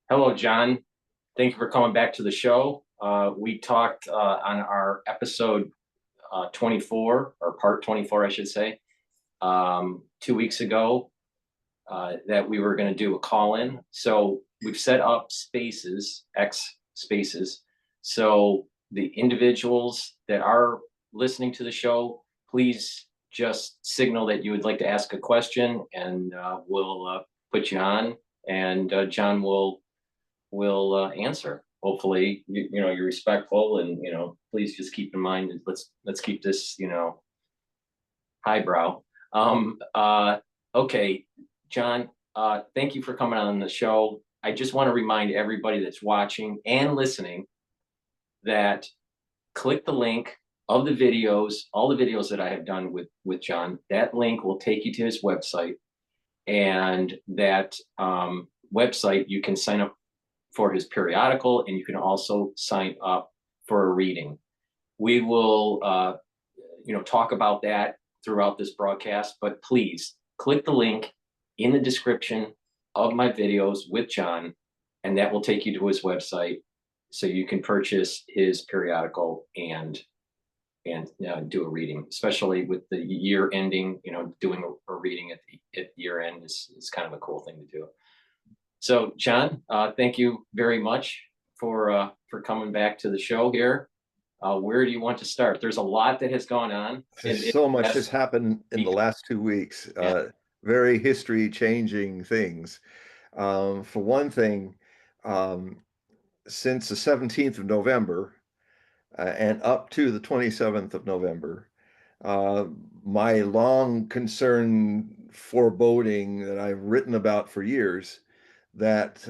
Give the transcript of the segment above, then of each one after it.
Hello, John. Thank you for coming back to the show. We talked on our episode 24, or part 24, I should say, 2 weeks ago that we were going to do a call-in. So we've set up spaces, X spaces. So the individuals that are listening to the show, please just signal that you would like to ask a question, and we'll put you on, and John will answer. Hopefully, you're respectful, and please just keep in mind that let's keep this highbrow. Okay, John, thank you for coming on the show. I just want to remind everybody that's watching and listening that click the link of the videos, all the videos that I have done with John. That link will take you to his website, and that website you can sign up for his periodical, and you can also sign up for a reading. We will talk about that throughout this broadcast, but please click the link in the description of my videos with John, and that will take you to his website so you can purchase his periodical and do a reading, especially with the year ending. Doing a reading at year end is kind of a cool thing to do. So, John, thank you very much for coming back to the show here. Where do you want to start? There's a lot that has gone on. So much has happened in the last 2 weeks. Yeah. Very history-changing things. For one thing, since the 17th of November and up to the 27th of November, my long concern foreboding that I've written about for years, that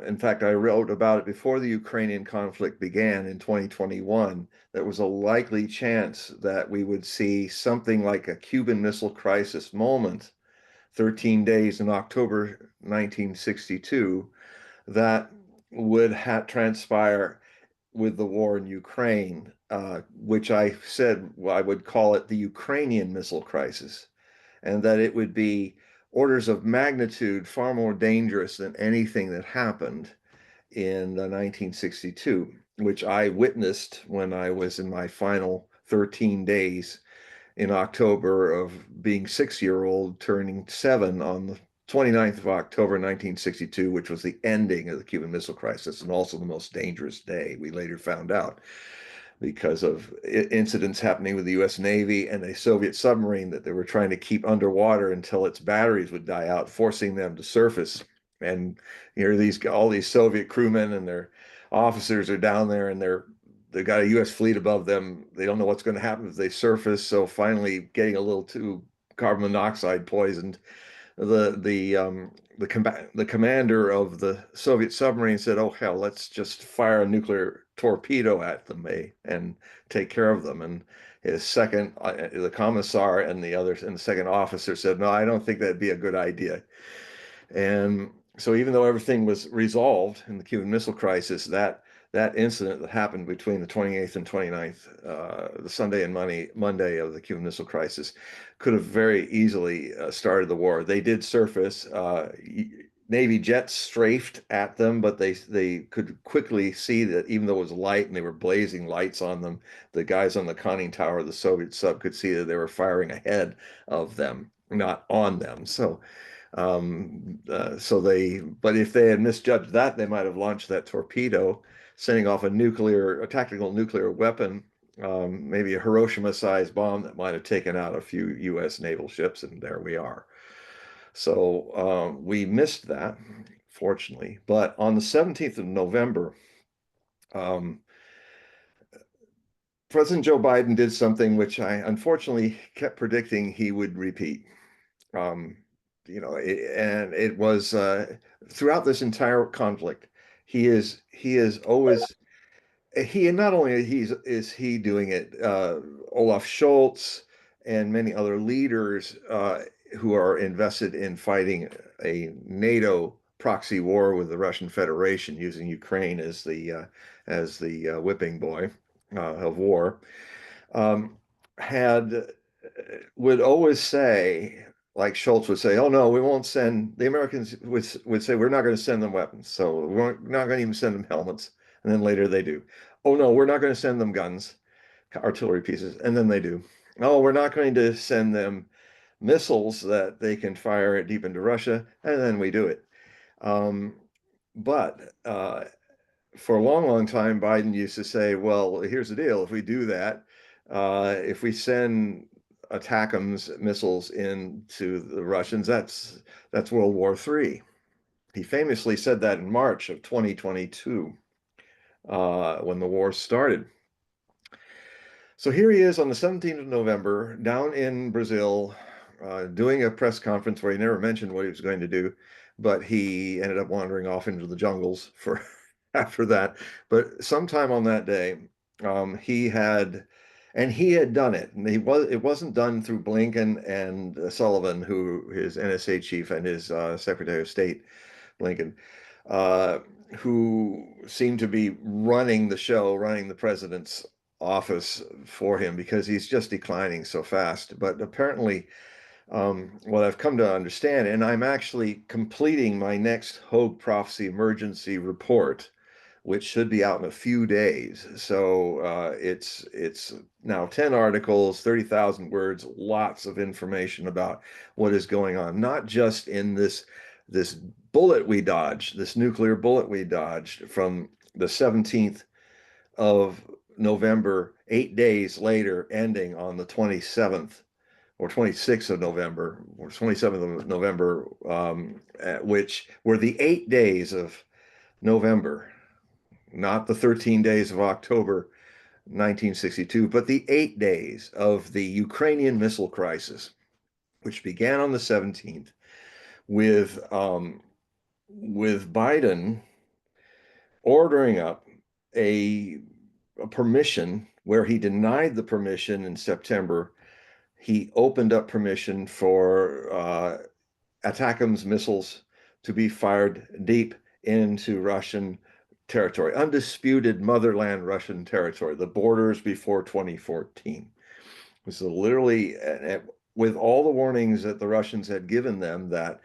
in fact I wrote about it before the Ukrainian conflict began in 2021, there was a likely chance that we would see something like a Cuban Missile Crisis moment 13 days in October 1962 that would transpire with the war in Ukraine, which I said I would call it the Ukrainian Missile Crisis, and that it would be orders of magnitude far more dangerous than anything that happened in 1962, which I witnessed when I was in my final 13 days in October of being 6-year-old, turning 7 on the 29th of October 1962, which was the ending of the Cuban Missile Crisis, and also the most dangerous day, we later found out, because of incidents happening with the U.S. Navy and a Soviet submarine that they were trying to keep underwater until its batteries would die out, forcing them to surface. And all these Soviet crewmen and their officers are down there, and they've got a U.S. fleet above them. They don't know what's going to happen if they surface. So finally, getting a little too carbon monoxide poisoned, the commander of the Soviet submarine said, "Oh hell, let's just fire a nuclear torpedo at them, and take care of them." And his second, the commissar and the second officer said, "No, I don't think that'd be a good idea." And so, even though everything was resolved in the Cuban Missile Crisis, that incident that happened between the 28th and 29th, the Sunday and Monday of the Cuban Missile Crisis, could have very easily started the war. They did surface. Navy jets strafed at them, but they could quickly see that even though it was light and they were blazing lights on them, the guys on the conning tower of the Soviet sub could see that they were firing ahead of them, not on them. But if they had misjudged that, they might have launched that torpedo, sending off a tactical nuclear weapon, maybe a Hiroshima-sized bomb that might have taken out a few U.S. naval ships, and there we are. So we missed that, fortunately. But on the 17th of November, President Joe Biden did something which I unfortunately kept predicting he would repeat. And it was throughout this entire conflict, he is always not only is he doing it, Olaf Scholz and many other leaders who are invested in fighting a NATO proxy war with the Russian Federation, using Ukraine as the whipping boy of war, had would always say, like Schultz would say, "Oh no, we won't send." The Americans would say, "We're not going to send them weapons, so we're not going to even send them helmets." And then later they do. "Oh no, we're not going to send them guns, artillery pieces," and then they do. "Oh, we're not going to send them missiles that they can fire deep into Russia," and then we do it. Um, but for a long, long time, Biden used to say, "Well, here's the deal: if we do that, if we send ATACMS missiles into the Russians, that's World War III." He famously said that in March of 2022, when the war started. So here he is on the 17th of November down in Brazil, doing a press conference where he never mentioned what he was going to do, but he ended up wandering off into the jungles for after that. But sometime on that day, he had, and he had done it, and it wasn't done through Blinken and Sullivan, who his NSA chief and his Secretary of State, Blinken, uh, who seemed to be running the show, running the president's office for him because he's just declining so fast. But apparently, what I've come to understand, and I'm actually completing my next Hogue Prophecy emergency report, which should be out in a few days. So it's now 10 articles, 30,000 words, lots of information about what is going on, not just in this bullet we dodged, this nuclear bullet we dodged from the 17th of November, 8 days later, ending on the 27th or 26th of November or 27th of November, which were the 8 days of November, not the 13 days of October 1962, but the 8 days of the Ukrainian missile crisis, which began on the 17th with Biden ordering up a, a permission where he denied the permission in September. He opened up permission for ATACMS missiles to be fired deep into Russian territory, undisputed motherland Russian territory, the borders before 2014. This is literally, with all the warnings that the Russians had given them, that,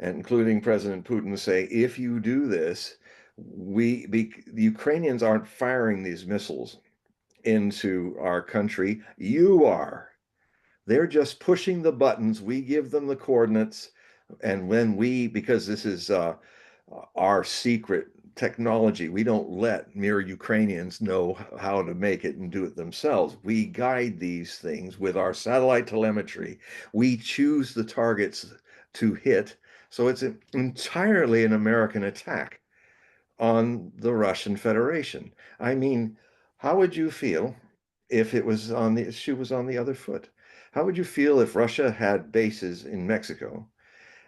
including President Putin, say, if you do this, the Ukrainians aren't firing these missiles into our country. You are. They're just pushing the buttons. We give them the coordinates. And because this is our secret technology, we don't let mere Ukrainians know how to make it and do it themselves. We guide these things with our satellite telemetry. We choose the targets to hit. So it's entirely an American attack on the Russian Federation. I mean, how would you feel if it was on the shoe was on the other foot? How would you feel if Russia had bases in Mexico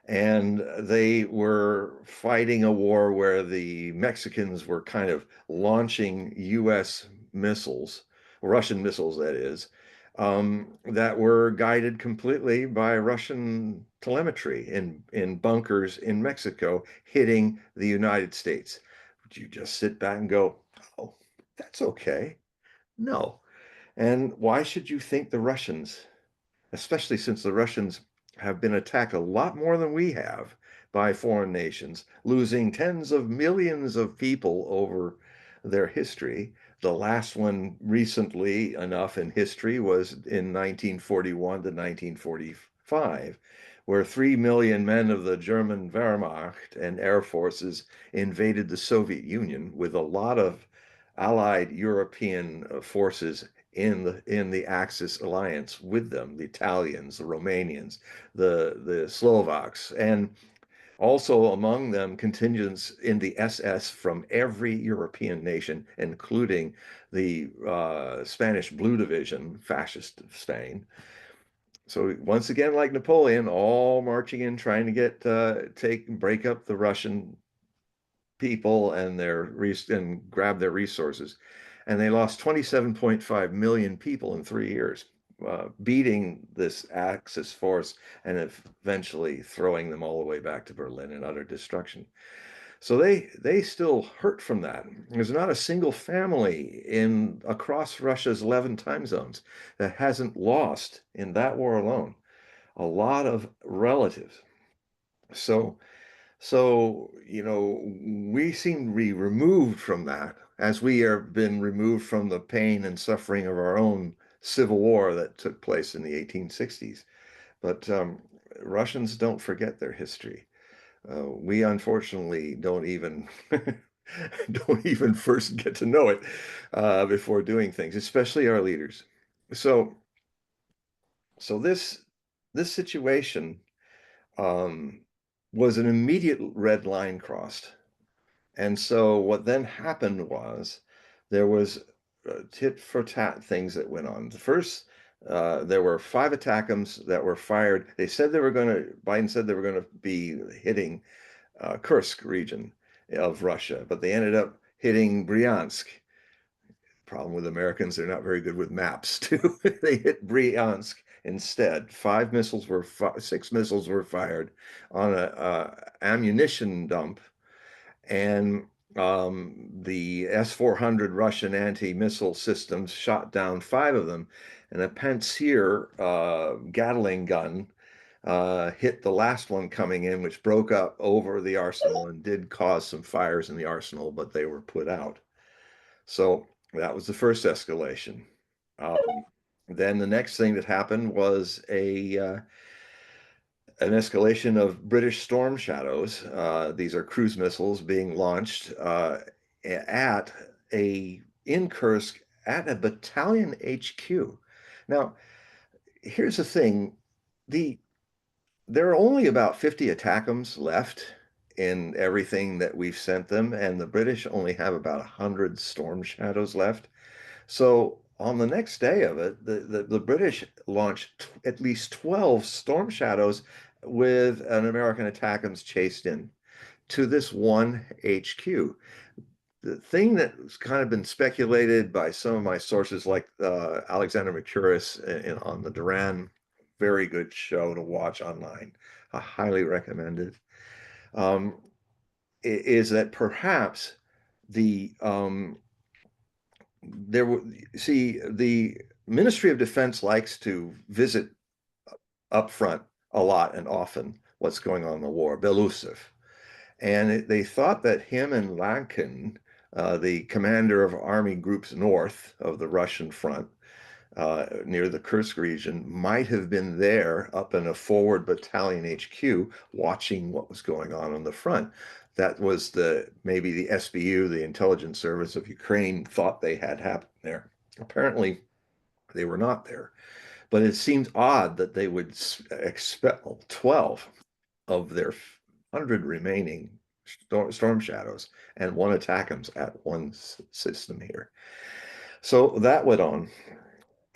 and they were fighting a war where the Mexicans were kind of launching US missiles, Russian missiles, that is, that were guided completely by Russian telemetry in bunkers in Mexico, hitting the United States? Would you just sit back and go, "Oh, that's okay"? No. And why should you think the Russians, especially since the Russians have been attacked a lot more than we have by foreign nations, losing tens of millions of people over their history? The last one recently enough in history was in 1941 to 1945, where 3 million men of the German Wehrmacht and air forces invaded the Soviet Union, with a lot of allied European forces in the Axis alliance with them, the Italians, the Romanians, the Slovaks, and also among them contingents in the SS from every European nation, including the Spanish Blue Division, fascist Spain. So once again, like Napoleon, all marching in, trying to break up the Russian people and grab their resources. And they lost 27.5 million people in 3 years, beating this Axis force and eventually throwing them all the way back to Berlin in utter destruction. So they still hurt from that. There's not a single family in across Russia's 11 time zones that hasn't lost in that war alone a lot of relatives. So, so we seem to be removed from that as we have been removed from the pain and suffering of our own civil war that took place in the 1860s. But Russians don't forget their history. We unfortunately don't even don't even first get to know it before doing things, especially our leaders. So, so this situation um, was an immediate red line crossed. And so what then happened was there was tit for tat things that went on. The first, there were 5 ATACMS that were fired. They said they were going to, Biden said they were going to be hitting Kursk region of Russia, but they ended up hitting Bryansk. Problem with Americans, they're not very good with maps too. They hit Bryansk instead. 6 missiles were fired on a ammunition dump, and the S-400 Russian anti-missile systems shot down 5 of them, and a Pantsir Gatling gun hit the last one coming in, which broke up over the arsenal and did cause some fires in the arsenal, but they were put out. So that was the first escalation. Then the next thing that happened was an escalation of British Storm Shadows. These are cruise missiles being launched at in Kursk at a battalion HQ. Now, here's the thing: there are only about 50 ATACMS left in everything that we've sent them, and the British only have about 100 Storm Shadows left. So on the next day of it, the British launched at least 12 Storm Shadows with an American ATACMS chased in to this one HQ. The thing that's kind of been speculated by some of my sources, like Alexander Mercouris on the Duran, very good show to watch online. I highly recommend it. Is that perhaps the there were see the Ministry of Defense likes to visit up front a lot and often what's going on in the war, Belousov. And they thought that him and Lankin, the commander of Army Groups North of the Russian front, near the Kursk region, might have been there up in a forward battalion HQ watching what was going on the front. That was maybe the SBU, the intelligence service of Ukraine, thought they had happened there. Apparently, they were not there. But it seems odd that they would expel 12 of their 100 remaining Storm Shadows and 1 ATACMS at one system here. So that went on.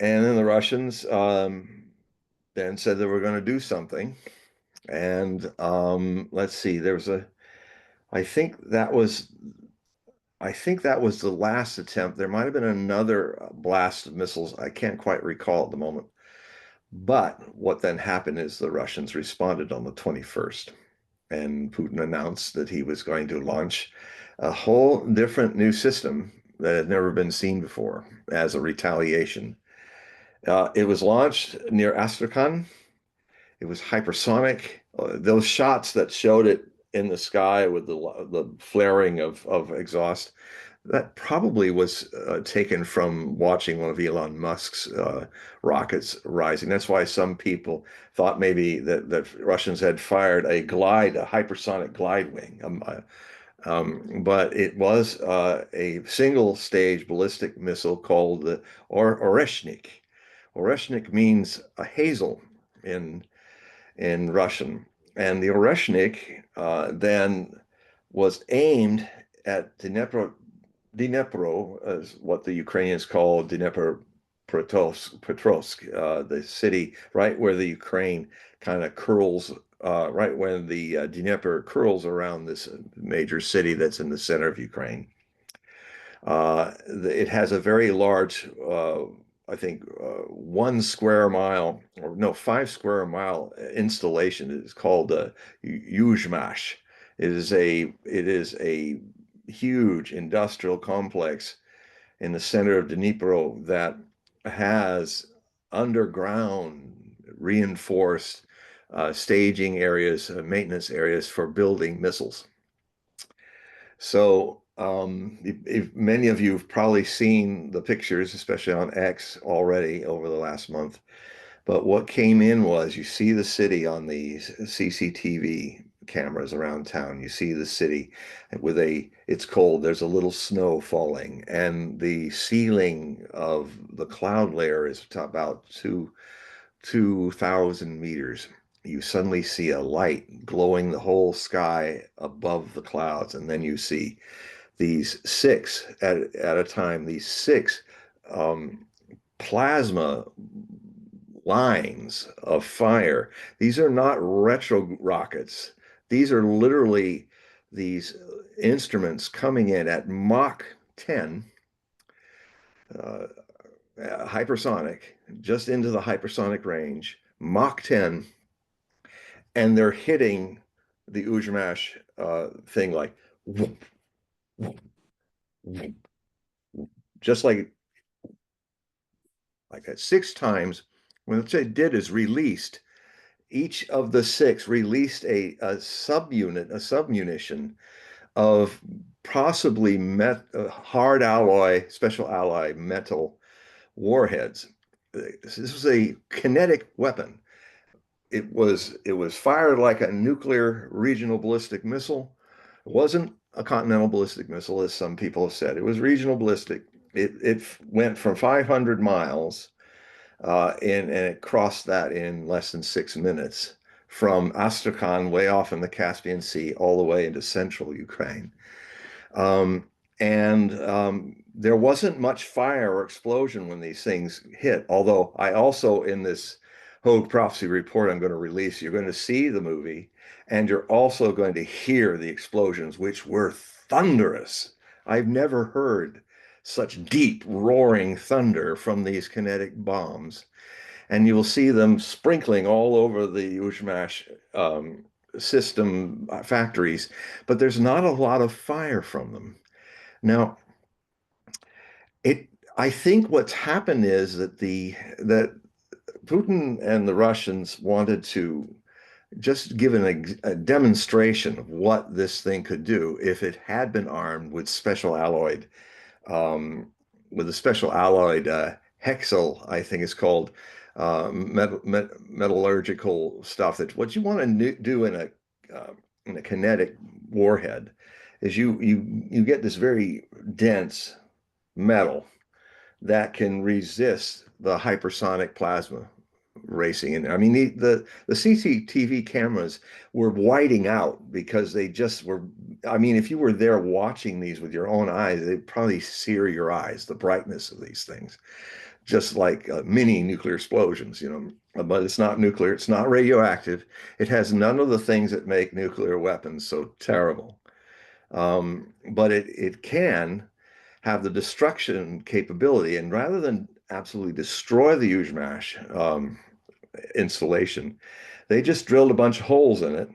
And then the Russians then said they were going to do something. And let's see, I think that was the last attempt. There might have been another blast of missiles. I can't quite recall at the moment. But what then happened is the Russians responded on the 21st, and Putin announced that he was going to launch a whole different new system that had never been seen before as a retaliation. It was launched near Astrakhan. It was hypersonic. Those shots that showed it in the sky with the flaring of exhaust, that probably was taken from watching one of Elon Musk's rockets rising. That's why some people thought maybe that Russians had fired a hypersonic glide wing. But it was a single stage ballistic missile called the Oreshnik. Oreshnik means a hazel in Russian. And the Oreshnik then was aimed at Dnipro, as what the Ukrainians call Dnipropetrovsk, the city right where the Ukraine kind of curls, right when the Dnieper curls around this major city that's in the center of Ukraine. It has a very large, I think, 1 square mile, or no, 5 square mile installation. It is called Yuzhmash. It is a huge industrial complex in the center of Dnipro that has underground reinforced staging areas, maintenance areas for building missiles. So if many of you have probably seen the pictures, especially on X already over the last month. But what came in was you see the city on the CCTV cameras around town. You see the city with it's cold, there's a little snow falling, and the ceiling of the cloud layer is about 2,000 meters. You suddenly see a light glowing the whole sky above the clouds, and then you see these six at a time, these six um, plasma lines of fire. These are not retro rockets. These are literally these instruments coming in at Mach 10, uh, hypersonic, just into the hypersonic range, Mach 10, and they're hitting the Uzhmash thing like whoop, whoop, whoop, just like that 6 times. What they did is released each of the six released a subunit, a submunition of possibly hard alloy, special alloy metal warheads. This was a kinetic weapon. It was fired like a nuclear regional ballistic missile. It wasn't a continental ballistic missile, as some people have said. It was regional ballistic. It went from 500 miles and it crossed that in less than 6 minutes from Astrakhan, way off in the Caspian Sea, all the way into central Ukraine. Um, and there wasn't much fire or explosion when these things hit. Although I also, in this Hogue prophecy report I'm going to release, you're going to see the movie and you're also going to hear the explosions, which were thunderous. I've never heard such deep roaring thunder from these kinetic bombs. And you will see them sprinkling all over the Uzhmash system factories, but there's not a lot of fire from them. Now, it I think what's happened is that Putin and the Russians wanted to just give a demonstration of what this thing could do if it had been armed with um, a special alloyed hexyl, I think it's called, metallurgical stuff. That what you want to do in a kinetic warhead is you get this very dense metal that can resist the hypersonic plasma racing in there. I mean, the CCTV cameras were whiting out because they just were. I mean, if you were there watching these with your own eyes, they'd probably sear your eyes, the brightness of these things, just like mini nuclear explosions, you know. But it's not nuclear, it's not radioactive. It has none of the things that make nuclear weapons so terrible. But it can have the destruction capability. And rather than absolutely destroy the Uzhmash installation, they just drilled a bunch of holes in it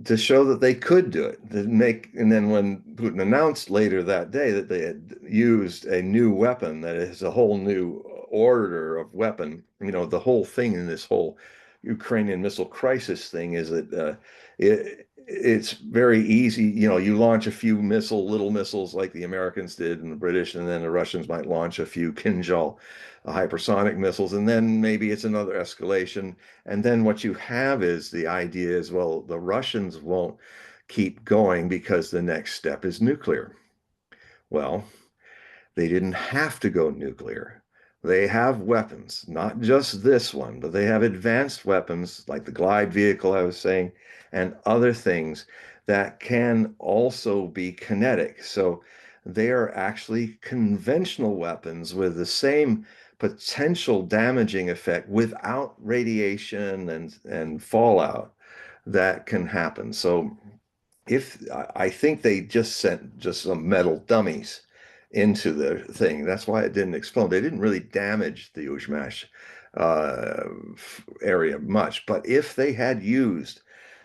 to show that they could do it. And then when Putin announced later that day that they had used a new weapon, that is a whole new order of weapon, you know, the whole thing in this whole Ukrainian missile crisis thing is that it's very easy. You know, you launch a few little missiles like the Americans did and the British, and then the Russians might launch a few Kinjal hypersonic missiles, and then maybe it's another escalation. And then what you have is the idea is, well, the Russians won't keep going because the next step is nuclear. Well, they didn't have to go nuclear. They have weapons, not just this one, but they have advanced weapons like the glide vehicle I was saying, and other things that can also be kinetic. So they are actually conventional weapons with the same potential damaging effect without radiation and fallout that can happen. So if I think they just sent just some metal dummies into the thing. That's why it didn't explode. They didn't really damage the Uzhmash uh, area much. But if they had used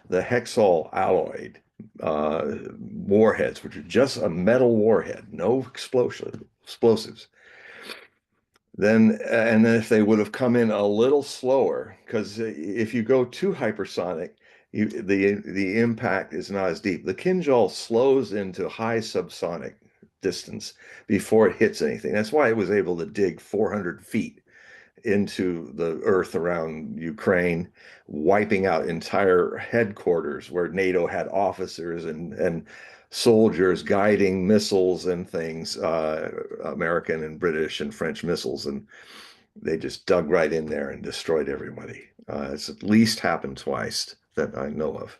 the hexyl alloyed warheads, which are just a metal warhead, no explosives, And then if they would have come in a little slower, because if you go too hypersonic, the impact is not as deep. The Kinjal slows into high subsonic distance before it hits anything. That's why it was able to dig 400 feet into the earth around Ukraine, wiping out entire headquarters where NATO had officers and soldiers guiding missiles and things, American and British and French missiles, and they just dug right in there and destroyed everybody. It's at least happened twice that I know of.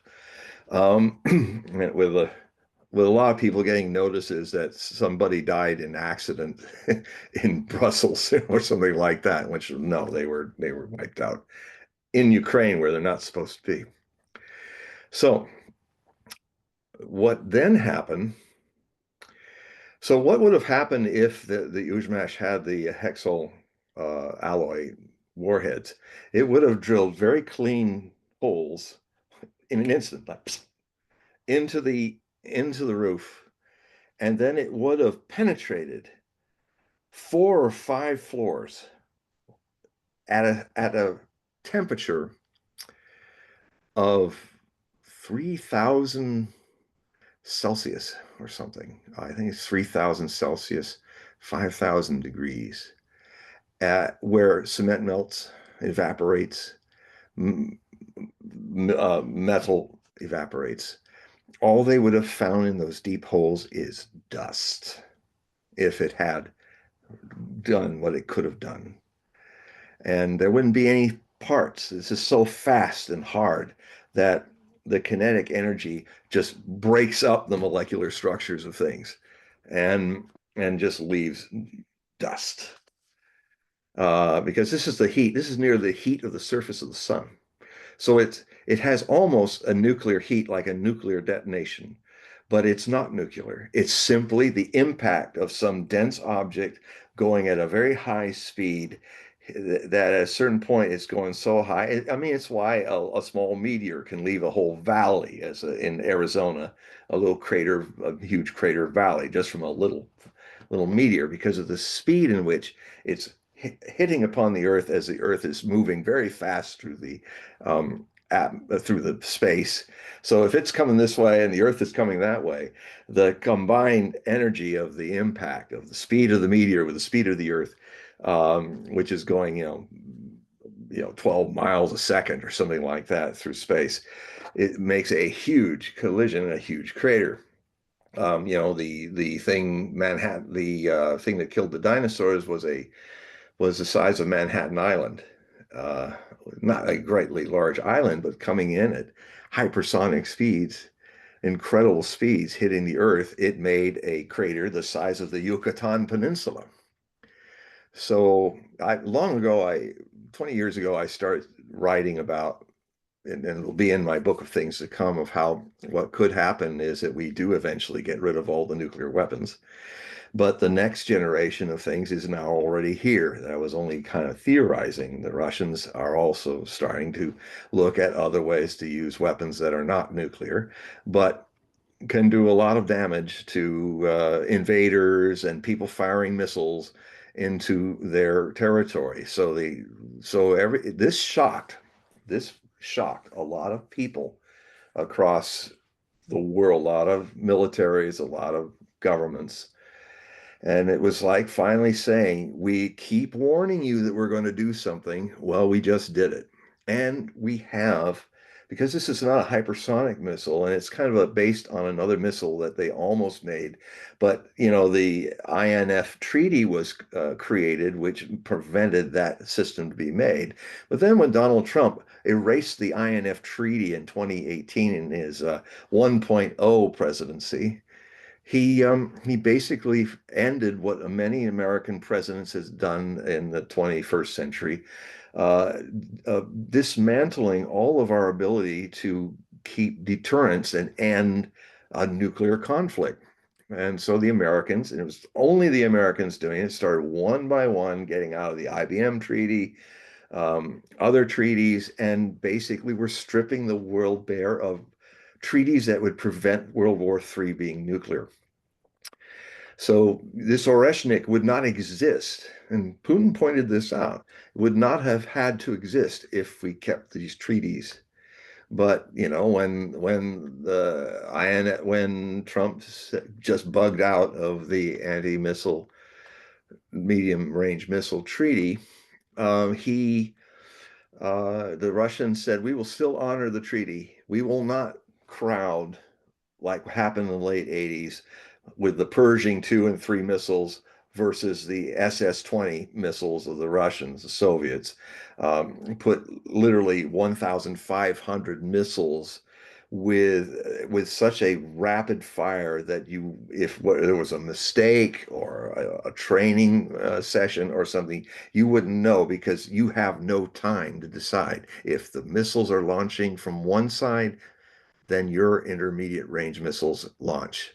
With a lot of people getting notices that somebody died in accident in Brussels or something like that, which no, they were wiped out in Ukraine where they're not supposed to be. So what then happened? So what would have happened if the Uzmash had the hexyl alloy warheads? It would have drilled very clean holes in an instant, like into the roof, and then it would have penetrated 4 or 5 floors at a temperature of 3,000 Celsius or something. I think it's 3,000 Celsius, 5,000 degrees, where cement melts, evaporates, metal evaporates. All they would have found in those deep holes is dust if it had done what it could have done. And there wouldn't be any parts. This is so fast and hard that the kinetic energy just breaks up the molecular structures of things and just leaves dust. Because this is the heat. This is near the heat of the surface of the sun. So it has almost a nuclear heat like a nuclear detonation, but it's not nuclear. It's simply the impact of some dense object going at a very high speed that at a certain point it's going so high. I mean, it's why a small meteor can leave a whole valley, in Arizona, a little crater, a huge crater valley, just from a little meteor, because of the speed in which it's hitting upon the Earth as the Earth is moving very fast through the space. So if it's coming this way and the Earth is coming that way, the combined energy of the impact of the speed of the meteor with the speed of the Earth, which is going, 12 miles a second or something like that through space, it makes a huge collision, a huge crater. The thing Manhattan, the thing that killed the dinosaurs was the size of Manhattan Island. Uh, Not a greatly large island, but coming in at hypersonic speeds, incredible speeds, hitting the Earth, it made a crater the size of the Yucatan Peninsula. So long ago, 20 years ago, I started writing about, and it'll be in my book of things to come, of how what could happen is that we do eventually get rid of all the nuclear weapons. But the next generation of things is now already here. That was only kind of theorizing. The Russians are also starting to look at other ways to use weapons that are not nuclear, but can do a lot of damage to invaders and people firing missiles into their territory. This shocked a lot of people across the world, a lot of militaries, a lot of governments. And it was like finally saying, we keep warning you that we're going to do something. Well, we just did it. And we have, because this is not a hypersonic missile, and it's kind of based on another missile that they almost made. But, the INF treaty was created, which prevented that system to be made. But then when Donald Trump erased the INF treaty in 2018 in his 1.0 presidency, he basically ended what many American presidents has done in the 21st century, uh, dismantling all of our ability to keep deterrence and end a nuclear conflict. And so the Americans, and it was only the Americans doing it, started one by one getting out of the IBM treaty, other treaties, and basically we're stripping the world bare of treaties that would prevent World War III being nuclear. So this Oreshnik would not exist, and Putin pointed this out, would not have had to exist if we kept these treaties. But when Trump just bugged out of the anti-missile medium range missile treaty, he the Russians said, we will still honor the treaty. We will not crowd like happened in the late 80s with the Pershing 2 and 3 missiles versus the SS-20 missiles of the Russians, the Soviets. Put literally 1,500 missiles with such a rapid fire that if there was a mistake or a training session or something, you wouldn't know because you have no time to decide. If the missiles are launching from one side, then your intermediate range missiles launch.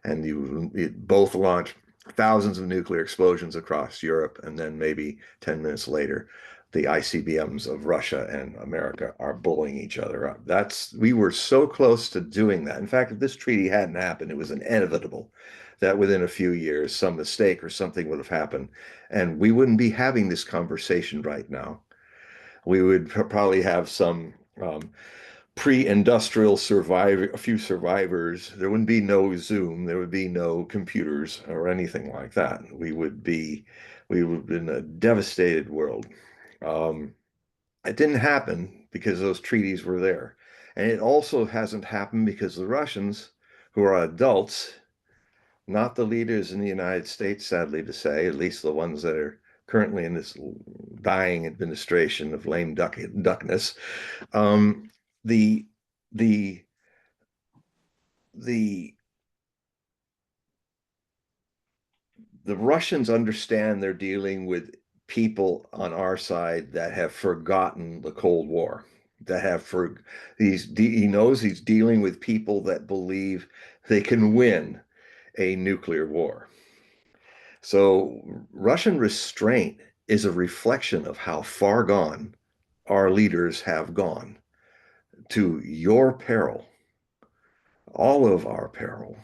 And you both launch thousands of nuclear explosions across Europe, and then maybe 10 minutes later, the ICBMs of Russia and America are bullying each other up. We were so close to doing that. In fact, if this treaty hadn't happened, it was inevitable that within a few years, some mistake or something would have happened, and we wouldn't be having this conversation right now. We would probably have some pre-industrial survivor, a few survivors. There wouldn't be no Zoom, there would be no computers or anything like that. We would be in a devastated world. Um, it didn't happen because those treaties were there. And it also hasn't happened because the Russians, who are adults, not the leaders in the United States, sadly to say, at least the ones that are currently in this dying administration of lame duckness, um, the the the the Russians understand they're dealing with people on our side that have forgotten the Cold War, that have for he knows he's dealing with people that believe they can win a nuclear war. So Russian restraint is a reflection of how far gone our leaders have gone to your peril, all of our peril.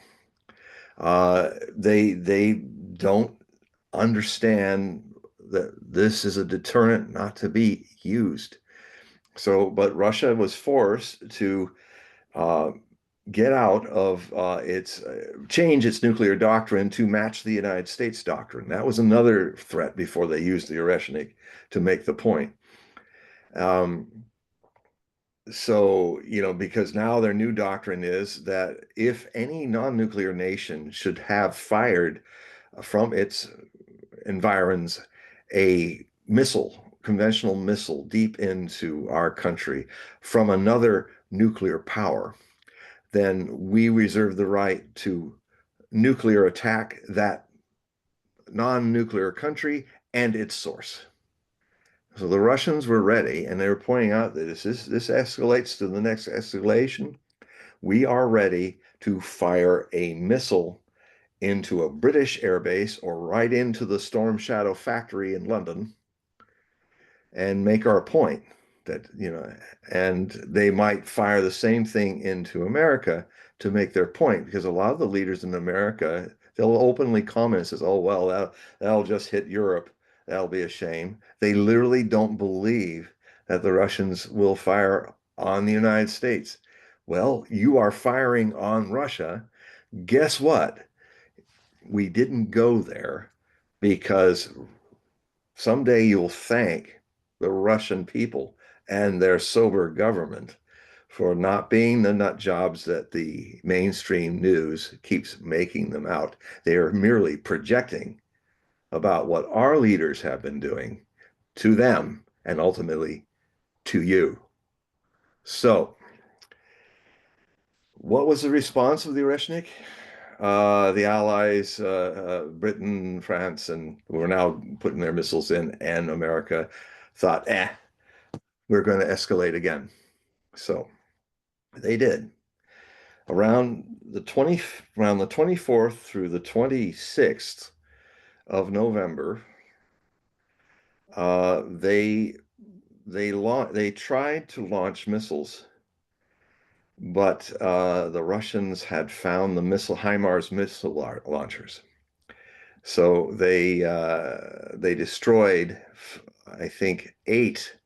They don't understand that this is a deterrent not to be used. So, but Russia was forced to uh, get out of its change its nuclear doctrine to match the United States doctrine. That was another threat before they used the Oreshnik to make the point. Um, because now their new doctrine is that if any non-nuclear nation should have fired from its environs a conventional missile deep into our country from another nuclear power, then we reserve the right to nuclear attack that non-nuclear country and its source. So the Russians were ready, and they were pointing out that this escalates to the next escalation. We are ready to fire a missile into a British airbase or right into the Storm Shadow factory in London and make our point that, and they might fire the same thing into America to make their point, because a lot of the leaders in America, they'll openly comment, says, oh, well, that'll just hit Europe. That'll be a shame. They literally don't believe that the Russians will fire on the United States. Well, you are firing on Russia. Guess what? We didn't go there because someday you'll thank the Russian people and their sober government for not being the nut jobs that the mainstream news keeps making them out. They are merely projecting about what our leaders have been doing to them and ultimately to you. So, what was the response of the Oreshnik? The Allies, Britain, France, and who are now putting their missiles in, and America thought, we're going to escalate again. So they did. Around the 24th through the 26th of November, they tried to launch missiles, but the Russians had found the HIMARS missile launchers. So they destroyed, I think, 8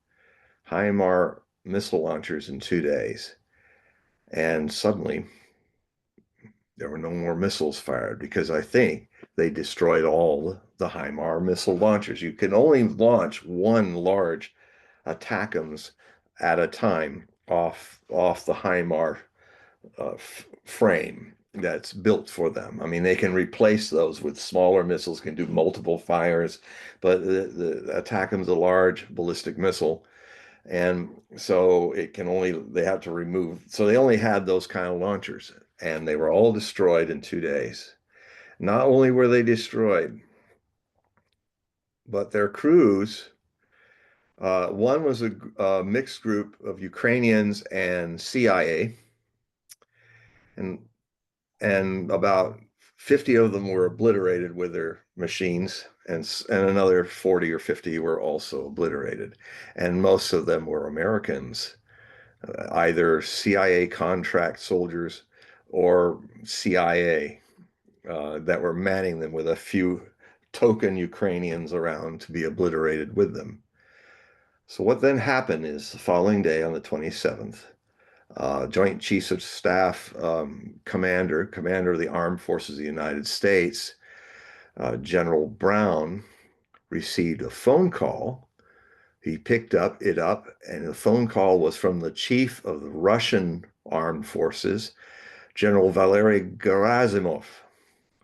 HIMAR missile launchers in 2 days. And suddenly there were no more missiles fired because I think they destroyed all the HIMAR missile launchers. You can only launch one large ATACMS at a time off the HIMAR frame that's built for them. I mean, they can replace those with smaller missiles, can do multiple fires, but the ATACMS is a large ballistic missile. And so they have to remove, so they only had those kind of launchers, and they were all destroyed in 2 days. Not only were they destroyed, but their crews, one was a mixed group of Ukrainians and CIA, and about 50 of them were obliterated with their machines, and another 40 or 50 were also obliterated. And most of them were Americans, either CIA contract soldiers or CIA that were manning them with a few token Ukrainians around to be obliterated with them. So what then happened is the following day on the 27th, Joint Chiefs of Staff commander of the Armed Forces of the United States, General Brown, received a phone call. He picked it up, and the phone call was from the chief of the Russian armed forces, General Valery Gerasimov.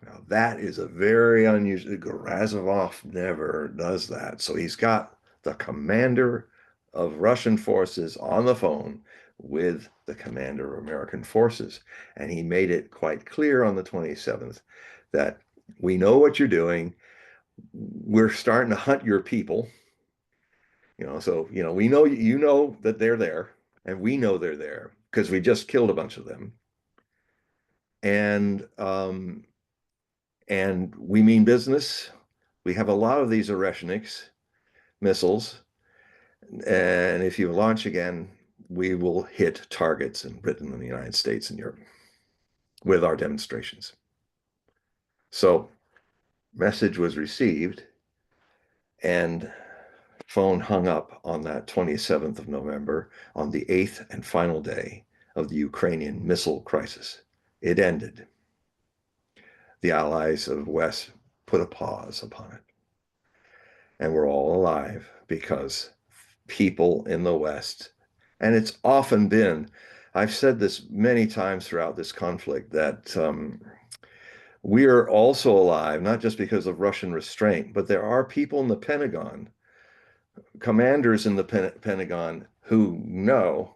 Now, that is a very unusual. Gerasimov never does that. So he's got the commander of Russian forces on the phone with the commander of American forces. And he made it quite clear on the 27th that we know what you're doing. We're starting to hunt your people. So, we know, that they're there, and we know they're there because we just killed a bunch of them. And we mean business. We have a lot of these Oreshniks missiles, and if you launch again, we will hit targets in Britain and the United States and Europe with our demonstrations. So, message was received, and phone hung up on that 27th of November, on the 8th and final day of the Ukrainian missile crisis. It ended. The allies of the West put a pause upon it. And we're all alive because people in the West, and it's often been, I've said this many times throughout this conflict, that we are also alive, not just because of Russian restraint, but there are people in the Pentagon, commanders in the Pentagon, who know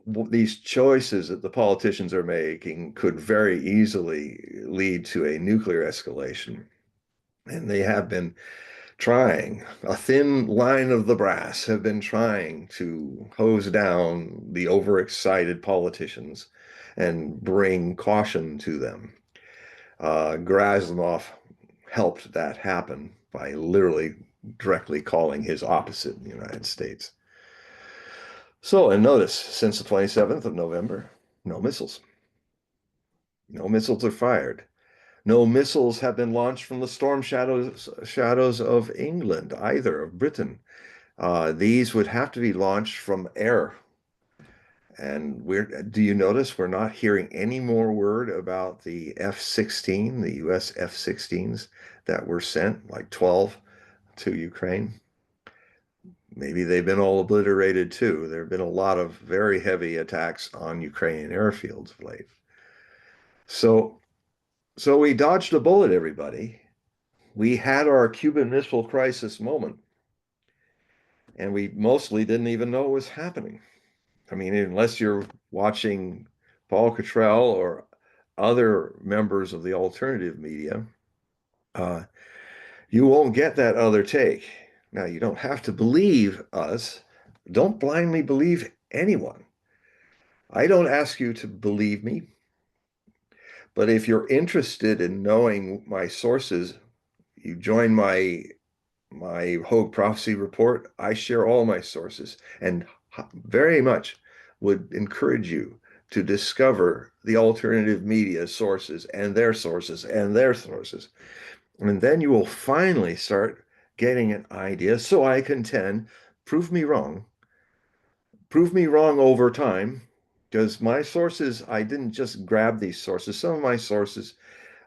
these choices that the politicians are making could very easily lead to a nuclear escalation. And they have been trying, a thin line of the brass have been trying to hose down the overexcited politicians and bring caution to them. Gerasimov helped that happen by literally directly calling his opposite in the United States. So, and notice, since the 27th of November, no missiles. No missiles are fired. No missiles have been launched from the storm shadows of England, either of Britain. These would have to be launched from air. And do you notice we're not hearing any more word about the F-16, the US F-16s that were sent, like 12 to Ukraine? Maybe they've been all obliterated too. There have been a lot of very heavy attacks on Ukrainian airfields of late. So we dodged a bullet, everybody. We had our Cuban Missile Crisis moment, and we mostly didn't even know it was happening. I mean, unless you're watching Paul Cottrell or other members of the alternative media, you won't get that other take. Now, you don't have to believe us. Don't blindly believe anyone. I don't ask you to believe me, but if you're interested in knowing my sources, you join my Hogue Prophecy report. I share all my sources and very much would encourage you to discover the alternative media sources and their sources and their sources. And then you will finally start getting an idea. So I contend, prove me wrong. Prove me wrong over time, because my sources, I didn't just grab these sources. Some of my sources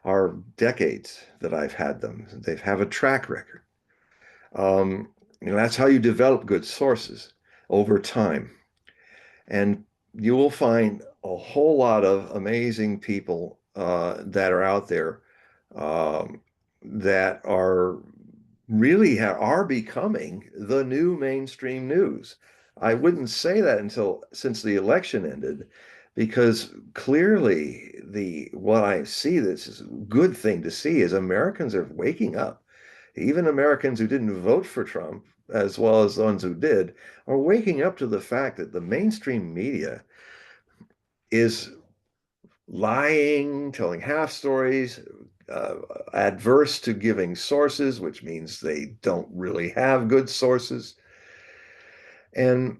are decades that I've had them. They have a track record. That's how you develop good sources over time. And you will find a whole lot of amazing people that are out there um, that are really are becoming the new mainstream news. I wouldn't say that until since the election ended, because clearly the what I see this is a good thing to see is Americans are waking up. Even Americans who didn't vote for Trump, as well as the ones who did, are waking up to the fact that the mainstream media is lying, telling half stories, uh, adverse to giving sources, which means they don't really have good sources. And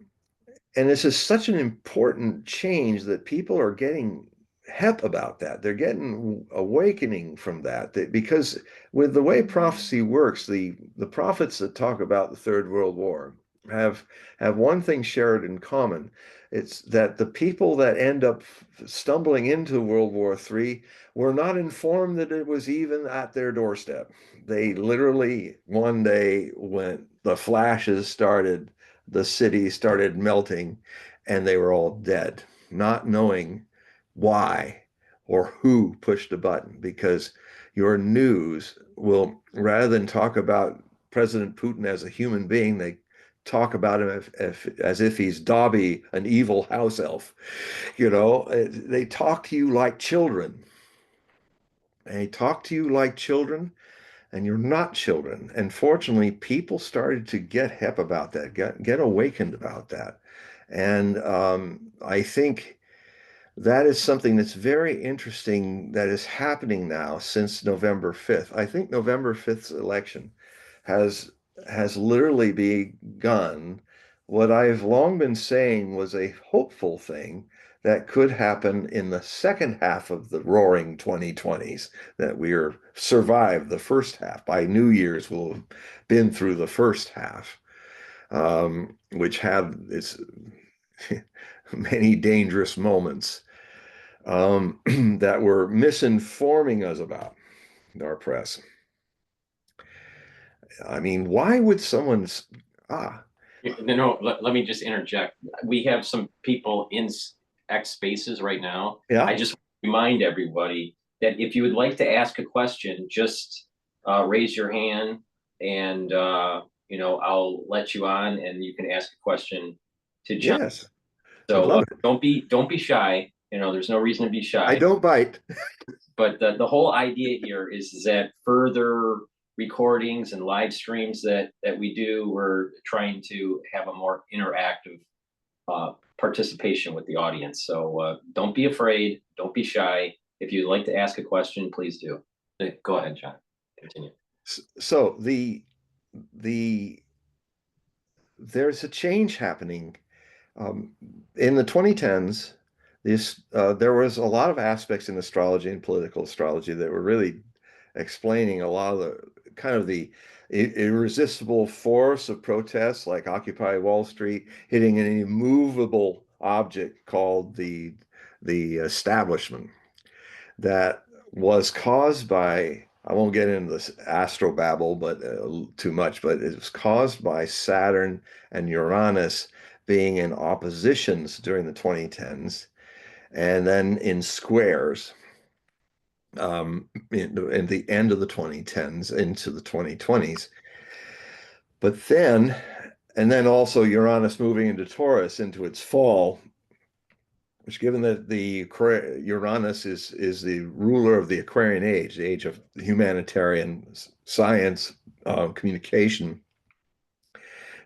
and this is such an important change that people are getting hep about that. They're getting awakening from that, because with the way prophecy works, the prophets that talk about the Third World War have have one thing shared in common. It's that the people that end up stumbling into World War III were not informed that it was even at their doorstep. They literally one day when the flashes started, the city started melting and they were all dead, not knowing why or who pushed a button, because your news will, rather than talk about President Putin as a human being, they talk about him as if he's Dobby, an evil house elf. They talk to you like children. They talk to you like children, and you're not children. And fortunately, people started to get hip about that, get awakened about that. And I think that is something that's very interesting that is happening now since November 5th. I think November 5th's election has has literally begun what I've long been saying was a hopeful thing that could happen in the second half of the roaring 2020s, that we're survived the first half. By New Year's, we'll have been through the first half, which had its many dangerous moments that were misinforming us about our press. I mean, why would someone? Ah, No, let me just interject. We have some people in X spaces right now. I yeah, just remind everybody that if you would like to ask a question, just raise your hand and I'll let you on and you can ask a question to John. yes, I'd So love it. don't be shy. There's no reason to be I shy. don't bite. But the whole idea here is that further recordings and live streams that we do, we're trying to have a more interactive participation with the audience. So don't be afraid, don't be shy. If you'd like to ask a question, please do. Go ahead, John. Continue. So the there's a change happening in the 2010s. There was a lot of aspects in astrology and political astrology that were really explaining a lot of the kind of the irresistible force of protests, like Occupy Wall Street, hitting an immovable object called the establishment, that was caused by, I won't get into this astrobabble, but too much, but it was caused by Saturn and Uranus being in oppositions during the 2010s and then in squares in the end of the 2010s into the 2020s. But then, and then also Uranus moving into Taurus into its fall, which, given that the Uranus is the ruler of the Aquarian age, the age of humanitarian science, communication,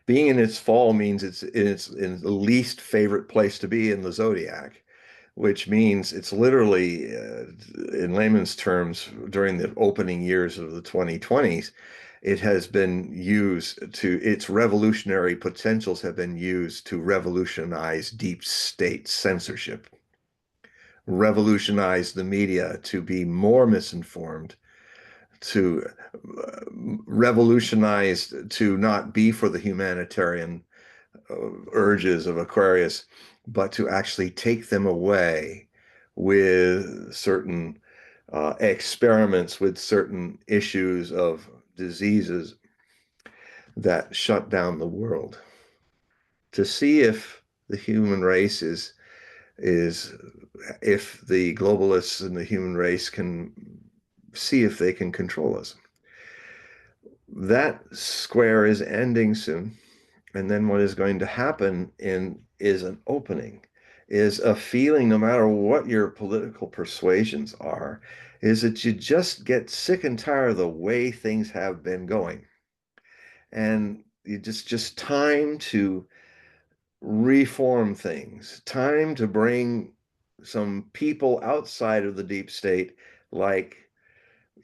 being in its fall means it's in the least favorite place to be in the zodiac, which means it's literally, in layman's terms, during the opening years of the 2020s, it has been used to, its revolutionary potentials have been used to revolutionize deep state censorship. revolutionize the media to be more misinformed, to revolutionize to not be for the humanitarian urges of Aquarius, but to actually take them away with certain experiments with certain issues of diseases that shut down the world, to see if the human race is if the globalists and the human race can see if they can control us. That square is ending soon. And then what is going to happen is an opening, is a feeling, no matter what your political persuasions are, is that you just get sick and tired of the way things have been going. And you just time to reform things, time to bring some people outside of the deep state, like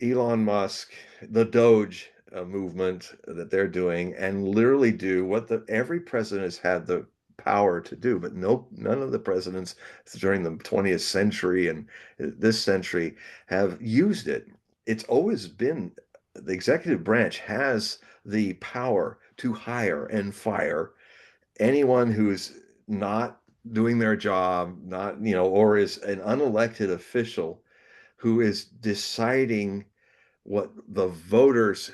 Elon Musk, the Doge movement that they're doing, and literally do what every president has had the power to do, but none of the presidents during the 20th century and this century have used it. It's always been the executive branch has the power to hire and fire anyone who's not doing their job, not, or is an unelected official who is deciding what the voters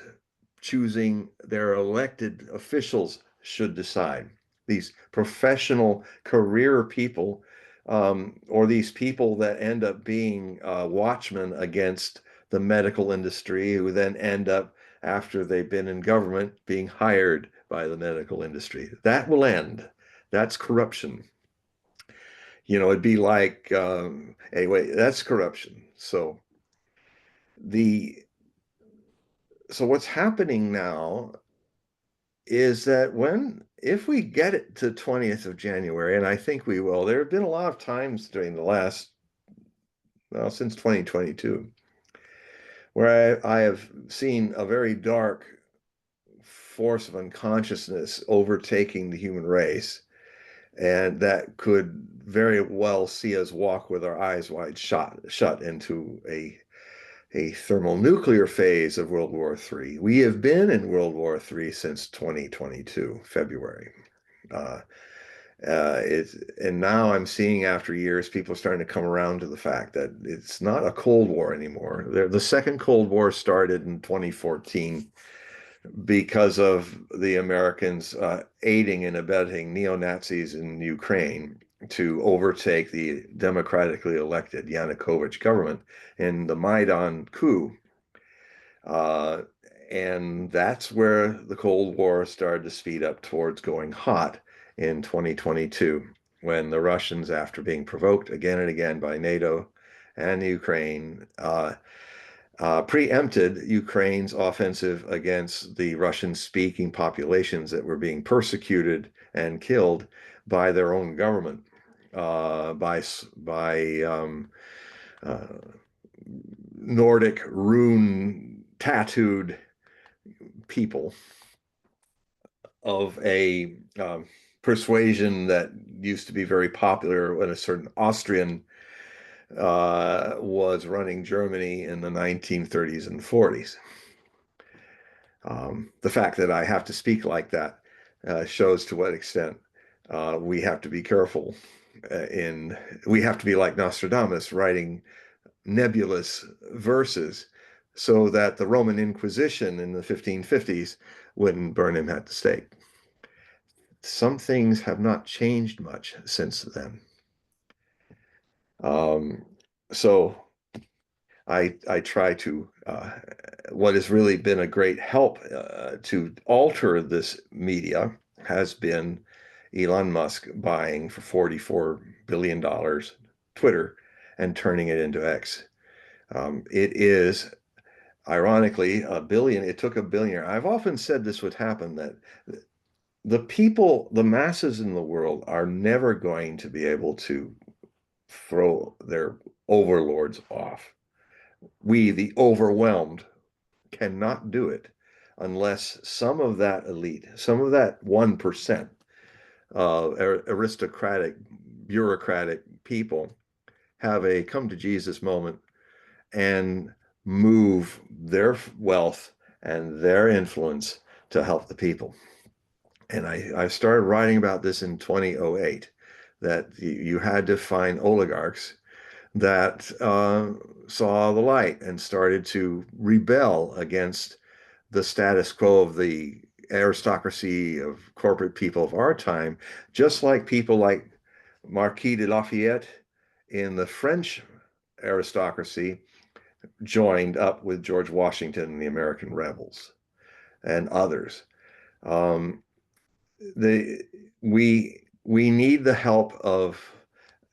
choosing their elected officials should decide. These professional career people, or these people that end up being watchmen against the medical industry, who then end up, after they've been in government, being hired by the medical industry. That will end. That's corruption. It'd be like, anyway, that's corruption. The so what's happening now is that if we get it to 20th of January, and I think we will, there have been a lot of times during the last, well, since 2022, where I have seen a very dark force of unconsciousness overtaking the human race, and that could very well see us walk with our eyes wide shut into a thermonuclear phase of World War III. We have been in World War III since 2022, February. Uh, and now I'm seeing, after years, people starting to come around to the fact that it's not a Cold War anymore. The second Cold War started in 2014 because of the Americans aiding and abetting neo-Nazis in Ukraine to overtake the democratically elected Yanukovych government in the Maidan coup. Uh, and that's where the Cold War started to speed up towards going hot in 2022, when the Russians, after being provoked again and again by NATO and Ukraine, preempted Ukraine's offensive against the Russian-speaking populations that were being persecuted and killed by their own government, by uh, Nordic rune tattooed people of a persuasion that used to be very popular when a certain Austrian was running Germany in the 1930s and 40s. The fact that I have to speak like that shows to what extent we have to be careful. We have to be like Nostradamus, writing nebulous verses so that the Roman Inquisition in the 1550s wouldn't burn him at the stake. Some things have not changed much since then. So I try to, what has really been a great help to alter this media has been Elon Musk buying for $44 billion Twitter and turning it into X. It is, ironically, a billion. It took a billionaire. I've often said this would happen, that the people, the masses in the world, are never going to be able to throw their overlords off. We, the overwhelmed, cannot do it unless some of that elite, some of that 1% aristocratic, bureaucratic people have a come to Jesus moment and move their wealth and their influence to help the people. And I started writing about this in 2008, that you had to find oligarchs that saw the light and started to rebel against the status quo of the aristocracy of corporate people of our time, just like people like Marquis de Lafayette in the French aristocracy joined up with George Washington and the American rebels and others. Um, the we need the help of,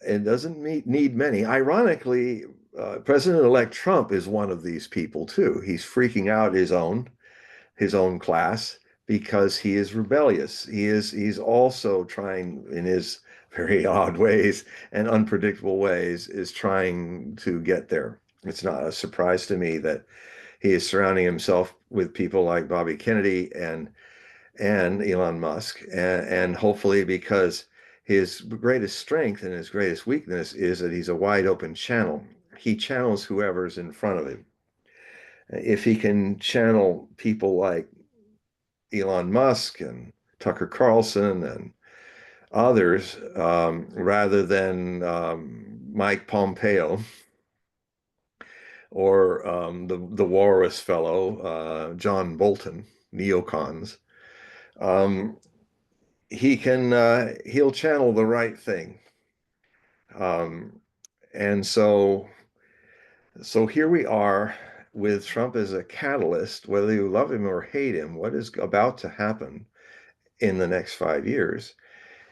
it doesn't need many. Ironically, President-elect Trump is one of these people too. He's freaking out his own class because he is rebellious. He's also trying, in his very odd ways and unpredictable ways, is trying to get there. It's not a surprise to me that he is surrounding himself with people like Bobby Kennedy and Elon Musk, and hopefully, because his greatest strength and his greatest weakness is that he's a wide open channel. He channels whoever's in front of him. If he can channel people like Elon Musk and Tucker Carlson and others, rather than Mike Pompeo or the walrus fellow, John Bolton, neocons, um, he'll channel the right thing. Um, and so here we are with Trump as a catalyst. Whether you love him or hate him, what is about to happen in the next 5 years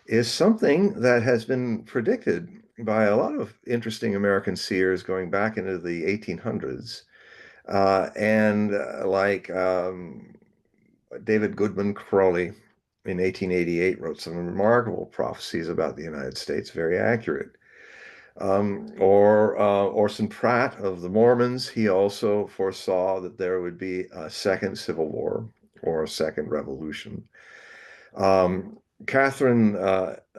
is something that has been predicted by a lot of interesting American seers going back into the 1800s. Like David Goodman Crowley in 1888 wrote some remarkable prophecies about the United States, very accurate. Or Orson Pratt of the Mormons, he also foresaw that there would be a second civil war or a second revolution. Catherine,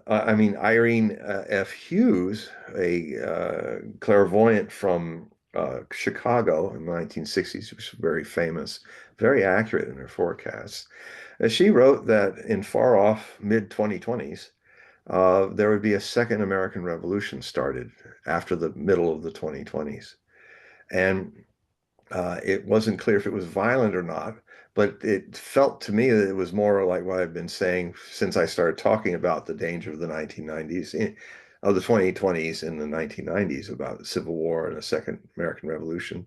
Irene F. Hughes, a clairvoyant from Chicago in the 1960s, which was very famous, very accurate in her forecasts. She wrote that in far off mid 2020s, there would be a second American Revolution started after the middle of the 2020s. And it wasn't clear if it was violent or not, but it felt to me that it was more like what I've been saying since I started talking about the danger of the 1990s, of the 2020s and the 1990s, about the Civil War and a second American Revolution.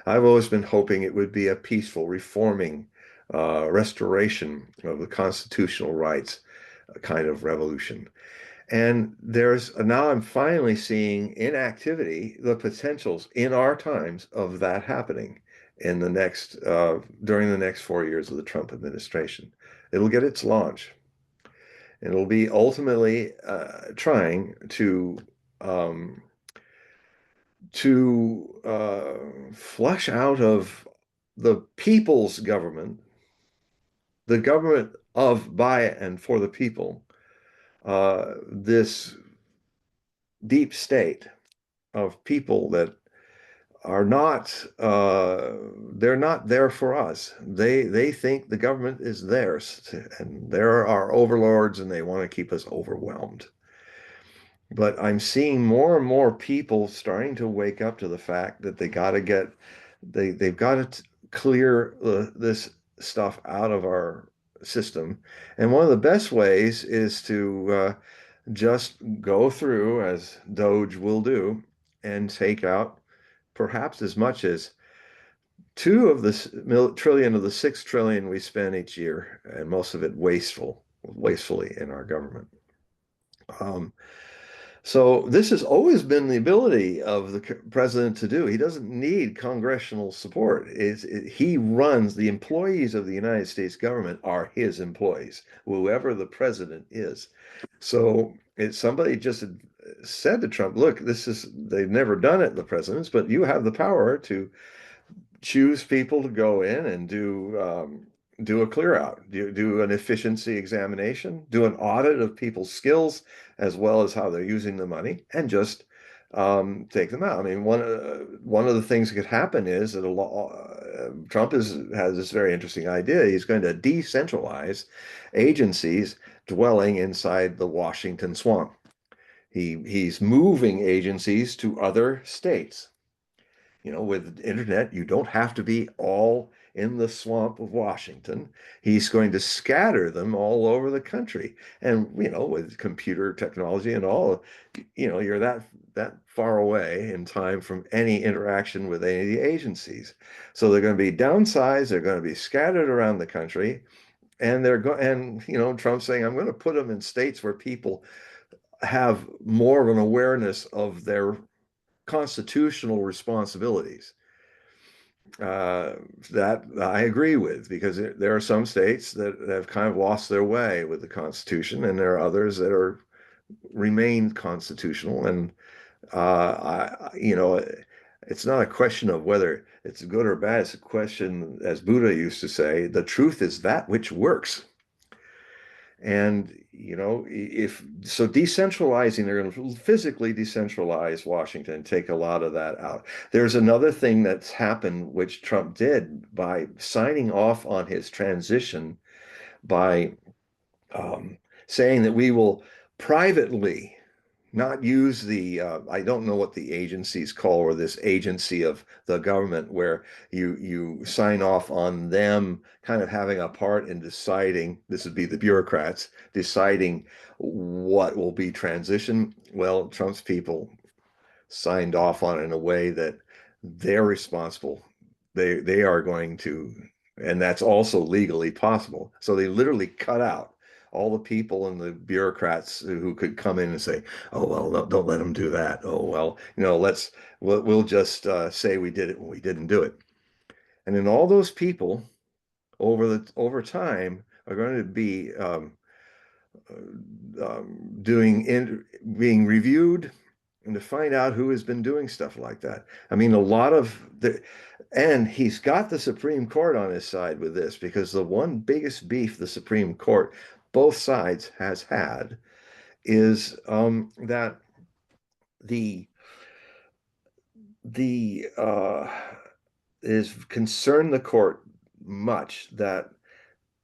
I've always been hoping it would be a peaceful, reforming, restoration of the constitutional rights kind of revolution. And there's now I'm finally seeing in activity the potentials in our times of that happening in the next during the next 4 years of the Trump administration. It'll get its launch. And it'll be ultimately trying um, to flush out of the people's government, the government of, by, and for the people, this deep state of people that are not they're not there for us. They think the government is theirs, and they're our overlords, and they want to keep us overwhelmed. But I'm seeing more and more people starting to wake up to the fact that they've got to clear this stuff out of our system. And one of the best ways is to just go through, as Doge will do, and take out perhaps as much as two of the trillion of the 6 trillion we spend each year, and most of it wastefully in our government. Um, so this has always been the ability of the president to do. He doesn't need congressional support. He runs, the employees of the United States government are his employees, whoever the president is. So somebody just said to Trump, look, they've never done it, the presidents, but you have the power to choose people to go in and do a clear out, do an efficiency examination, do an audit of people's skills as well as how they're using the money, and just take them out. I mean, one of the things that could happen is that Trump has this very interesting idea. He's going to decentralize agencies dwelling inside the Washington swamp. He's moving agencies to other states. With internet, you don't have to be all in the swamp of Washington. He's going to scatter them all over the country. And, with computer technology and all, you're that far away in time from any interaction with any of the agencies. So they're going to be downsized, they're going to be scattered around the country, and Trump's saying, I'm going to put them in states where people have more of an awareness of their constitutional responsibilities. uh, that I agree with, because there are some states that have kind of lost their way with the Constitution, and there are others that are remain constitutional. And it's not a question of whether it's good or bad. It's a question, as Buddha used to say, the truth is that which works. And, if so, decentralizing, they're going to physically decentralize Washington, take a lot of that out. There's another thing that's happened, which Trump did by signing off on his transition by um, saying that we will privately not use I don't know what the agencies call, or this agency of the government where you sign off on them kind of having a part in deciding. This would be the bureaucrats deciding what will be transition. Well, Trump's people signed off on it in a way that they're responsible. They are going to, and that's also legally possible. So they literally cut out all the people and the bureaucrats who could come in and say, "Oh well, no, don't let them do that. Oh well, we'll just say we did it when we didn't do it." And then all those people over time are going to be being reviewed, and to find out who has been doing stuff like that. I mean, and he's got the Supreme Court on his side with this, because the one biggest beef the Supreme Court, both sides, has had is that the the is concerned the court much that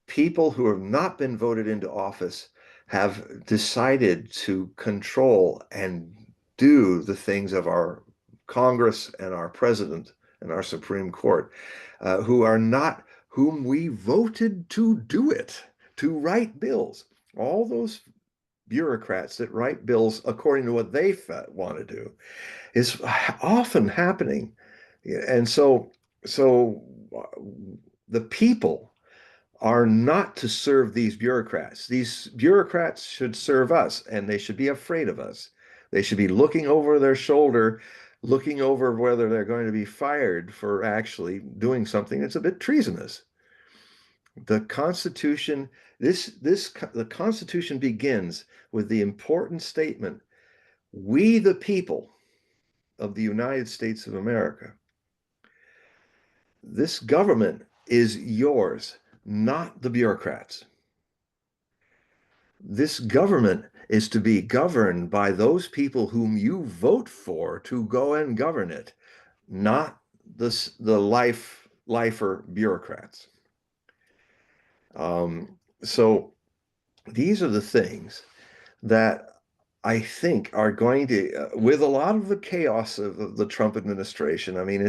people who have not been voted into office have decided to control and do the things of our Congress and our president and our Supreme Court, who are not whom we voted to do it, to write bills. All those bureaucrats that write bills according to what they want to do is often happening. And so the people are not to serve these bureaucrats. These bureaucrats should serve us, and they should be afraid of us. They should be looking over their shoulder, looking over whether they're going to be fired for actually doing something that's a bit treasonous. The Constitution, the Constitution begins with the important statement, "We the people of the United States of America." This government is yours, not the bureaucrats. This government is to be governed by those people whom you vote for to go and govern it, not the lifer bureaucrats. So these are the things that I think are going to, with a lot of the chaos of the Trump administration. I mean,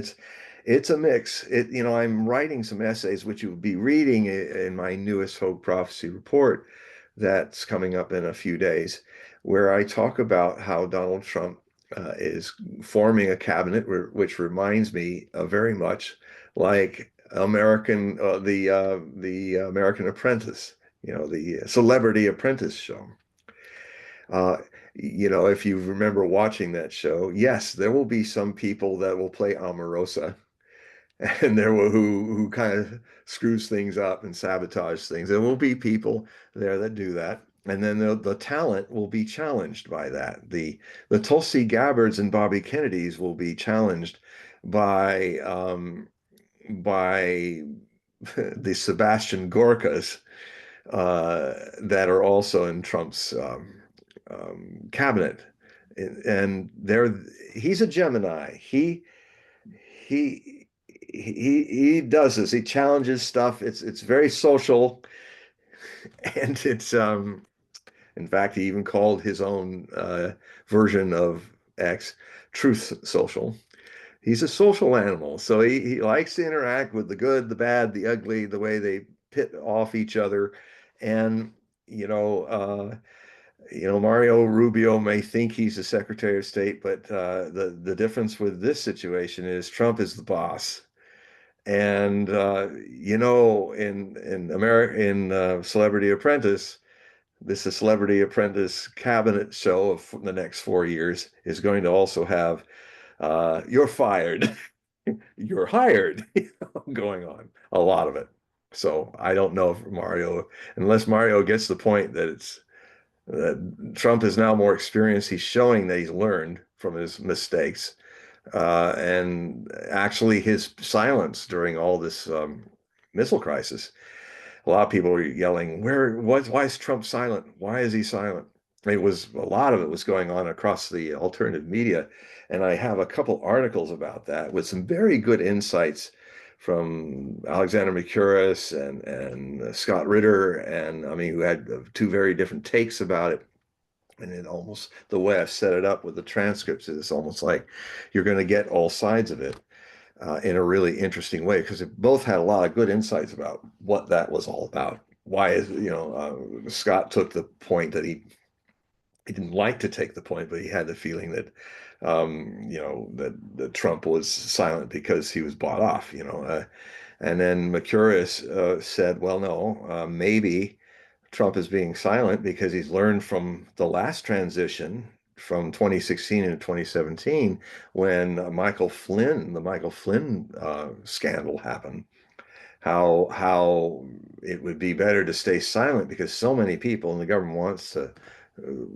it's a mix. I'm writing some essays, which you'll be reading in my newest Hogue Prophecy report that's coming up in a few days, where I talk about how Donald Trump is forming a cabinet, which reminds me very much like the American Apprentice, the Celebrity Apprentice show. Uh, if you remember watching that show, yes, there will be some people that will play Omarosa, and there will who kind of screws things up and sabotage things. There will be people there that do that, and then the talent will be challenged by that. The Tulsi Gabbards and Bobby Kennedys will be challenged by the Sebastian Gorkas that are also in Trump's cabinet. And he's a Gemini. He does this. He challenges stuff. It's very social, and it's in fact, he even called his own version of X Truth Social. He's a social animal, so he likes to interact with the good, the bad, the ugly, the way they pit off each other. And you know, Mario Rubio may think he's the Secretary of State, but the difference with this situation is Trump is the boss. And in America, in Celebrity Apprentice, this is Celebrity Apprentice cabinet show of the next 4 years is going to also have "you're fired," "you're hired," going on, a lot of it. So I don't know if unless Mario gets the point that Trump is now more experienced, he's showing that he's learned from his mistakes, and actually his silence during all this missile crisis. A lot of people were yelling, why is Trump silent? Why is he silent? A lot of it was going on across the alternative media. And I have a couple articles about that with some very good insights from Alexander Mercouris and Scott Ritter, and I mean, who had two very different takes about it. And the way I've set it up with the transcripts is almost like you're going to get all sides of it in a really interesting way, because it both had a lot of good insights about what that was all about. Scott took the point that he didn't like to take the point, but he had the feeling that that Trump was silent because he was bought off. And then Mercouris said, well, no, maybe Trump is being silent because he's learned from the last transition from 2016 into 2017, when the Michael Flynn scandal happened. How it would be better to stay silent because so many people in the government wants to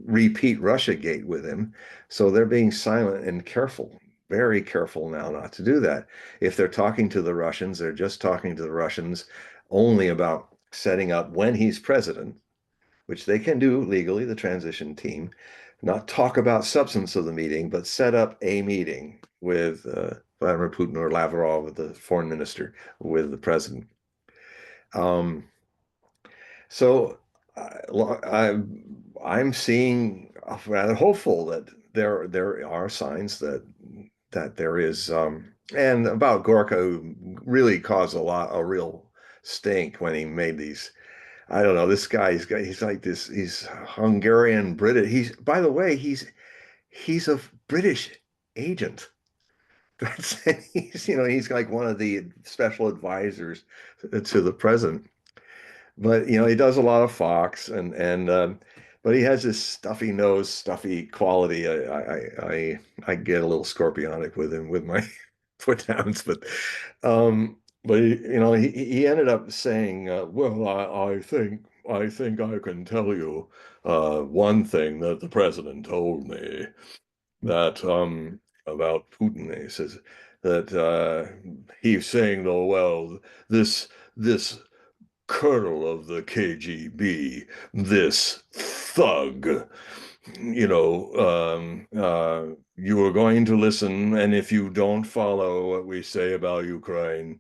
repeat Russiagate with him. So they're being silent and careful, very careful now not to do that. If they're talking to the Russians, they're just talking to the Russians only about setting up when he's president, which they can do legally, the transition team, not talk about substance of the meeting, but set up a meeting with Vladimir Putin or Lavrov, the foreign minister, with the president. Um, so I'm seeing rather hopeful that there are signs that there is, and about Gorka, who really caused a real stink when he made these. I don't know. This guy, he's like this. He's Hungarian British. By the way, he's a British agent. That's he's like one of the special advisors to the president. But he does a lot of Fox, but he has this stuffy nose, stuffy quality. I get a little scorpionic with him with my put downs, but he ended up saying, well, I think I can tell you one thing that the president told me, that about Putin. He says that he's saying, though, well, this colonel of the KGB, this thug, you are going to listen, and if you don't follow what we say about Ukraine,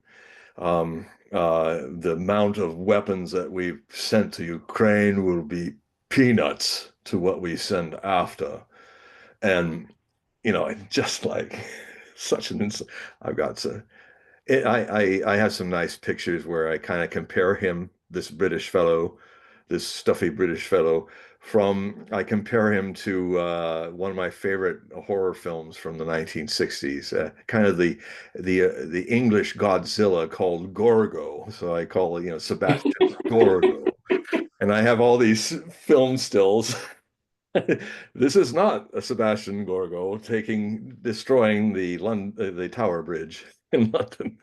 the amount of weapons that we've sent to Ukraine will be peanuts to what we send after. And, just like such an ins I've got to, I have some nice pictures where I kind of compare him, this British fellow, this stuffy British fellow, I compare him to one of my favorite horror films from the 1960s, kind of the English Godzilla called Gorgo. So I call Sebastian Gorgo, and I have all these film stills. This is not a Sebastian Gorgo destroying the Tower Bridge in London.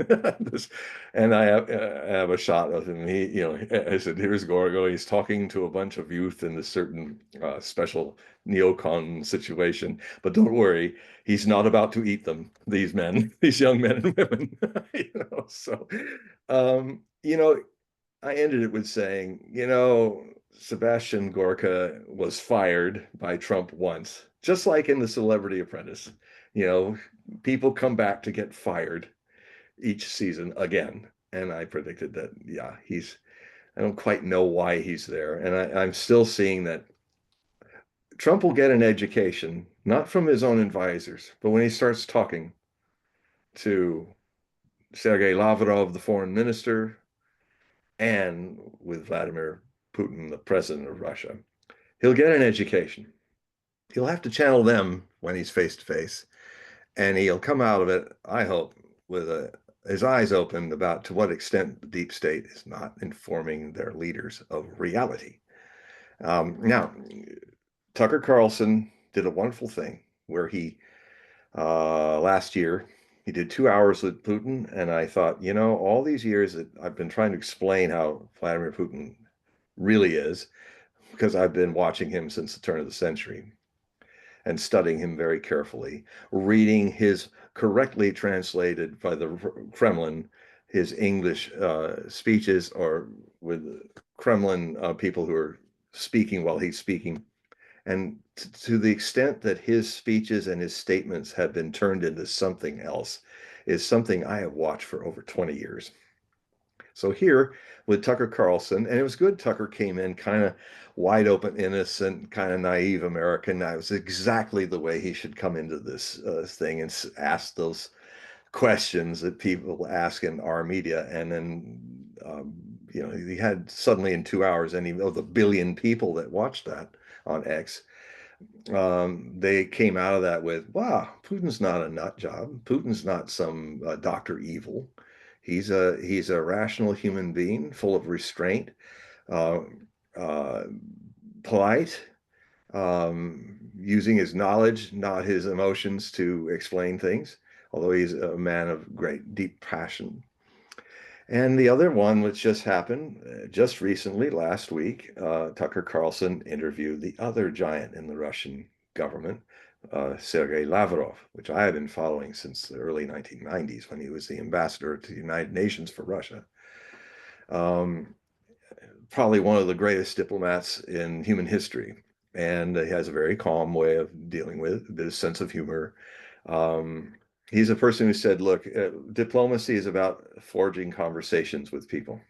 And I have a shot of him. I said, "Here's Gorgo. He's talking to a bunch of youth in this certain special neocon situation. But don't worry, he's not about to eat them. These men, these young men and women." So, um, you know, I ended it with saying, Sebastian Gorka was fired by Trump once. just like in The Celebrity Apprentice, you know, people come back to get fired each season again. And I predicted that, yeah, I don't quite know why he's there. And I'm still seeing that Trump will get an education, not from his own advisors, but when he starts talking to Sergei Lavrov, the foreign minister, and with Vladimir Putin, the president of Russia, he'll get an education. He'll have to channel them when he's face to face, and he'll come out of it, I hope, with his eyes opened about to what extent the deep state is not informing their leaders of reality. Now, Tucker Carlson did a wonderful thing where he last year he did 2 hours with Putin, and I thought, you know, all these years that I've been trying to explain how Vladimir Putin really is, because I've been watching him since the turn of the century and studying him very carefully, reading his correctly translated by the Kremlin, his English speeches, or with Kremlin people who are speaking while he's speaking. And to the extent that his speeches and his statements have been turned into something else is something I have watched for over 20 years. So here with Tucker Carlson, and it was good Tucker came in kind of wide open, innocent, kind of naive American. That was exactly the way he should come into this thing and ask those questions that people ask in our media. And then, you know, he had suddenly in 2 hours, any of the billion people that watched that on X, they came out of that with, wow, Putin's not a nut job. Putin's not some Dr. Evil. He's a rational human being, full of restraint, uh, uh, polite, using his knowledge, not his emotions, to explain things. Although he's a man of great deep passion. And the other one, which just happened just recently, last week, Tucker Carlson interviewed the other giant in the Russian government, Sergei Lavrov, which I have been following since the early 1990s when he was the ambassador to the United Nations for Russia. Um, Probably one of the greatest diplomats in human history. And he has a very calm way of dealing with it, a bit of sense of humor. Um, he's a person who said, look, diplomacy is about forging conversations with people,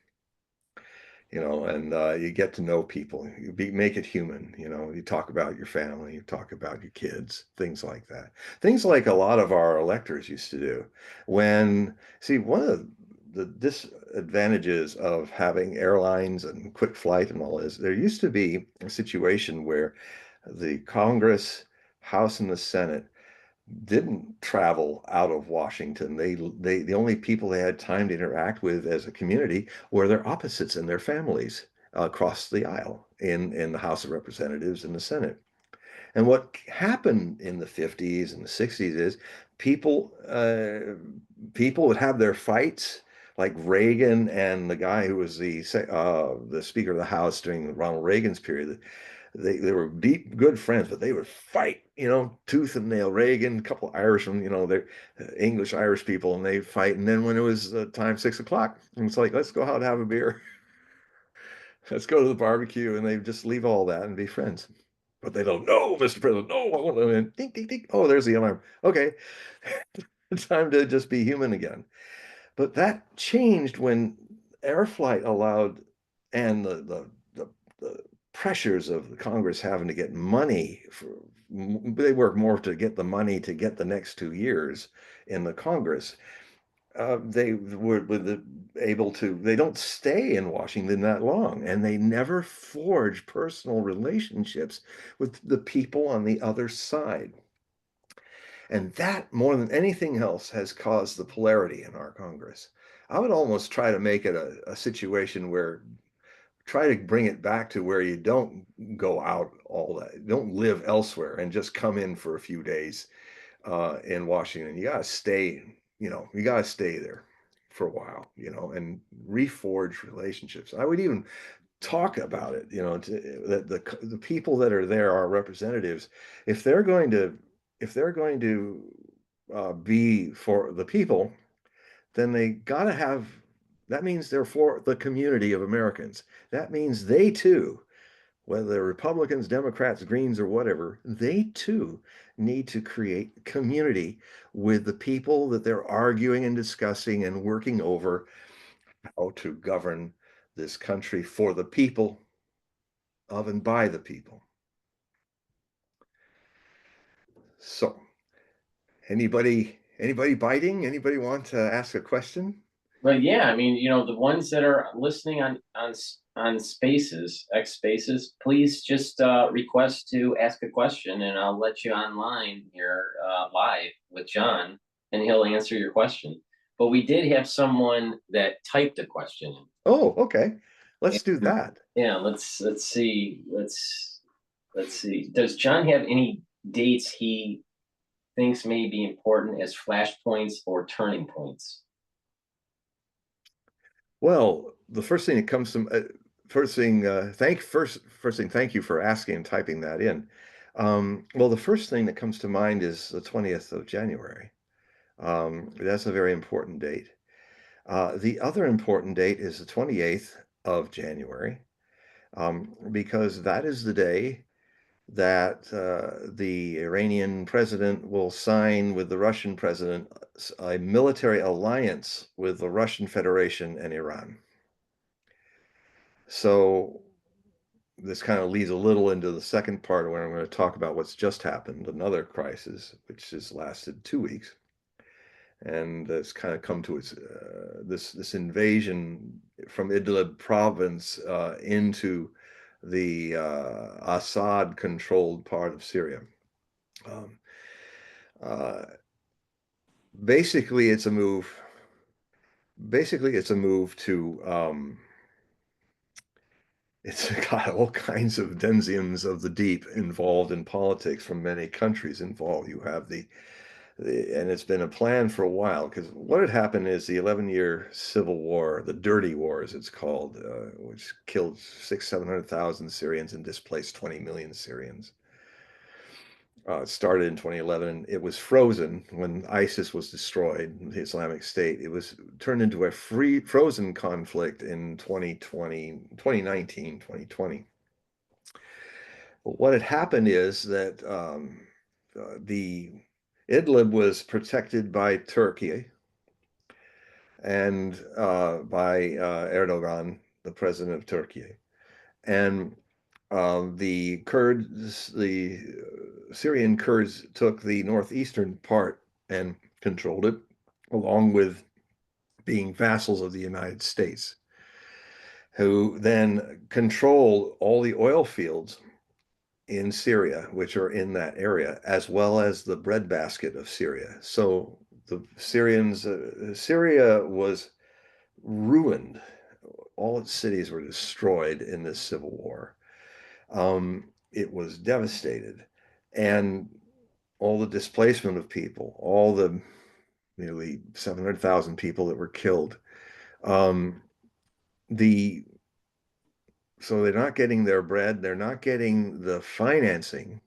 you know, and you get to know people, make it human, you know, you talk about your family, you talk about your kids, things like that. Things like a lot of our electors used to do. See, one of the disadvantages of having airlines and quick flight and all this, there used to be a situation where the Congress, House, and the Senate didn't travel out of Washington. The only people they had time to interact with as a community were their opposites and their families across the aisle in the House of Representatives and the Senate. And what happened in the 50s and the 60s is people people would have their fights, like Reagan and the guy who was the Speaker of the House during Ronald Reagan's period. They were deep good friends, but they would fight, you know, tooth and nail. Reagan, a couple of Irishmen, you know, they're English Irish people, and they fight. And then when it was time 6 o'clock, it's like, let's go out and have a beer. Let's go to the barbecue, and they just leave all that and be friends. But they don't know, Mr. President. No, I want to. Ding, ding, ding. Oh, there's the alarm. Okay, time to just be human again. But that changed when air flight allowed, and the pressures of the Congress having to get money for, they work more to get the money to get the next 2 years in the Congress. They were able to, they don't stay in Washington that long, and they never forge personal relationships with the people on the other side. And that, more than anything else, has caused the polarity in our Congress. I would almost try to make it a situation where, try to bring it back to where you don't go out all that, don't live elsewhere and just come in for a few days in Washington. You got to stay, you know, you got to stay there for a while, you know, and reforge relationships. I would even talk about it, you know, that the people that are there, our representatives, if they're going to be for the people, then they got to that means they're for the community of Americans. That means they too whether they're Republicans, Democrats, Greens, or whatever, they too need to create community with the people that they're arguing and discussing and working over how to govern this country for the people of and by the people. So, anybody biting? Anybody want to ask a question? But yeah, I mean, the ones that are listening on Spaces, X Spaces, please just request to ask a question, and I'll let you online here live with John, and he'll answer your question. But we did have someone that typed a question. Oh, okay. Let's do And, that. yeah, let's see. Let's see. Does John have any dates he thinks may be important as flashpoints or turning points? Well, the first thing that comes to first thing, thank you for asking and typing that in. Well, the first thing that comes to mind is the 20th of January. That's a very important date. The other important date is the 28th of January, because that is the day that the Iranian president will sign with the Russian president a military alliance with the Russian Federation and Iran. So this kind of leads a little into the second part where I'm going to talk about what's just happened, another crisis, which has lasted 2 weeks. And it's kind of come to its this invasion from Idlib province into the Assad-controlled part of Syria. Um, uh, basically, it's a move. Basically, it's a move to it's got all kinds of denizens of the deep involved in politics from many countries involved. You have and it's been a plan for a while because what had happened is the 11-year civil war, the Dirty War, as it's called, which killed 700,000 Syrians and displaced 20 million Syrians. It started in 2011 and it was frozen when ISIS was destroyed, the Islamic State. It was turned into a frozen conflict in 2020, 2019, 2020. But what had happened is that the Idlib was protected by Turkey and by Erdogan, the president of Turkey. And the Kurds, the Syrian Kurds took the northeastern part and controlled it, along with being vassals of the United States, who then controlled all the oil fields in Syria, which are in that area, as well as the breadbasket of Syria. So the Syrians, Syria was ruined. All its cities were destroyed in this civil war. It was devastated. And all the displacement of people, all the nearly 700,000 people that were killed. Um, the so they're not getting their bread, they're not getting the financing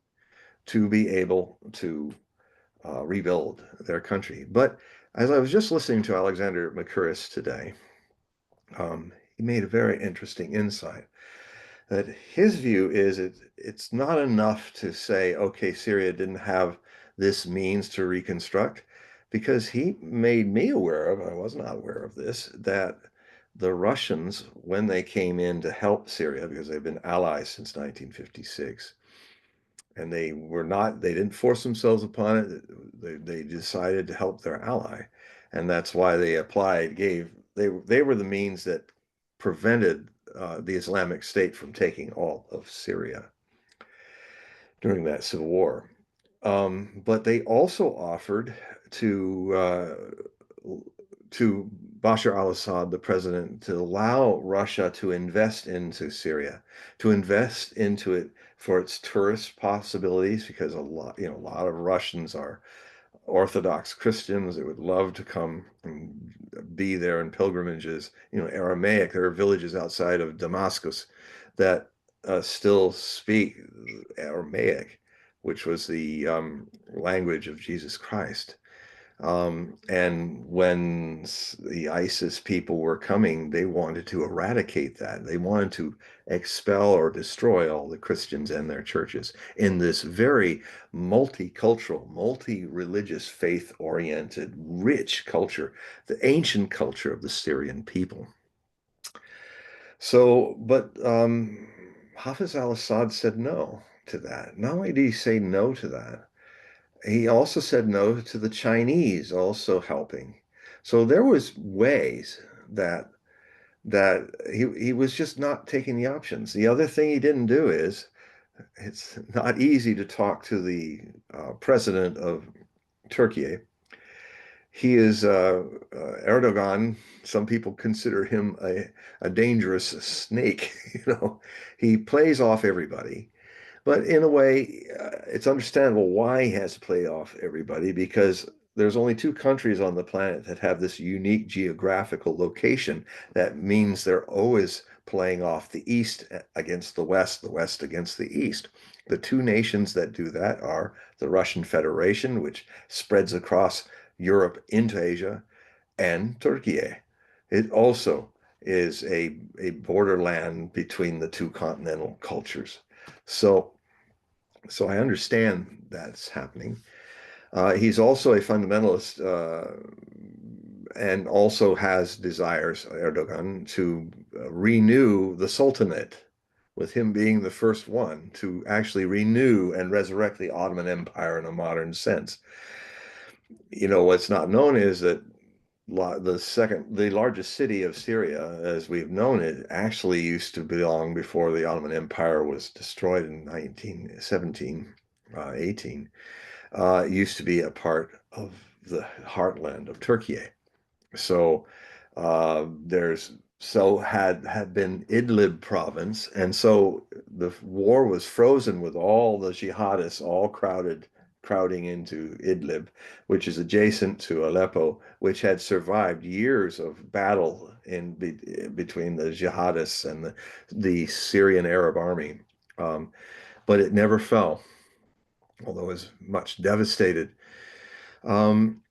to be able to rebuild their country. But as I was just listening to Alexander Mercouris today, he made a very interesting insight that his view is it's not enough to say, okay, Syria didn't have this means to reconstruct, because he made me aware of, I was not aware of this, that the Russians, when they came in to help Syria, because they've been allies since 1956, and they didn't force themselves upon it. They decided to help their ally, and that's why they they were the means that prevented the Islamic State from taking all of Syria during that civil war. But they also offered to to Bashar al-Assad, the president, to allow Russia to invest into Syria, to invest into it for its tourist possibilities, because a lot of Russians are Orthodox Christians that would love to come and be there in pilgrimages. Aramaic, there are villages outside of Damascus that still speak Aramaic, which was the language of Jesus Christ. And when the ISIS people were coming, they wanted to eradicate that. They wanted to expel or destroy all the Christians and their churches in this very multicultural, multi-religious, faith-oriented, rich culture, the ancient culture of the Syrian people. So, but Hafiz al-Assad said no to that. Not only did he say no to that, he also said no to the Chinese also helping. So there was ways that he was just not taking the options. The other thing he didn't do is it's not easy to talk to the president of Turkey. He is Erdogan. Some people consider him a dangerous snake. You know, he plays off everybody. But in a way, it's understandable why he has to play off everybody because there's only two countries on the planet that have this unique geographical location. That means they're always playing off the East against the West against the East. The two nations that do that are the Russian Federation, which spreads across Europe into Asia, and Turkey. It also is a borderland between the two continental cultures. So so I understand that's happening. He's also a fundamentalist and also has desires, Erdogan, to renew the Sultanate, with him being the first one to actually renew and resurrect the Ottoman Empire in a modern sense. You know, what's not known is that the largest city of Syria, as we've known it, actually used to belong before the Ottoman Empire was destroyed in 1917, 18, used to be a part of the heartland of Turkey. So there's so had been Idlib province, and so the war was frozen with all the jihadists all crowding into Idlib, which is adjacent to Aleppo, which had survived years of battle between the jihadists and the Syrian Arab army. But it never fell, although it was much devastated. Um,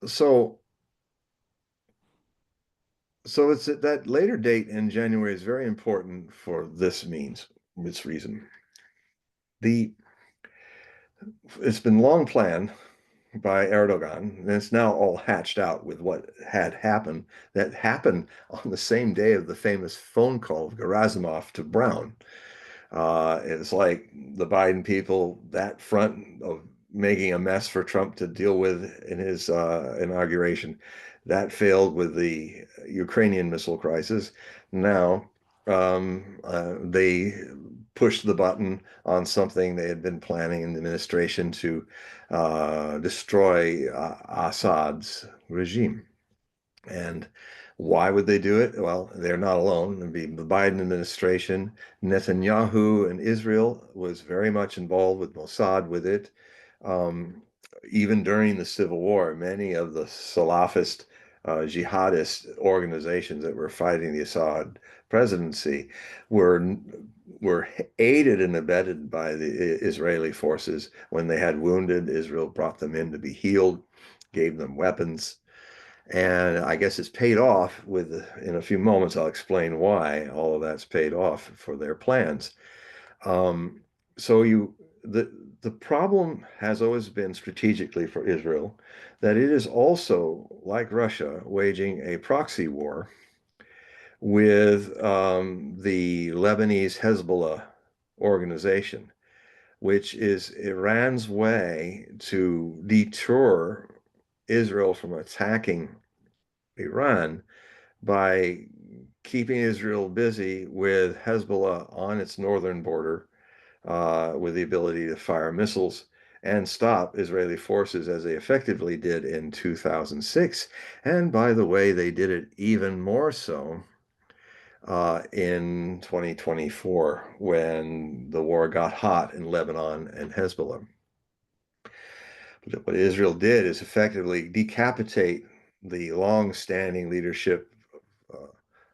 so So it's that later date in January is very important for this reason. The it's been long planned by Erdogan, and it's now all hatched out with what had happened. That happened on the same day of the famous phone call of Gerasimov to Brown. It's like the Biden people, that front of making a mess for Trump to deal with in his inauguration, that failed with the Ukrainian missile crisis. Now they pushed the button on something they had been planning in the administration to destroy Assad's regime. And why would they do it? Well, they're not alone. It'd be the Biden administration. Netanyahu and Israel was very much involved with Mossad with it. Um, Even during the Civil War, many of the Salafist jihadist organizations that were fighting the Assad presidency were were aided and abetted by the Israeli forces. When they had wounded, Israel brought them in to be healed, gave them weapons. And I guess it's paid off in a few moments, I'll explain why all of that's paid off for their plans. Um, so the problem has always been strategically for Israel that it is also, like Russia, waging a proxy war with the Lebanese Hezbollah organization, which is Iran's way to deter Israel from attacking Iran by keeping Israel busy with Hezbollah on its northern border, with the ability to fire missiles and stop Israeli forces as they effectively did in 2006. And by the way, they did it even more so in 2024 when the war got hot in Lebanon and Hezbollah. But what Israel did is effectively decapitate the long-standing leadership of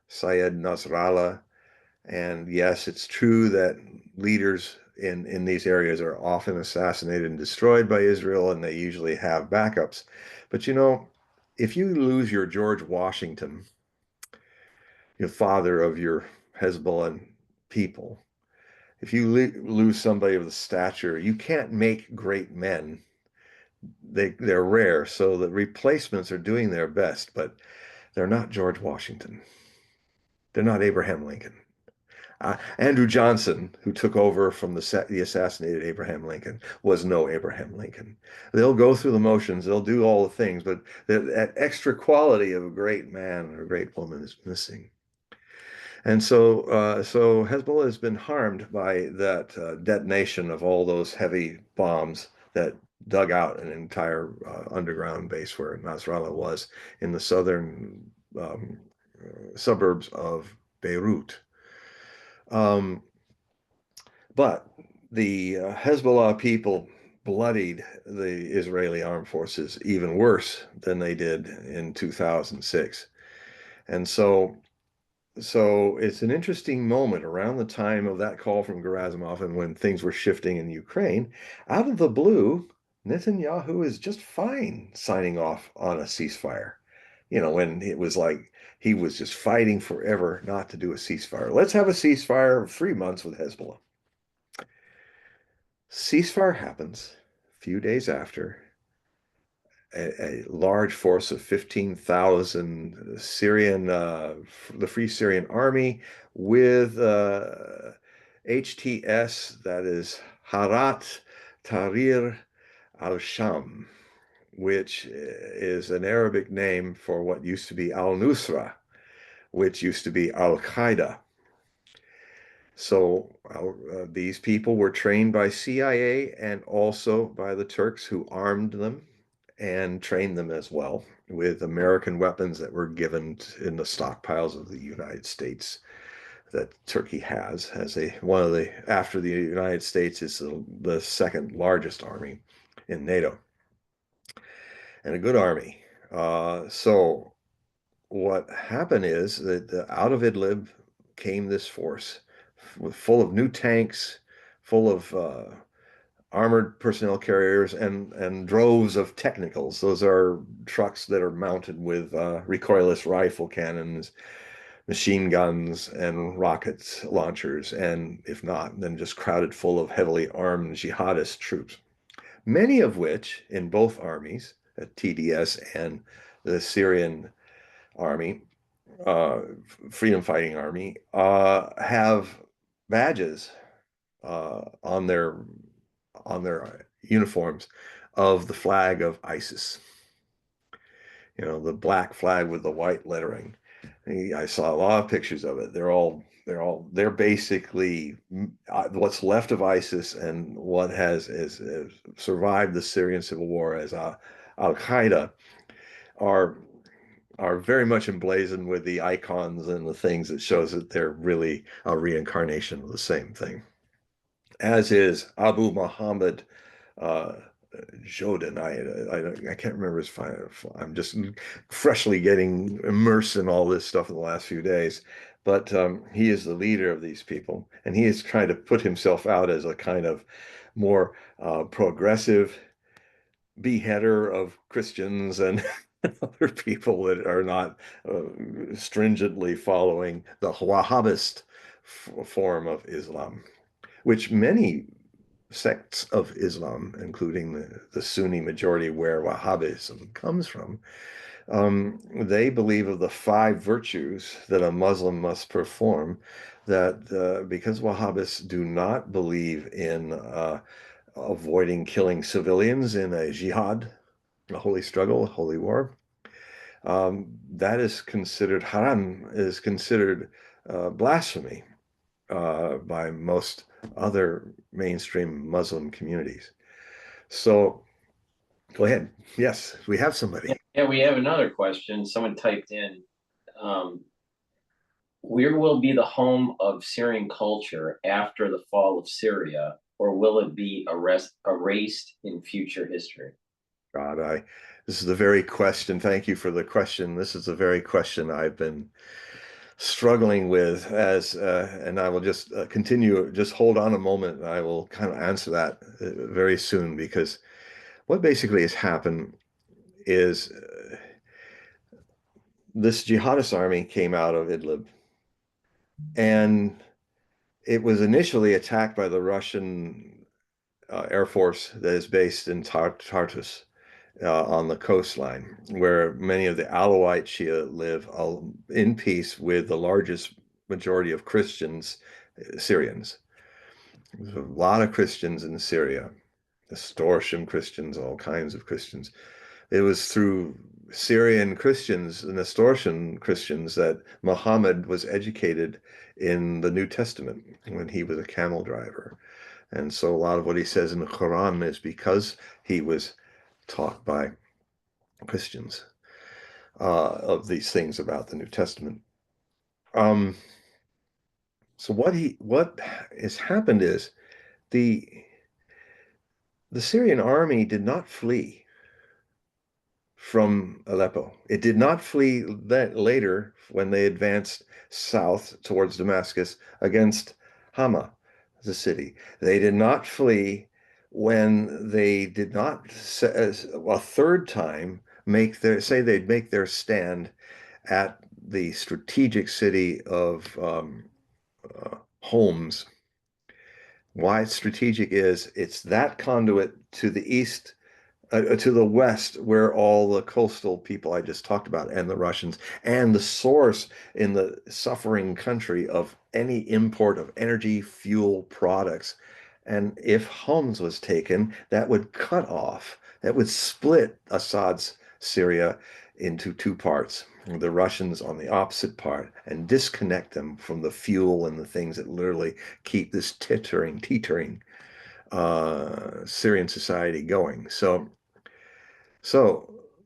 Syed Nasrallah. And yes, it's true that leaders in these areas are often assassinated and destroyed by Israel, and they usually have backups. But you know, if you lose your George Washington, your father of your Hezbollah people, if you lose somebody of the stature, you can't make great men. They're rare, so the replacements are doing their best, but they're not George Washington. They're not Abraham Lincoln. Andrew Johnson, who took over from the assassinated Abraham Lincoln, was no Abraham Lincoln. They'll go through the motions, they'll do all the things, but that extra quality of a great man or a great woman is missing. And so Hezbollah has been harmed by that detonation of all those heavy bombs that dug out an entire underground base where Nasrallah was in the southern suburbs of Beirut. But the Hezbollah people bloodied the Israeli armed forces even worse than they did in 2006. And so it's an interesting moment around the time of that call from Gerasimov and when things were shifting in Ukraine. Out of the blue, Netanyahu is just fine signing off on a ceasefire. You know, when it was like he was just fighting forever not to do a ceasefire. Let's have a ceasefire of 3 months with Hezbollah. Ceasefire happens a few days after. A large force of 15,000 Syrian, the Free Syrian Army with HTS, that is Harat Tahrir al-Sham, which is an Arabic name for what used to be al-Nusra, which used to be Al-Qaeda. So these people were trained by CIA and also by the Turks who armed them and trained them as well with American weapons that were given in the stockpiles of the United States that Turkey has one of the, after the United States, is the second largest army in NATO, and a good army. So what happened is that out of Idlib came this force full of new tanks, full of armored personnel carriers, and droves of technicals. Those are trucks that are mounted with recoilless rifle cannons, machine guns, and rocket launchers, and if not, then just crowded full of heavily armed jihadist troops, many of which in both armies, TDS and the Syrian army, freedom fighting army, have badges on their uniforms of the flag of ISIS. You know, the black flag with the white lettering. I saw a lot of pictures of it. They're basically what's left of ISIS and what has survived the Syrian civil war as Al-Qaeda are very much emblazoned with the icons and the things that shows that they're really a reincarnation of the same thing, as is Abu Muhammad Joden. I can't remember his final. I'm just freshly getting immersed in all this stuff in the last few days. But he is the leader of these people, and he is trying to put himself out as a kind of more progressive beheader of Christians and other people that are not stringently following the Wahhabist form of Islam, which many sects of Islam, including the Sunni majority where Wahhabism comes from, they believe of the 5 virtues that a Muslim must perform, that because Wahhabists do not believe in avoiding killing civilians in a jihad, a holy struggle, a holy war, that is considered haram, is considered blasphemy by most other mainstream Muslim communities. So go ahead. Yes, we have somebody. Yeah, we have another question. Someone typed in, where will be the home of Syrian culture after the fall of Syria, or will it be erased in future history? God, this is the very question. Thank you for the question. This is the very question I've been struggling with and I will just continue, just hold on a moment, and I will kind of answer that very soon, because what basically has happened is this jihadist army came out of Idlib, and it was initially attacked by the Russian Air Force that is based in Tartus on the coastline, where many of the Alawite Shia live in peace with the largest majority of Christians, Syrians. There's a lot of Christians in Syria, Nestorian Christians, all kinds of Christians. It was through Syrian Christians, the Nestorian Christians, that Muhammad was educated in the New Testament when he was a camel driver. And so a lot of what he says in the Quran is because he was taught by Christians of these things about the New Testament. Um, so what has happened is the the Syrian army did not flee from Aleppo. It did not flee that later when they advanced south towards Damascus against Hama, the city. They did not flee when they did not a third time they'd make their stand at the strategic city of Homs. Why it's strategic is it's that conduit to the east, to the west, where all the coastal people I just talked about, and the Russians, and the source in the suffering country of any import of energy, fuel, products. And if Homs was taken, that would cut off, that would split Assad's Syria into two parts. The Russians on the opposite part, and disconnect them from the fuel and the things that literally keep this teetering Syrian society going. So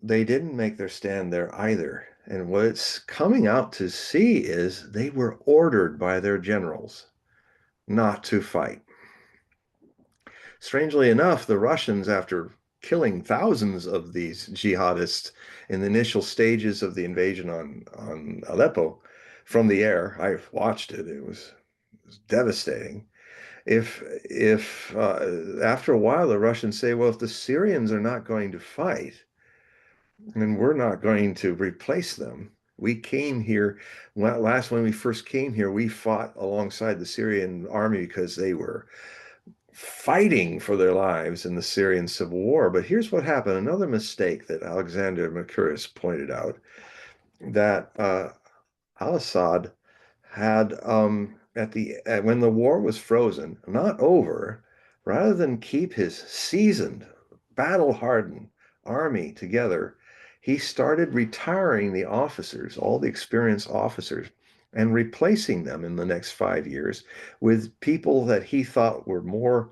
they didn't make their stand there either. And what it's coming out to see is they were ordered by their generals not to fight. Strangely enough, the Russians, after killing thousands of these jihadists in the initial stages of the invasion on Aleppo from the air, I watched it. It was devastating. If after a while the Russians say, well, if the Syrians are not going to fight, and we're not going to replace them. We came here, when we first came here, we fought alongside the Syrian army because they were fighting for their lives in the Syrian civil war. But here's what happened. Another mistake that Alexander Mercurius pointed out, that al-Assad had when the war was frozen, not over, rather than keep his seasoned, battle-hardened army together, he started retiring the officers, all the experienced officers, and replacing them in the next 5 years with people that he thought were more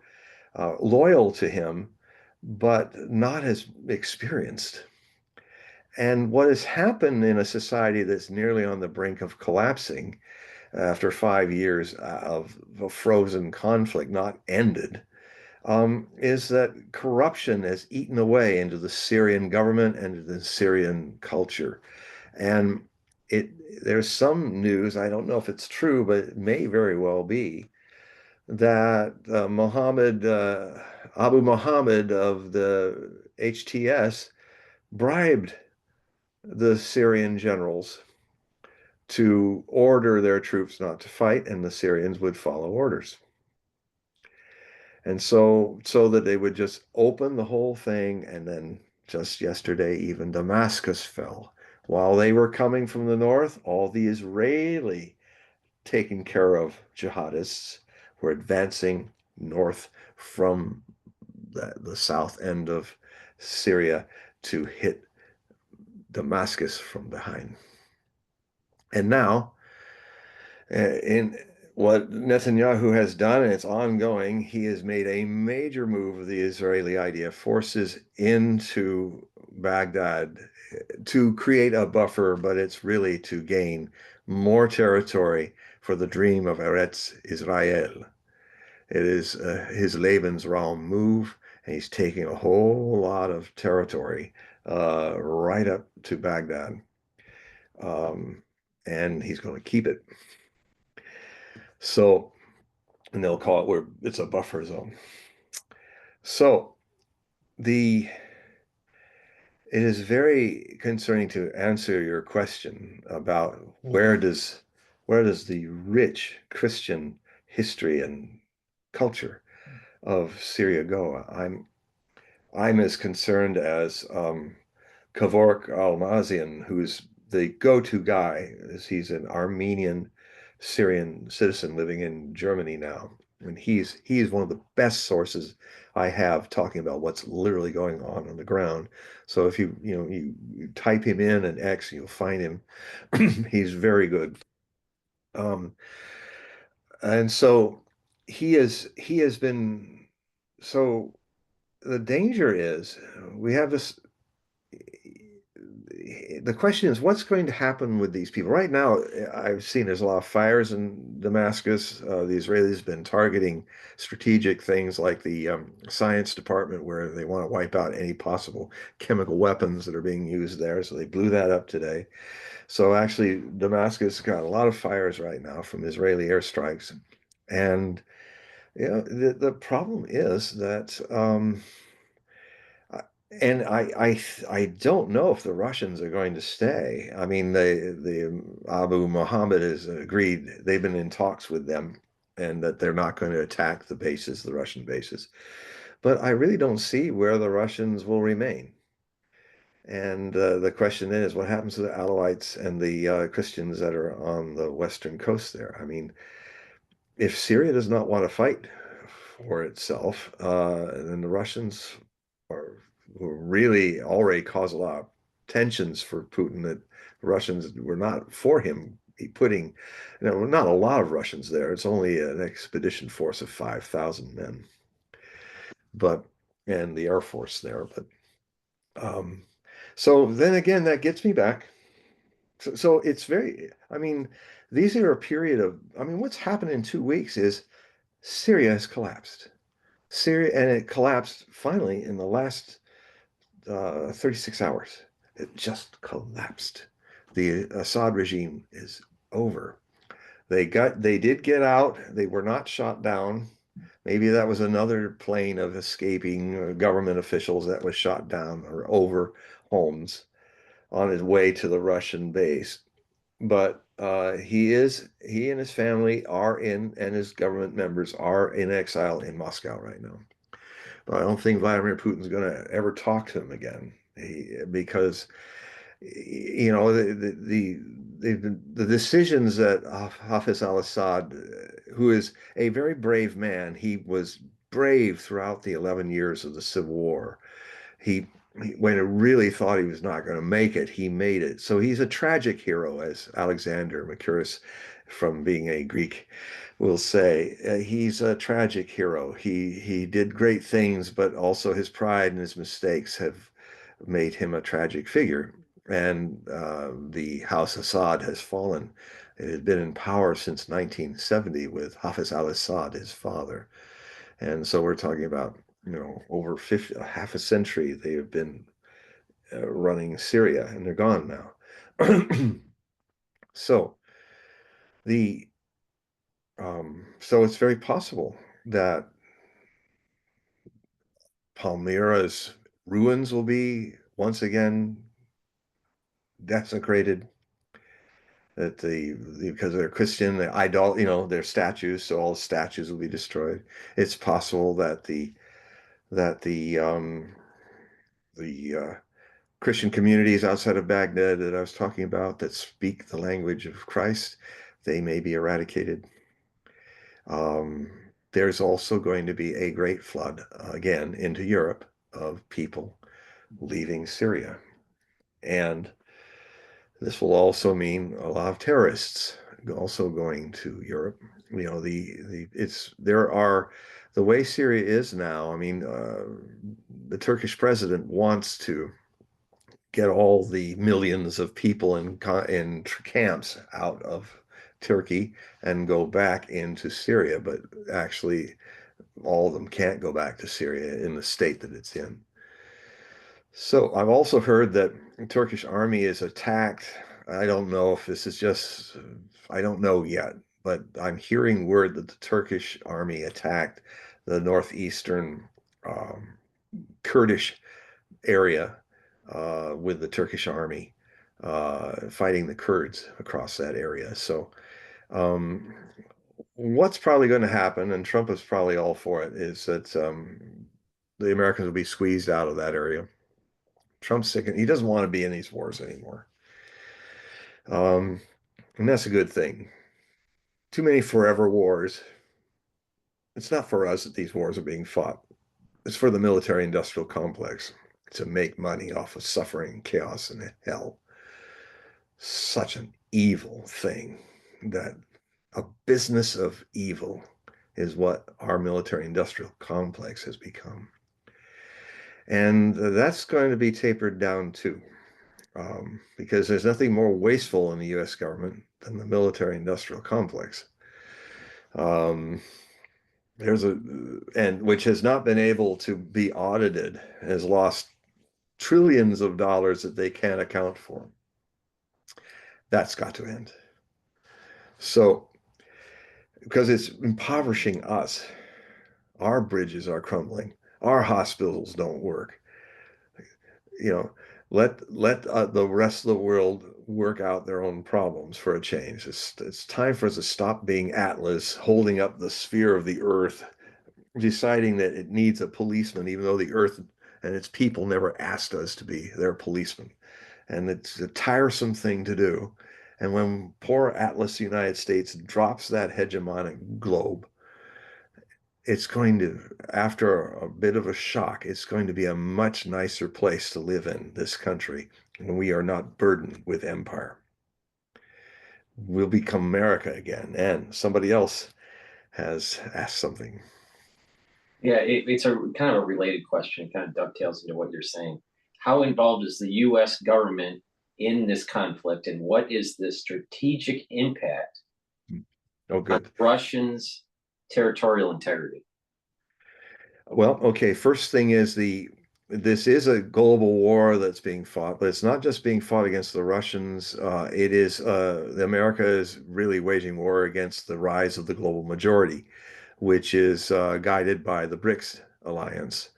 loyal to him, but not as experienced. And what has happened in a society that's nearly on the brink of collapsing after 5 years of a frozen conflict not ended, is that corruption has eaten away into the Syrian government and into the Syrian culture. And there's some news, I don't know if it's true, but it may very well be, that Abu Muhammad of the HTS bribed the Syrian generals to order their troops not to fight, and the Syrians would follow orders. And so that they would just open the whole thing, and then just yesterday, even Damascus fell. While they were coming from the north, all the Israeli taken care of jihadists were advancing north from the south end of Syria to hit Damascus from behind. And now, in what Netanyahu has done, and it's ongoing, he has made a major move of the Israeli IDF forces into Baghdad to create a buffer, but it's really to gain more territory for the dream of Eretz Israel. It is his Lebensraum move, and he's taking a whole lot of territory right up to Baghdad. Um, and he's going to keep it. So, and they'll call it where it's a buffer zone. So the it is very concerning to answer your question about where does the rich Christian history and culture of Syria go. I'm as concerned as Kevork Almazian, who's the go-to guy, as he's an Armenian Syrian citizen living in Germany now. And he's one of the best sources I have talking about what's literally going on the ground. So if you type him in and X, you'll find him. He's very good. Um, and so he has been so the danger is we have this the question is what's going to happen with these people right now. I've seen there's a lot of fires in Damascus. The Israelis have been targeting strategic things like the science department where they want to wipe out any possible chemical weapons that are being used there, so they blew that up today. So actually Damascus got a lot of fires right now from Israeli airstrikes. And the problem is that and I don't know if the Russians are going to stay. I mean, the Abu Muhammad has agreed, they've been in talks with them, and that they're not going to attack the bases, the Russian bases. But I really don't see where the Russians will remain. And the question then is what happens to the Alawites and the Christians that are on the western coast there? I mean, if Syria does not want to fight for itself, then the Russians are really already cause a lot of tensions for Putin, that the Russians were not for him putting, not a lot of Russians there. It's only an expedition force of 5,000 men, but and the Air Force there. But um, so then again, that gets me back. So it's very, I mean, these are a period of, I mean, what's happened in 2 weeks is Syria has collapsed. Syria, and it collapsed finally in the last 36 hours. It just collapsed. The Assad regime is over. They did get out. They were not shot down. Maybe that was another plane of escaping government officials that was shot down or over Homs on his way to the Russian base. But he and his family are in, and his government members are in exile in Moscow right now. But I don't think Vladimir Putin's going to ever talk to him again, because the decisions that Hafez al-Assad, who is a very brave man, he was brave throughout the 11 years of the Civil War. He when it really thought he was not going to make it, he made it. So he's a tragic hero, as Alexander Macaris, from being a Greek, will say. He's a tragic hero. He did great things, but also his pride and his mistakes have made him a tragic figure. And the House Assad has fallen. It had been in power since 1970 with Hafez al-Assad, his father. And so we're talking about, over 50, half a century, they have been running Syria, and they're gone now. So the so it's very possible that Palmyra's ruins will be once again desecrated. That because they're Christian, the idol, their statues, so all the statues will be destroyed. It's possible that the Christian communities outside of Baghdad that I was talking about that speak the language of Christ, they may be eradicated. Um, there's also going to be a great flood again into Europe of people leaving Syria. And this will also mean a lot of terrorists also going to Europe. The way Syria is now. I mean, the Turkish president wants to get all the millions of people in camps out of Turkey and go back into Syria, but actually all of them can't go back to Syria in the state that it's in. So I've also heard that the Turkish army is attacked I don't know if this is just, I don't know yet, but I'm hearing word that the Turkish army attacked the northeastern um, Kurdish area with the Turkish army fighting the Kurds across that area. So, um, what's probably going to happen, and Trump is probably all for it, is that the Americans will be squeezed out of that area. Trump's sick, and he doesn't want to be in these wars anymore. Um, and that's a good thing. Too many forever wars. It's not for us that these wars are being fought. It's for the military industrial complex to make money off of suffering, chaos, and hell. Such an evil thing that a business of evil is what our military industrial complex has become. And that's going to be tapered down too, because there's nothing more wasteful in the US government than the military industrial complex. Um, there's a, and which has not been able to be audited, has lost trillions of dollars that they can't account for. That's got to end. So, because it's impoverishing us, our bridges are crumbling, our hospitals don't work. You know, let the rest of the world work out their own problems for a change. It's time for us to stop being Atlas, holding up the sphere of the earth, deciding that it needs a policeman, even though the earth and its people never asked us to be their policeman. And it's a tiresome thing to do. And when poor Atlas United States drops that hegemonic globe, it's going to, after a bit of a shock, it's going to be a much nicer place to live in this country when we are not burdened with empire. We'll become America again. And somebody else has asked something. Yeah, it's a kind of a related question, kind of dovetails into what you're saying. How involved is the US government in this conflict, and what is the strategic impact Oh, on good. Russians' territorial integrity? Well, okay, first thing is this is a global war that's being fought, but it's not just being fought against the Russians. It is the America is really waging war against the rise of the global majority, which is guided by the BRICS alliance.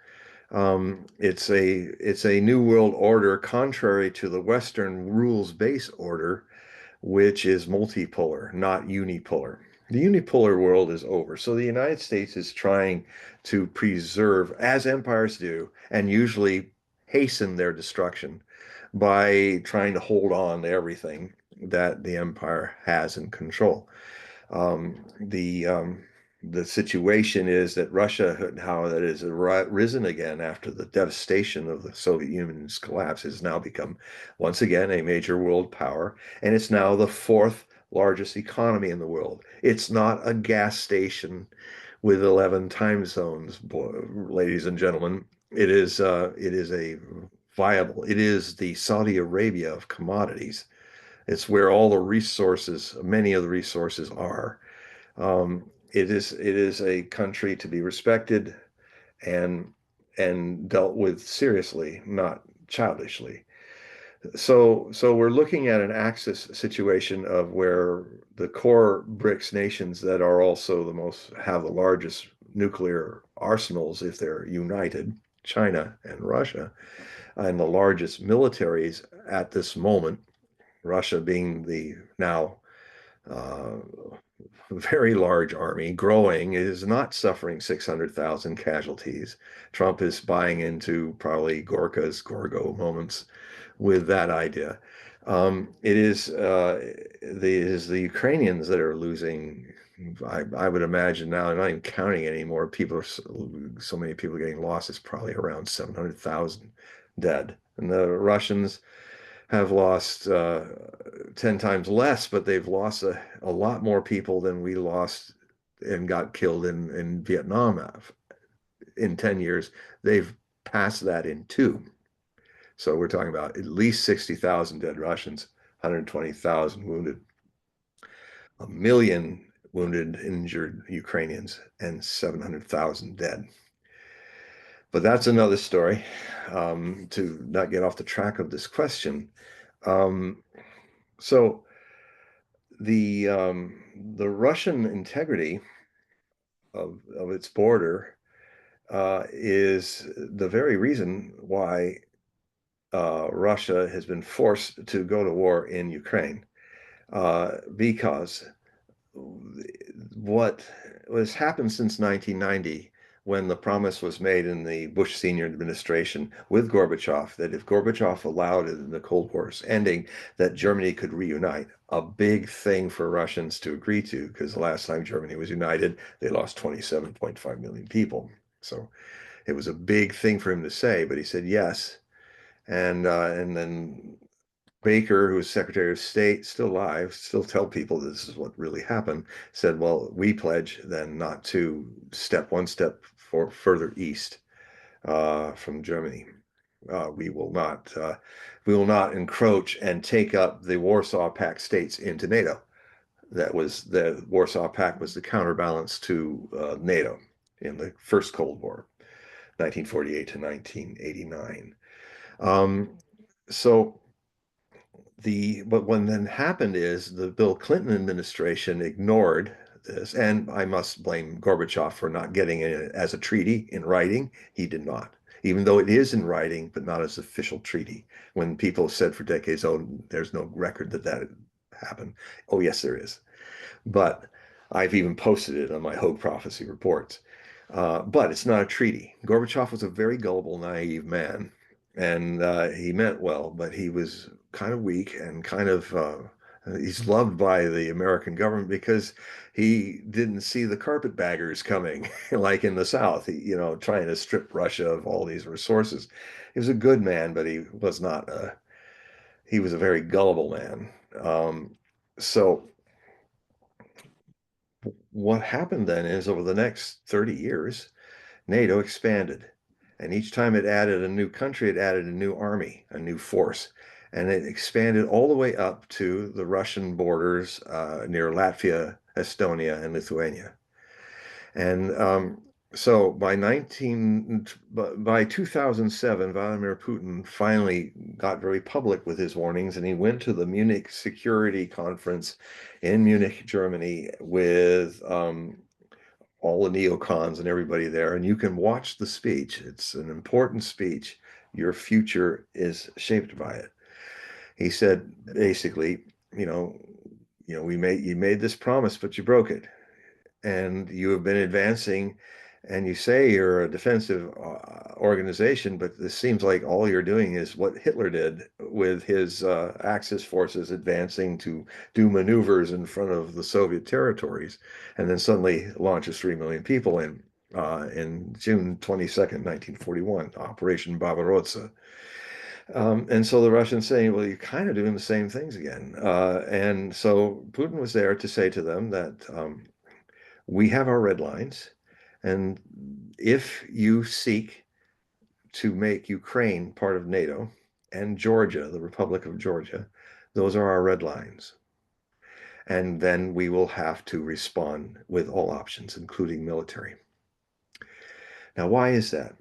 It's a new world order contrary to the Western rules-based order, which is multipolar, not unipolar. The unipolar world is over. So the United States is trying to preserve, as empires do, and usually hasten their destruction by trying to hold on to everything that the empire has in control. The situation is that Russia, how that has risen again after the devastation of the Soviet Union's collapse, has now become once again a major world power, and it's now the fourth largest economy in the world. It's not a gas station with 11 time zones, ladies and gentlemen. It is a viable. It is the Saudi Arabia of commodities. It's where all the resources, many of the resources are. It is a country to be respected and dealt with seriously, not childishly. So we're looking at an axis situation of where the core BRICS nations that are also have the largest nuclear arsenals if they're united, China and Russia, and the largest militaries at this moment, Russia being the now uh, very large army growing, is not suffering 600,000 casualties. Trump is buying into probably Gorka's Gorgo moments with that idea. It is the Ukrainians that are losing. I would imagine now, I'm not even counting anymore. So many people getting lost. It's probably around 700,000 dead. And the Russians have lost 10 times less, but they've lost a lot more people than we lost and got killed in Vietnam. In 10 years, they've passed that in two. So we're talking about at least 60,000 dead Russians, 120,000 wounded, a million wounded, injured Ukrainians, and 700,000 dead. But that's another story. To not get off the track of this question. Um, So the Russian integrity of its border is the very reason why Russia has been forced to go to war in Ukraine, because what has happened since 1990, when the promise was made in the Bush senior administration with Gorbachev that if Gorbachev allowed it in the Cold War's ending, that Germany could reunite, a big thing for Russians to agree to, because the last time Germany was united, they lost 27.5 million people. So it was a big thing for him to say, but he said yes. And then Baker, who was Secretary of State, still alive, still tell people this is what really happened, said, well, we pledge then not to step one step further east from Germany. We will not encroach and take up the Warsaw Pact states into NATO. That was the Warsaw Pact was the counterbalance to NATO in the first Cold War, 1948 to 1989. So but what then happened is the Bill Clinton administration ignored this, and I must blame Gorbachev for not getting it as a treaty in writing. He did not, even though it is in writing, but not as official treaty. When people said for decades, "Oh, there's no record that that happened," oh yes, there is. But I've even posted it on my Hogue prophecy reports. But it's not a treaty. Gorbachev was a very gullible, naive man, and he meant well, but he was kind of weak and kind of he's loved by the American government because he didn't see the carpetbaggers coming, like in the South, trying to strip Russia of all these resources. He was a good man, but he was a very gullible man. So what happened then is over the next 30 years, NATO expanded. And each time it added a new country, it added a new army, a new force. And it expanded all the way up to the Russian borders near Latvia, Estonia, and Lithuania. And so by 2007, Vladimir Putin finally got very public with his warnings, and he went to the Munich Security Conference in Munich, Germany, with all the neocons and everybody there. And you can watch the speech. It's an important speech. Your future is shaped by it. He said, basically, you know, you made this promise, but you broke it, and you have been advancing, and you say you're a defensive organization, but this seems like all you're doing is what Hitler did with his Axis forces advancing to do maneuvers in front of the Soviet territories, and then suddenly launches 3 million people in June 22nd, 1941, Operation Barbarossa. And so the Russians saying, well, you're kind of doing the same things again. And so Putin was there to say to them that we have our red lines. And if you seek to make Ukraine part of NATO and Georgia, the Republic of Georgia, those are our red lines. And then we will have to respond with all options, including military. Now, why is that?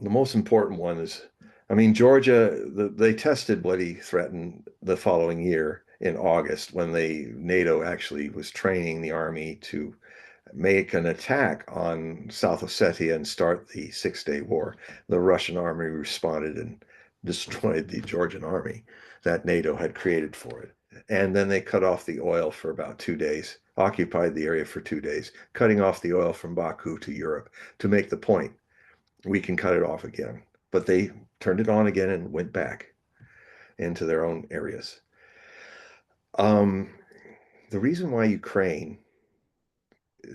The most important one is, I mean, Georgia, they tested what he threatened the following year in August when NATO actually was training the army to make an attack on South Ossetia and start the Six-Day War. The Russian army responded and destroyed the Georgian army that NATO had created for it. And then they cut off the oil for about 2 days, occupied the area for 2 days, cutting off the oil from Baku to Europe to make the point, we can cut it off again. But they turned it on again and went back into their own areas. The reason why Ukraine,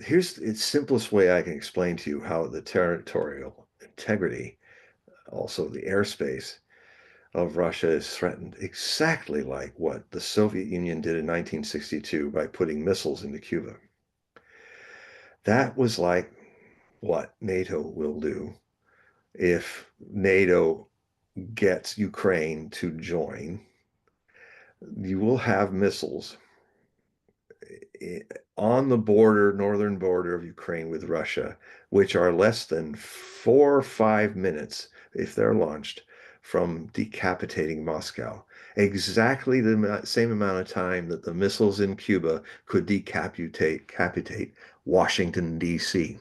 here's the simplest way I can explain to you how the territorial integrity, also the airspace of Russia is threatened, exactly like what the Soviet Union did in 1962 by putting missiles into Cuba. That was like what NATO will do if NATO gets Ukraine to join. You will have missiles on the border, northern border of Ukraine with Russia, which are less than 4 or 5 minutes, if they're launched, from decapitating Moscow. Exactly the same amount of time that the missiles in Cuba could decapitate Washington, D.C.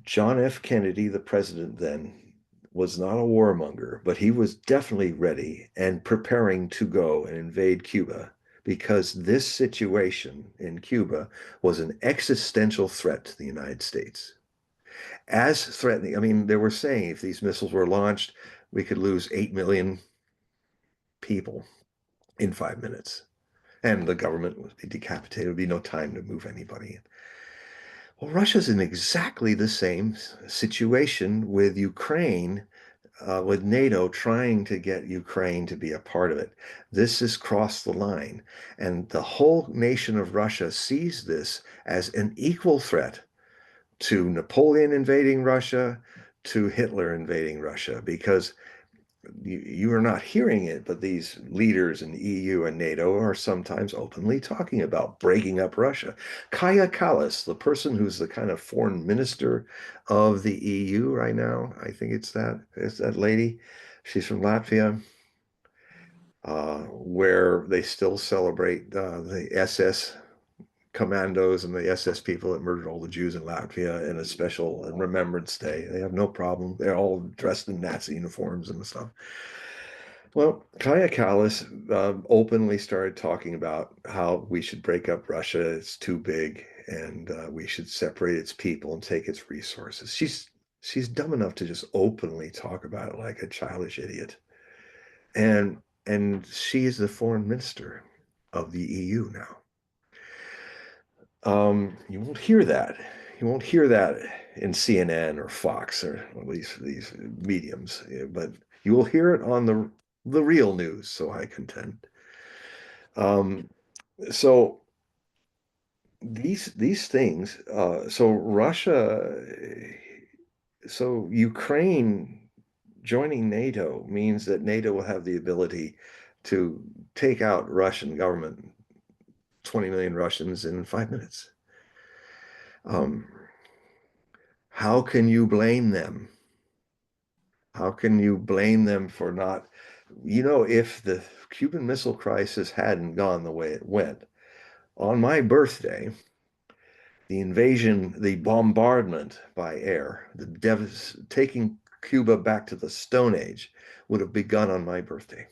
John F. Kennedy, the president then, was not a warmonger, but he was definitely ready and preparing to go and invade Cuba because this situation in Cuba was an existential threat to the United States. As threatening, I mean, they were saying if these missiles were launched, we could lose 8 million people in 5 minutes. And the government would be decapitated. There would be no time to move anybody. Well, Russia's in exactly the same situation with Ukraine, with NATO trying to get Ukraine to be a part of it. This has crossed the line. And the whole nation of Russia sees this as an equal threat to Napoleon invading Russia, to Hitler invading Russia, because you are not hearing it, but these leaders in the EU and NATO are sometimes openly talking about breaking up Russia. Kaja Kallas, the person who's the kind of foreign minister of the EU right now, I think it's that lady. She's from Latvia, where they still celebrate the SS commandos and the SS people that murdered all the Jews in Latvia in a special Remembrance Day. They have no problem. They're all dressed in Nazi uniforms and stuff. Well, Kaja Kallas openly started talking about how we should break up Russia. It's too big, and we should separate its people and take its resources. She's dumb enough to just openly talk about it like a childish idiot. And she is the foreign minister of the EU now. You won't hear that. You won't hear that in CNN or Fox or these mediums, but you will hear it on the real news, so I contend. Um, so these things, so Russia, so Ukraine joining NATO means that NATO will have the ability to take out Russian government, 20 million Russians in 5 minutes. Um, how can you blame them? How can you blame them for not, if the Cuban Missile Crisis hadn't gone the way it went, on my birthday, the invasion, the bombardment by air, taking Cuba back to the Stone Age would have begun on my birthday.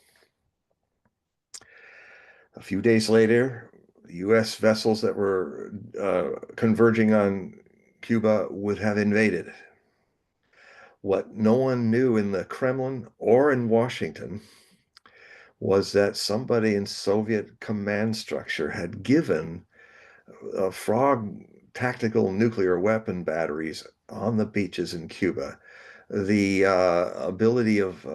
A few days later, the US vessels that were converging on Cuba would have invaded. What no one knew in the Kremlin or in Washington was that somebody in Soviet command structure had given Frog tactical nuclear weapon batteries on the beaches in Cuba the ability of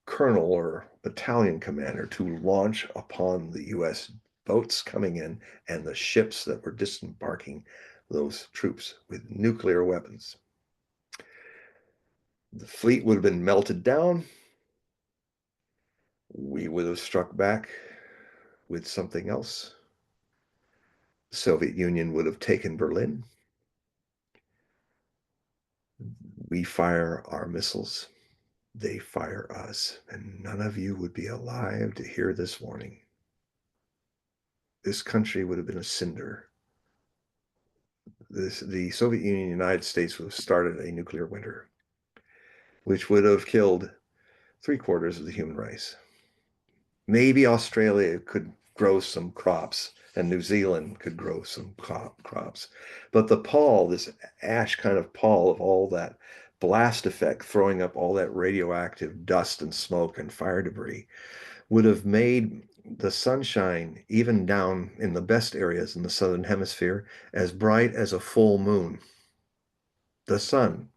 colonel or battalion commander to launch upon the U.S. boats coming in and the ships that were disembarking those troops with nuclear weapons. The fleet would have been melted down. We would have struck back with something else. The Soviet Union would have taken Berlin. We fire our missiles. They fire us, and none of you would be alive to hear this warning. This country would have been a cinder. The Soviet Union and the United States would have started a nuclear winter, which would have killed 3/4 of the human race. Maybe Australia could grow some crops and New Zealand could grow some crops. But the pall, this ash kind of pall of all that blast effect, throwing up all that radioactive dust and smoke and fire debris, would have made the sunshine, even down in the best areas in the southern hemisphere, as bright as a full moon. The sun,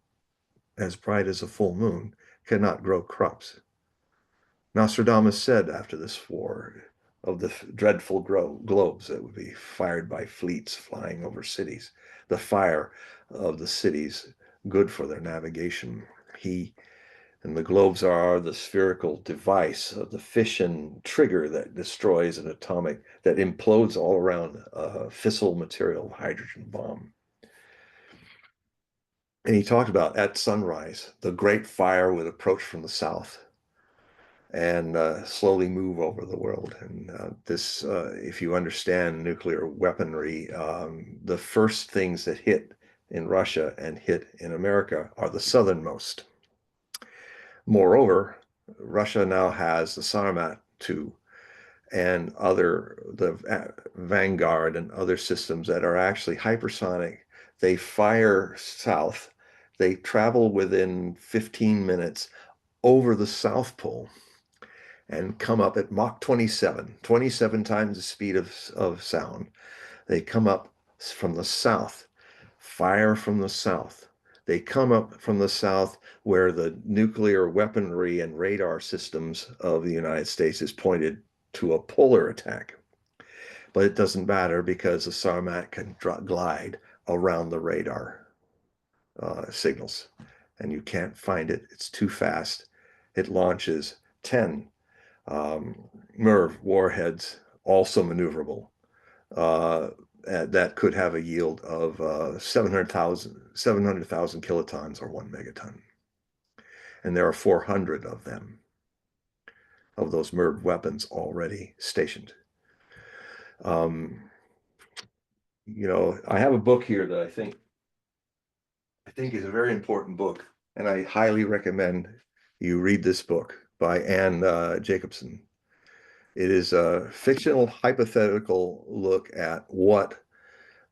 as bright as a full moon, cannot grow crops. Nostradamus said after this war of the dreadful globes that would be fired by fleets flying over cities, the fire of the cities, good for their navigation. And the globes are the spherical device of the fission trigger that destroys an atomic, that implodes all around a fissile material hydrogen bomb. And he talked about at sunrise, the great fire would approach from the south and slowly move over the world. And if you understand nuclear weaponry, the first things that hit in Russia and hit in America are the southernmost. Moreover, Russia now has the Sarmat 2 and the Vanguard and other systems that are actually hypersonic. They fire south. They travel within 15 minutes over the South Pole and come up at Mach 27, 27 times the speed of sound. They come up from the south, fire from the south. They come up from the south where the nuclear weaponry and radar systems of the United States is pointed to a polar attack. But it doesn't matter because the Sarmat can glide around the radar signals and you can't find it. It's too fast. It launches 10 MIRV warheads, also maneuverable, that could have a yield of 700,000 kilotons or 1 megaton. And there are 400 of them, of those MIRV weapons already stationed. I have a book here that I think is a very important book, and I highly recommend you read this book by Anne Jacobson. It is a fictional, hypothetical look at what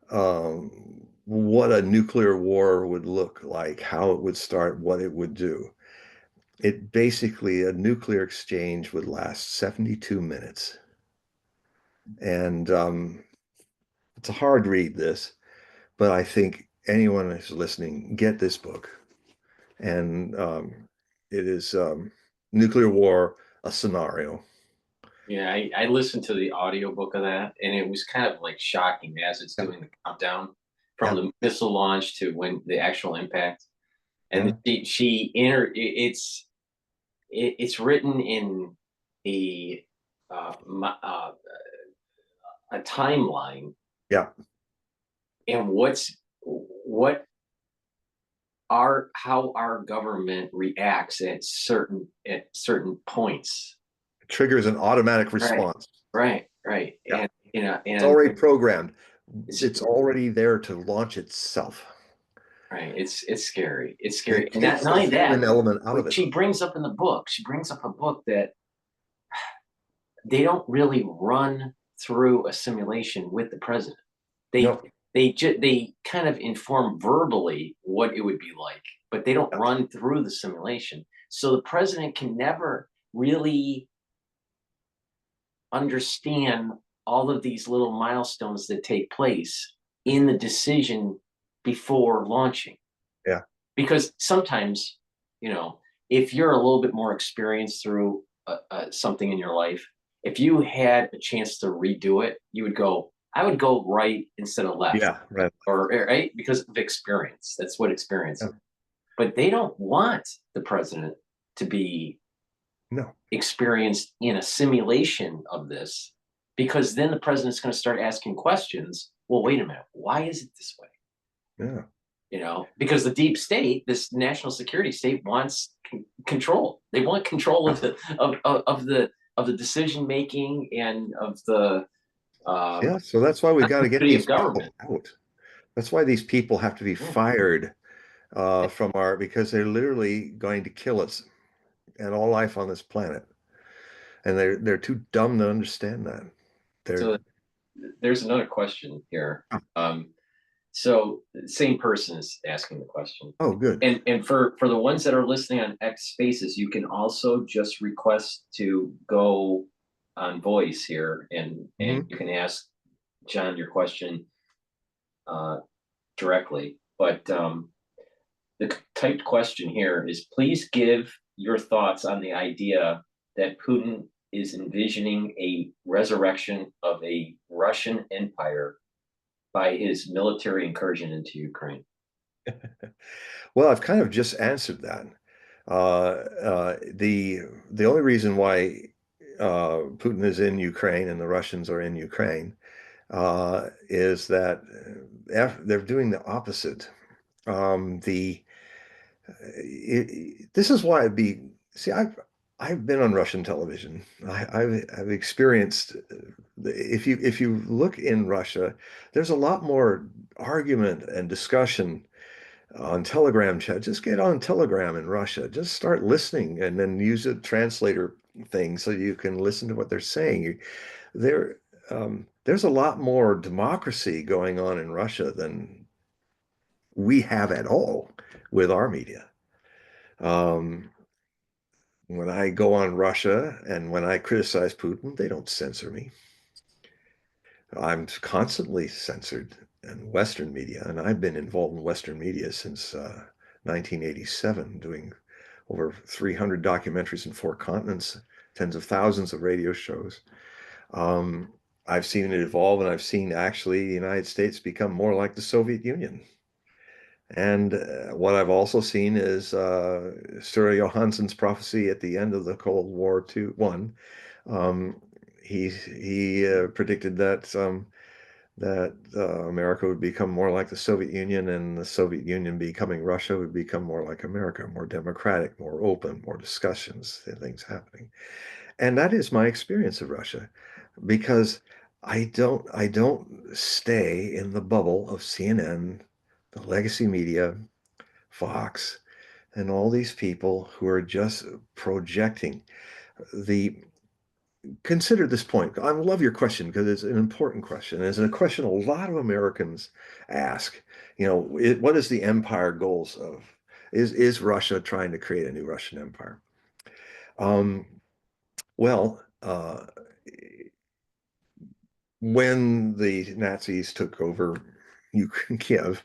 a nuclear war would look like, how it would start, what it would do. It basically, a nuclear exchange would last 72 minutes. And it's a hard read, this, but I think anyone who's listening, get this book. And it is Nuclear War, a Scenario. Yeah, I listened to the audiobook of that, and it was kind of like shocking as it's Yeah, doing the countdown from yeah, the missile launch to when the actual impact. And yeah, it's written in a uh, uh, a timeline, yeah. and what our how our government reacts at certain points. It triggers an automatic Right, response. right, Yeah, and it's and already programmed. it's It's already there to launch itself. right. It's scary. It's scary, It and not takes not the only human that. element out of What it. she brings up in the book, she brings up a book that they don't really run through a simulation with the president. They No, they kind of inform verbally what it would be like, but they don't run through the simulation. So the president can never really understand all of these little milestones that take place in the decision before launching. yeah, Because sometimes, you know, if you're a little bit more experienced through something in your life, if you had a chance to redo it, I would go right instead of left, yeah, right. or right, because of experience. That's what experience Yeah. is. But they don't want the president to be No, experienced in a simulation of this, because then the president's going to start asking questions. Well, wait a minute, why is it this way? yeah. Because the deep state, this national security state, wants control. They want control of the decision making and of the Yeah, so that's why we got to get continuity these of people government. out. That's why these people have to be Yeah. fired because they're literally going to kill us and all life on this planet. And they're too dumb to understand that. They're So there's another question here. So same person is asking the question. oh, good. And for the ones that are listening on X Spaces, you can also just request to go on voice here, and Hmm. you can ask John your question uh, directly. But the typed question here is: please give your thoughts on the idea that Putin is envisioning a resurrection of a Russian empire by his military incursion into Ukraine. Well, I've kind of just answered that. The only reason why Putin is in Ukraine and the Russians are in Ukraine is that they're doing the opposite The this is why see, I've been on Russian television. I've experienced if you look in Russia, there's a lot more argument and discussion on Telegram chat. Just get on Telegram in Russia. Just start listening and then use a translator thing so you can listen to what they're saying. There, there's a lot more democracy going on in Russia than we have at all with our media. Um, when I go on Russia and when I criticize Putin, they don't censor me. I'm constantly censored in Western media, and I've been involved in Western media since 1987, doing over 300 documentaries in 4 continents, tens of thousands of radio shows. Um, I've seen it evolve, and I've seen actually the United States become more like the Soviet Union. And what I've also seen is Sture Johansson's prophecy at the end of the Cold War II, one. Um, he predicted that America would become more like the Soviet Union, and the Soviet Union becoming Russia would become more like America, more democratic, more open, more discussions, things happening. And that is my experience of Russia, because I don't stay in the bubble of CNN, the legacy media, Fox, and all these people who are just projecting the consider this point. I love your question because it's an important question. It's a question a lot of Americans ask. What is the empire goals of? Is Russia trying to create a new Russian empire? Um, well, when the Nazis took over Kiev,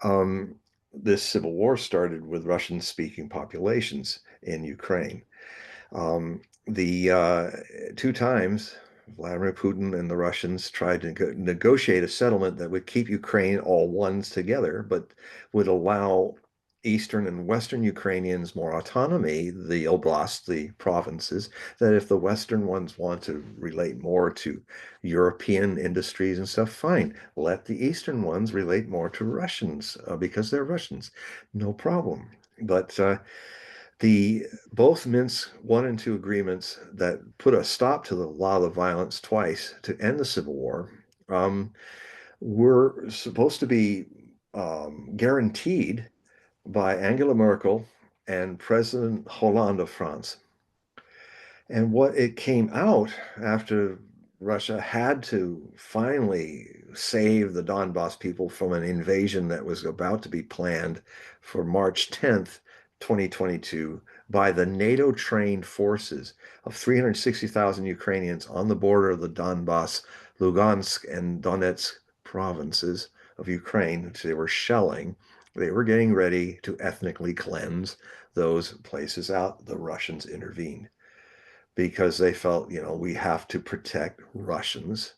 um, this civil war started with Russian-speaking populations in Ukraine. The 2 times Vladimir Putin and the Russians tried to negotiate a settlement that would keep Ukraine all ones together, but would allow Eastern and Western Ukrainians more autonomy, the oblasts, the provinces, that if the Western ones want to relate more to European industries and stuff, fine. Let the Eastern ones relate more to Russians because they're Russians. No problem. But the both Minsk one and two agreements that put a stop to the lot of violence twice to end the Civil War were supposed to be guaranteed by Angela Merkel and President Hollande of France. And what it came out after Russia had to finally save the Donbass people from an invasion that was about to be planned for March 10th, 2022, by the NATO trained forces of 360,000 Ukrainians on the border of the Donbass, Lugansk, and Donetsk provinces of Ukraine, which they were shelling. They were getting ready to ethnically cleanse those places out. The Russians intervened because they felt, we have to protect Russians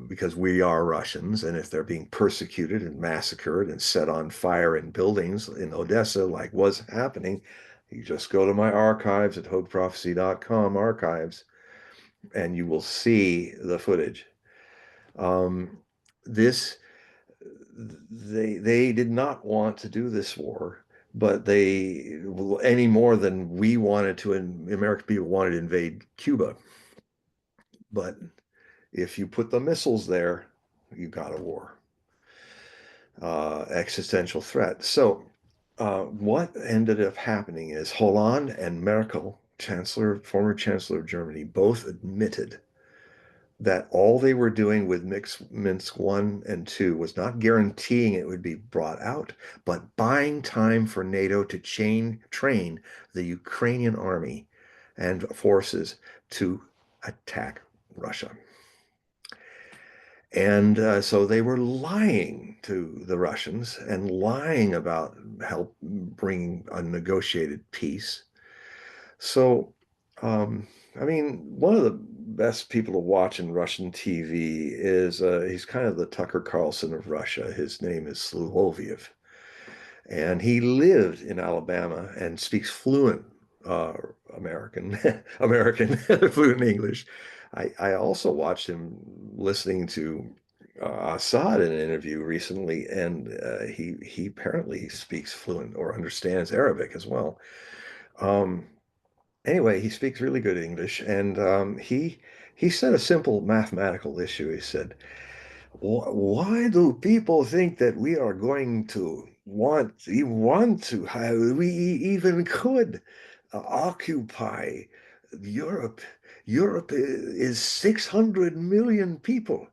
because we are Russians. And if they're being persecuted and massacred and set on fire in buildings in Odessa, like was happening, you just go to my archives at hogueprophecy.com archives, and you will see the footage. Um, this they did not want to do this war, but they any more than we wanted to, and American people wanted to invade Cuba. But if you put the missiles there, you got a war, existential threat. So what ended up happening is Hollande and Merkel, former Chancellor of Germany, both admitted that all they were doing with Minsk 1 and 2 was not guaranteeing it would be brought out, but buying time for NATO to train the Ukrainian army and forces to attack Russia. And so they were lying to the Russians and lying about help bringing a negotiated peace. So, I mean, one of the best people to watch in Russian TV is he's kind of the Tucker Carlson of Russia. His name is Sluhoviev, and he lived in Alabama and speaks fluent uh, American, American, fluent English. I also watched him listening to Assad in an interview recently, and he apparently speaks fluent or understands Arabic as well. Um, anyway, he speaks really good English, and he said a simple mathematical issue. He said, why do people think that we are going to want to, how we even could occupy Europe? Europe is 600 million people.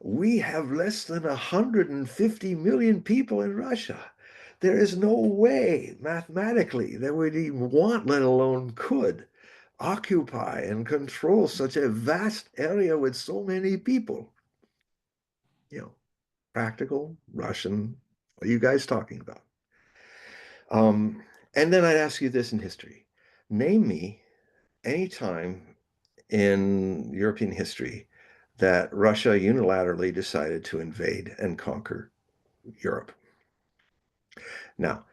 We have less than 150 million people in Russia. There is no way mathematically that we'd even want, let alone could, occupy and control such a vast area with so many people. You know, practical Russian. What are you guys talking about? Um, and then I'd ask you this in history. Name me any time in European history that Russia unilaterally decided to invade and conquer Europe. Now,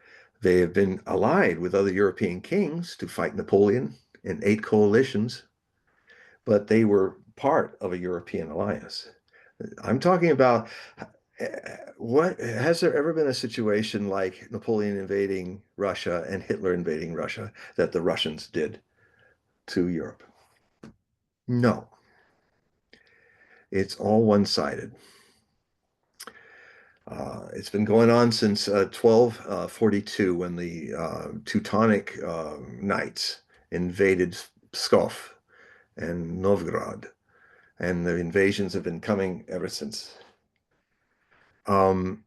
they have been allied with other European kings to fight Napoleon in 8 coalitions, but they were part of a European alliance. I'm talking about what has there ever been a situation like Napoleon invading Russia and Hitler invading Russia that the Russians did to Europe? No, it's all one-sided. It's been going on since 1242 when the Teutonic Knights invaded Pskov and Novgorod, and the invasions have been coming ever since. Um,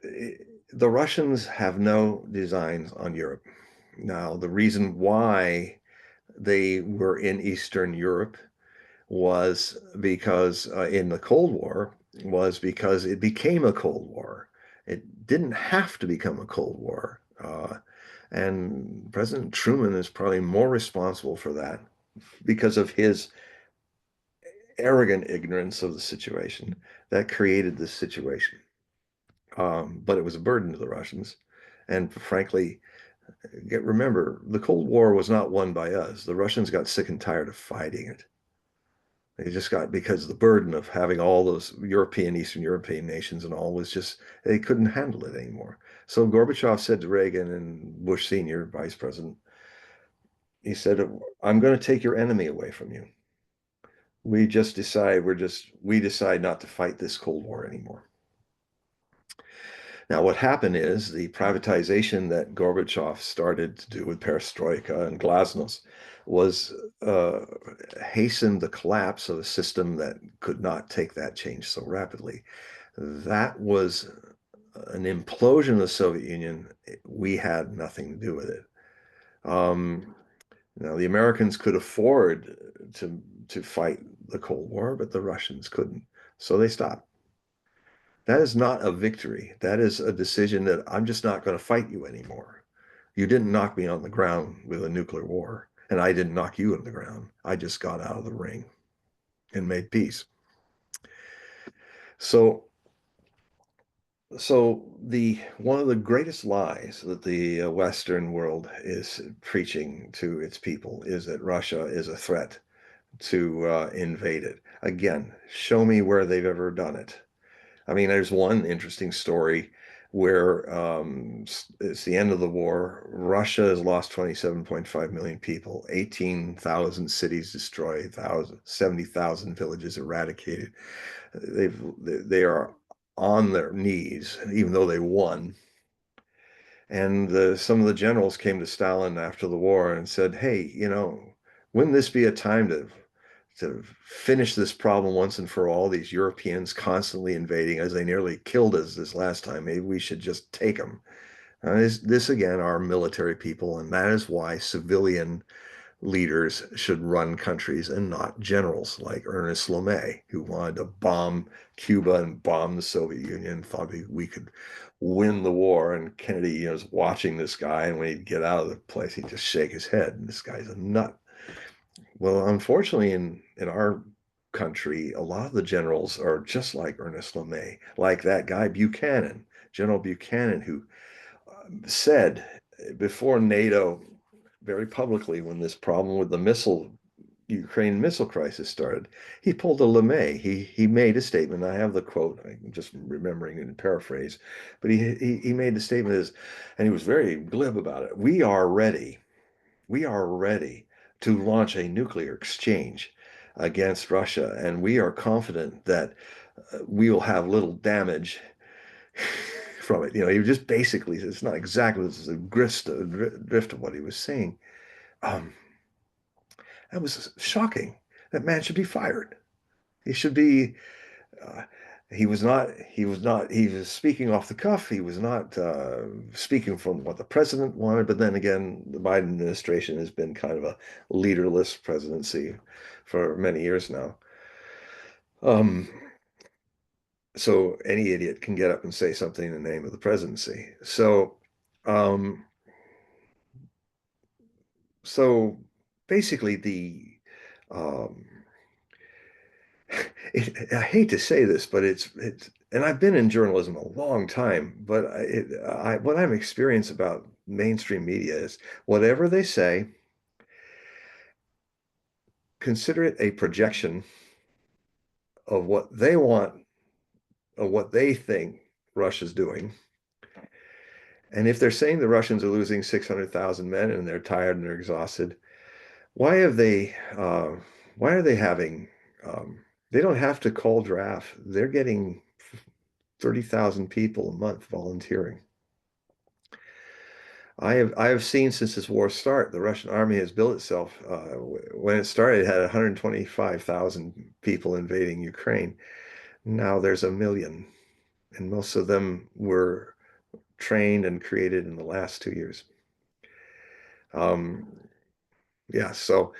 the Russians have no designs on Europe. Now, the reason why they were in Eastern Europe was because in the Cold War was because it became a Cold War. It didn't have to become a Cold War. And President Truman is probably more responsible for that because of his arrogant ignorance of the situation that created this situation. But it was a burden to the Russians. And frankly, remember, the Cold War was not won by us. The Russians got sick and tired of fighting it. They just got, because the burden of having all those European, Eastern European nations and all was just, they couldn't handle it anymore. So Gorbachev said to Reagan and Bush Sr., Vice President, he said, I'm going to take your enemy away from you. We decide not to fight this Cold War anymore. Now, what happened is the privatization that Gorbachev started to do with perestroika and glasnost was hastened the collapse of a system that could not take that change so rapidly. That was an implosion of the Soviet Union. We had nothing to do with it. Now, the Americans could afford to fight the Cold War, but the Russians couldn't. So they stopped. That is not a victory. That is a decision that I'm just not going to fight you anymore. You didn't knock me on the ground with a nuclear war, and I didn't knock you on the ground. I just got out of the ring and made peace. So, so the one of the greatest lies that the Western world is preaching to its people is that Russia is a threat to invade it. Again, show me where they've ever done it. I mean, there's one interesting story where it's the end of the war. Russia has lost 27.5 million people, 18,000 cities destroyed, 70,000 villages eradicated. They are on their knees, even though they won. And some of the generals came to Stalin after the war and said, "Hey, wouldn't this be a time to finish this problem once and for all? These Europeans constantly invading us. They nearly killed us this last time. Maybe we should just take them." This again are military people, and that is why civilian leaders should run countries and not generals like Ernest Lemay, who wanted to bomb Cuba and bomb the Soviet Union, thought we could win the war. And Kennedy, was watching this guy, and when he'd get out of the place, he'd just shake his head. And this guy's a nut. Well, unfortunately, in our country, a lot of the generals are just like Ernest Lemay, like that guy Buchanan, General Buchanan, who said before NATO very publicly when this problem with the missile, Ukraine missile crisis started, he pulled a LeMay. He made a statement. I have the quote. I'm just remembering in paraphrase, but he made the statement is, and he was very glib about it. We are ready. We are ready to launch a nuclear exchange against Russia, and we are confident that we will have little damage from it. He just basically, it's not exactly, this is a drift of what he was saying. Um, that was shocking. That man should be fired. He should be, uh, he was speaking off the cuff. He was not speaking from what the president wanted. But then again, the Biden administration has been kind of a leaderless presidency for many years now. Um, so any idiot can get up and say something in the name of the presidency. Um, so basically um, I hate to say this, but and I've been in journalism a long time, but what I'm experiencing about mainstream media is whatever they say, consider it a projection of what they want, of what they think Russia's doing. And if they're saying the Russians are losing 600,000 men and they're tired and they're exhausted, why have they, why are they having, they don't have to call draft. They're getting 30,000 people a month volunteering. I have seen since this war start, the Russian army has built itself. When it started, it had 125,000 people invading Ukraine. Now there's a million, and most of them were trained and created in the last 2 years. Um, yeah, so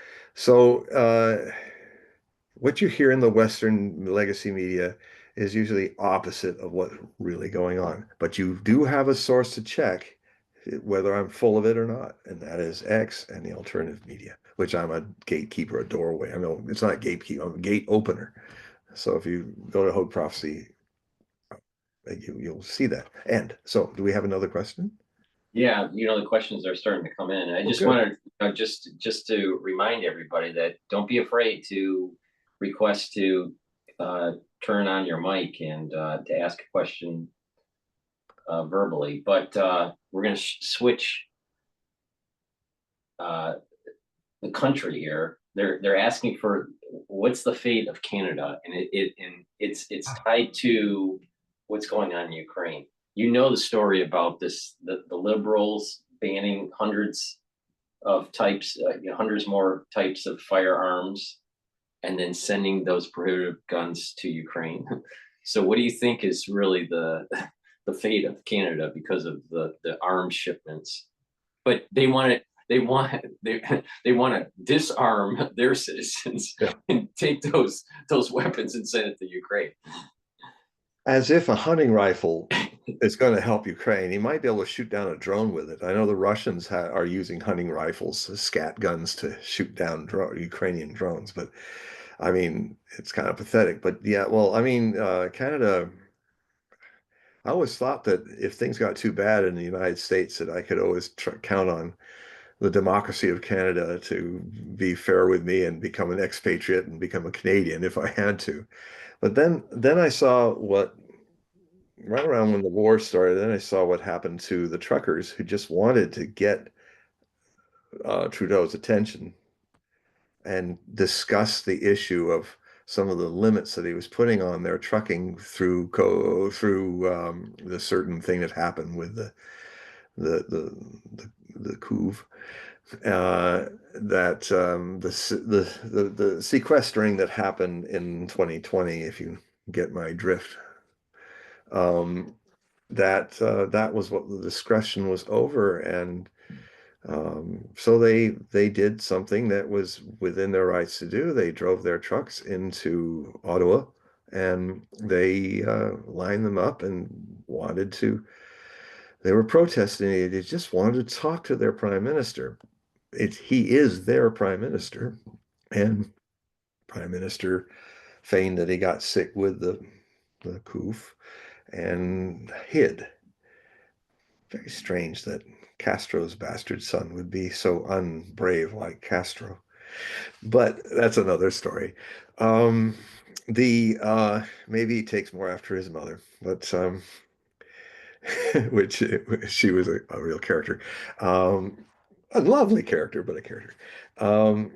what you hear in the Western legacy media is usually opposite of what's really going on. But you do have a source to check whether I'm full of it or not, and that is X and the alternative media, which I'm a gatekeeper, a doorway. I know it's not gatekeeper, I'm a gate opener. So if you go to Hogue Prophecy, you'll see that. And so, do we have another question? Yeah, the questions are starting to come in. I Oh, just good. wanted, just to remind everybody that don't be afraid to request to uh, turn on your mic and to ask a question verbally. But we're going to switch uh, the country here. They're asking for what's the fate of Canada, and it's tied to what's going on in Ukraine. You know the story about the liberals banning hundreds of types, hundreds more types of firearms, and then sending those prohibited guns to Ukraine. So, what do you think is really the fate of Canada because of the arms shipments? But they want to disarm their citizens Yeah. and take those weapons and send it to Ukraine. As if a hunting rifle is going to help Ukraine. He might be able to shoot down a drone with it. I know the Russians are using hunting rifles, scat guns, to shoot down Ukrainian drones, but I mean, it's kind of pathetic. But yeah, well, I mean, Canada, I always thought that if things got too bad in the United States, that I could always count on the democracy of Canada to be fair with me and become an expatriate and become a Canadian if I had to. But then I saw what right around when the war started, then I saw what happened to the truckers who just wanted to get Trudeau's attention and discuss the issue of some of the limits that he was putting on their trucking through the certain thing that happened with the the coup, that the sequestering that happened in 2020, if you get my drift. Um, that was what the discussion was over, and so they did something that was within their rights to do. They drove their trucks into Ottawa and they lined them up and wanted to. They were protesting. They just wanted to talk to their prime minister. He is their prime minister, and prime minister feigned that he got sick with the coup and hid. Very strange that Castro's bastard son would be so unbrave like Castro. But that's another story. Um, the maybe he takes more after his mother, but which she was a real character, um, a lovely character, but a character. Um,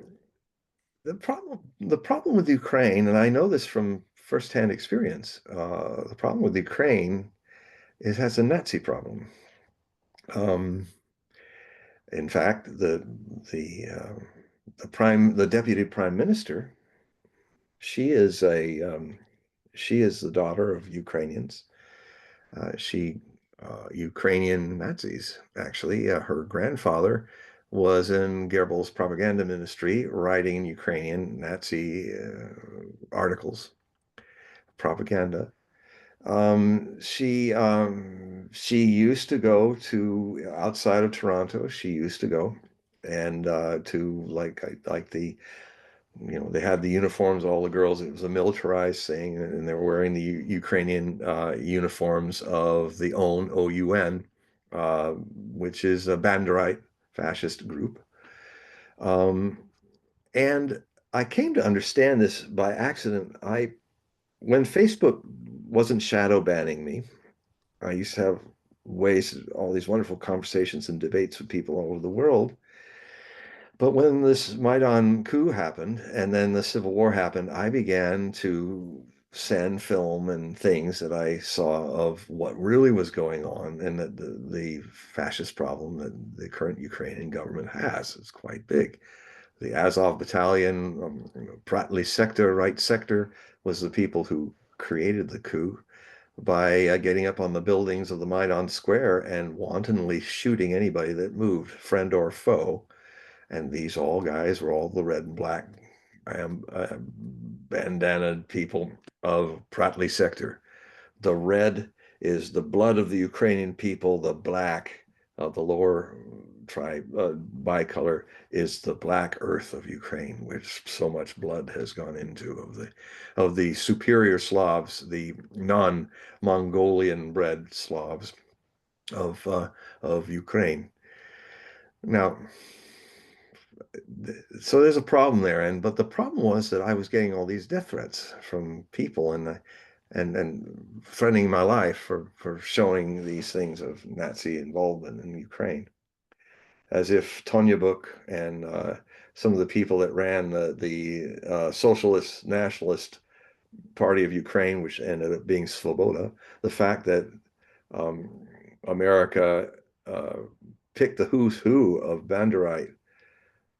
the problem with Ukraine, and I know this from firsthand experience, the problem with Ukraine is it has a Nazi problem. Um, in fact, the deputy prime minister, she is a she is the daughter of Ukrainians. She Ukrainian Nazis, actually. Her grandfather was in Goebbels' propaganda ministry, writing Ukrainian Nazi articles, propaganda. She used to go to outside of Toronto. She used to go and to like the they had the uniforms, all the girls. It was a militarized thing, and they were wearing the Ukrainian uniforms of the OUN, which is a Banderite fascist group. Um, and I came to understand this by accident. When Facebook wasn't shadow banning me, I used to have all these wonderful conversations and debates with people all over the world. But when this Maidan coup happened and then the Civil War happened, I began to send film and things that I saw of what really was going on, and that the fascist problem that the current Ukrainian government has is quite big. The Azov Battalion, Pratli sector, right sector, was the people who created the coup by getting up on the buildings of the Maidan Square and wantonly shooting anybody that moved, friend or foe. And these all guys were all the red and black bandana people of Pratli sector. The red is the blood of the Ukrainian people. The black of the lower tribe, bicolor, is the black earth of Ukraine, which so much blood has gone into of the superior Slavs, the non-Mongolian bred Slavs of Ukraine. Now, so there's a problem there, but the problem was that I was getting all these death threats from people, and threatening my life for showing these things of Nazi involvement in Ukraine, as if Tonya Book and some of the people that ran the Socialist Nationalist Party of Ukraine, which ended up being Svoboda, the fact that um, America uh, picked the who's who of Banderite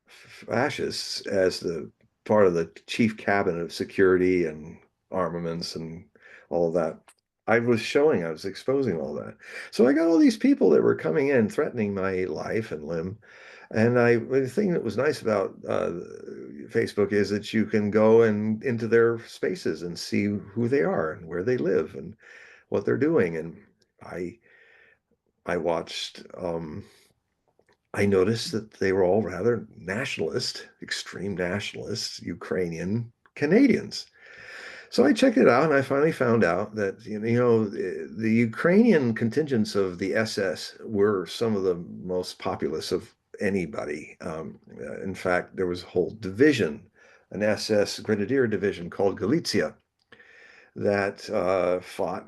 fascists as the part of the chief cabinet of security and armaments and all of that. I was exposing all that. So I got all these people that were coming in threatening my life and limb. And the thing that was nice about Facebook is that you can go and into their spaces and see who they are and where they live and what they're doing. And I I watched I noticed that they were all rather nationalist, extreme nationalists, Ukrainian Canadians. So I checked it out, and I finally found out that the Ukrainian contingents of the SS were some of the most populous of anybody. In fact, there was a whole division, an SS Grenadier division called Galicia, that fought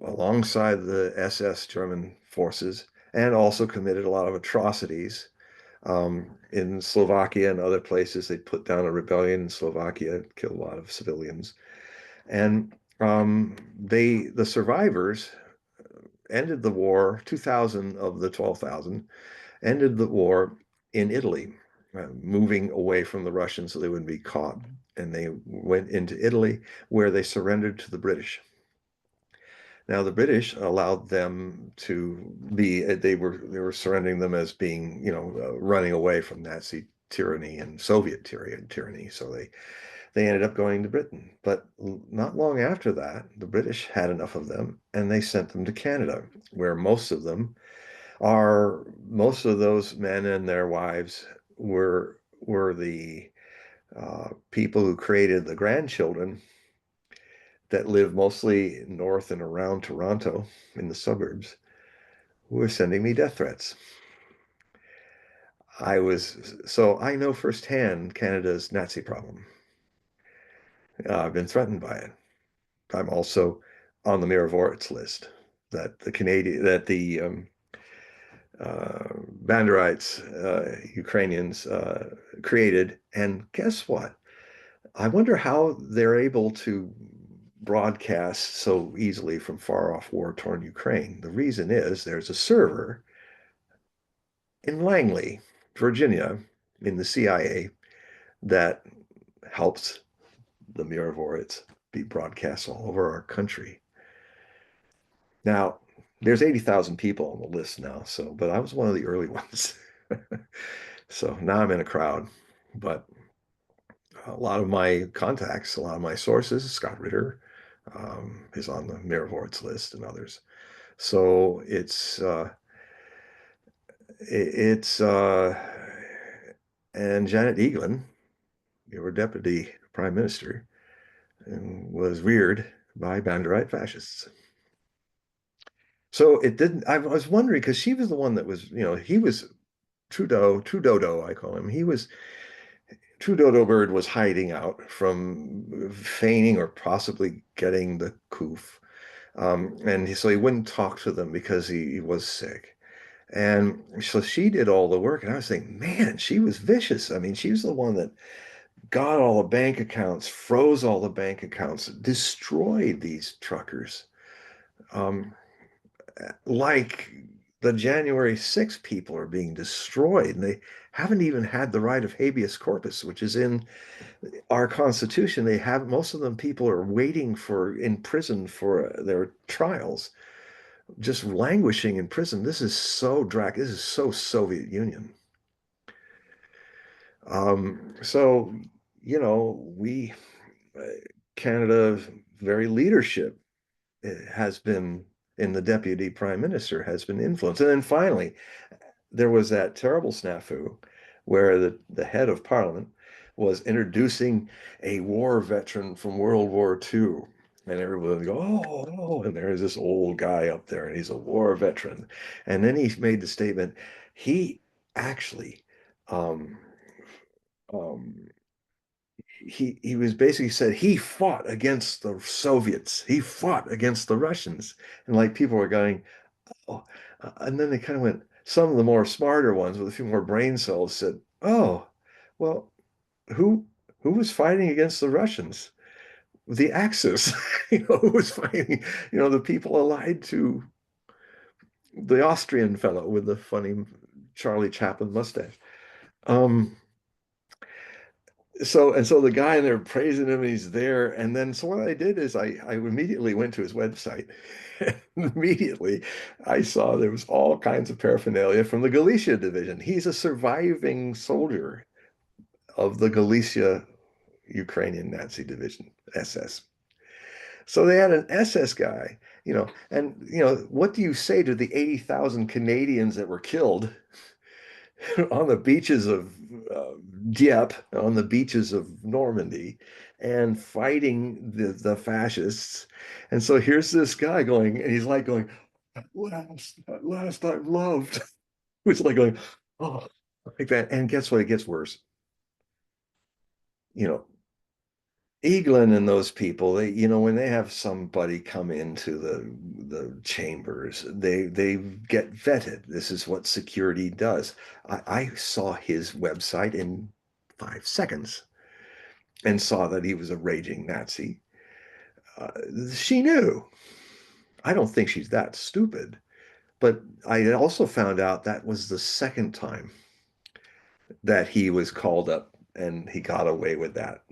alongside the SS German forces and also committed a lot of atrocities. In Slovakia and other places, they put down a rebellion in Slovakia, killed a lot of civilians. And the survivors ended the war, 2,000 of the 12,000 ended the war in Italy, moving away from the Russians so they wouldn't be caught. And they went into Italy, where they surrendered to the British. Now, the British allowed them to be, they were surrendering them as being, running away from Nazi tyranny and Soviet tyranny. So they ended up going to Britain. But not long after that, the British had enough of them and they sent them to Canada, where most of those men and their wives were the people who created the grandchildren that live mostly north and around Toronto in the suburbs, who are sending me death threats. so I know firsthand Canada's Nazi problem. I've been threatened by it. I'm also on the Miravorits list that Banderites, Ukrainians created. And guess what? I wonder how they're able to broadcast so easily from far off war-torn Ukraine. The reason is there's a server in Langley, Virginia, in the CIA that helps the Miravorits be broadcast all over our country. Now, there's 80,000 people on the list now, but I was one of the early ones. So now I'm in a crowd, but a lot of my contacts, a lot of my sources, Scott Ritter is on the Miravorits list and others. So it's and Janet Egan, your deputy prime minister, was reared by Banderite fascists. So it didn't, I was wondering, because she was the one that was, he was Trudeau, I call him. Trudeau Bird was hiding out from feigning or possibly getting the coof. So he wouldn't talk to them because he was sick. And so she did all the work. And I was thinking, man, she was vicious. I mean, she was the one that got all the bank accounts, froze all the bank accounts, destroyed these truckers. Um, like the January 6th people are being destroyed, and they haven't even had the right of habeas corpus, which is in our Constitution. They have most of them people are waiting in prison for their trials, just languishing in prison. This is so this is so Soviet Union. So, we uh, Canada's very leadership has been in the deputy prime minister has been influenced. And then finally, there was that terrible snafu where the head of parliament was introducing a war veteran from World War II. And everyone would go, oh, and there's this old guy up there, and he's a war veteran. And then he made the statement, he actually, um, um, he was basically said he fought against the Soviets, he fought against the Russians, and like people were going, oh, and then they kind of went. Some of the more smarter ones with a few more brain cells said, "Oh, well, who who was fighting against the Russians? The Axis, who was fighting? The people allied to the Austrian fellow with the funny Charlie Chaplin mustache." Um, so the guy in there praising him, he's there. And then so what I did is I immediately went to his website. Immediately I saw there was all kinds of paraphernalia from the Galicia division. He's a surviving soldier of the Galicia Ukrainian Nazi division, SS. So they had an SS guy, and what do you say to the 80,000 Canadians that were killed on the beaches of Dieppe, on the beaches of Normandy, and fighting the fascists? And so here's this guy going, and he's like going, at last I'm loved. It's like going, oh, like that. And guess what? It gets worse. You know, Eaglin and those people, when they have somebody come into the chambers, they get vetted. This is what security does. I saw his website in 5 seconds and saw that he was a raging Nazi. Uh, she knew. I don't think she's that stupid. But I also found out that was the second time that he was called up and he got away with that.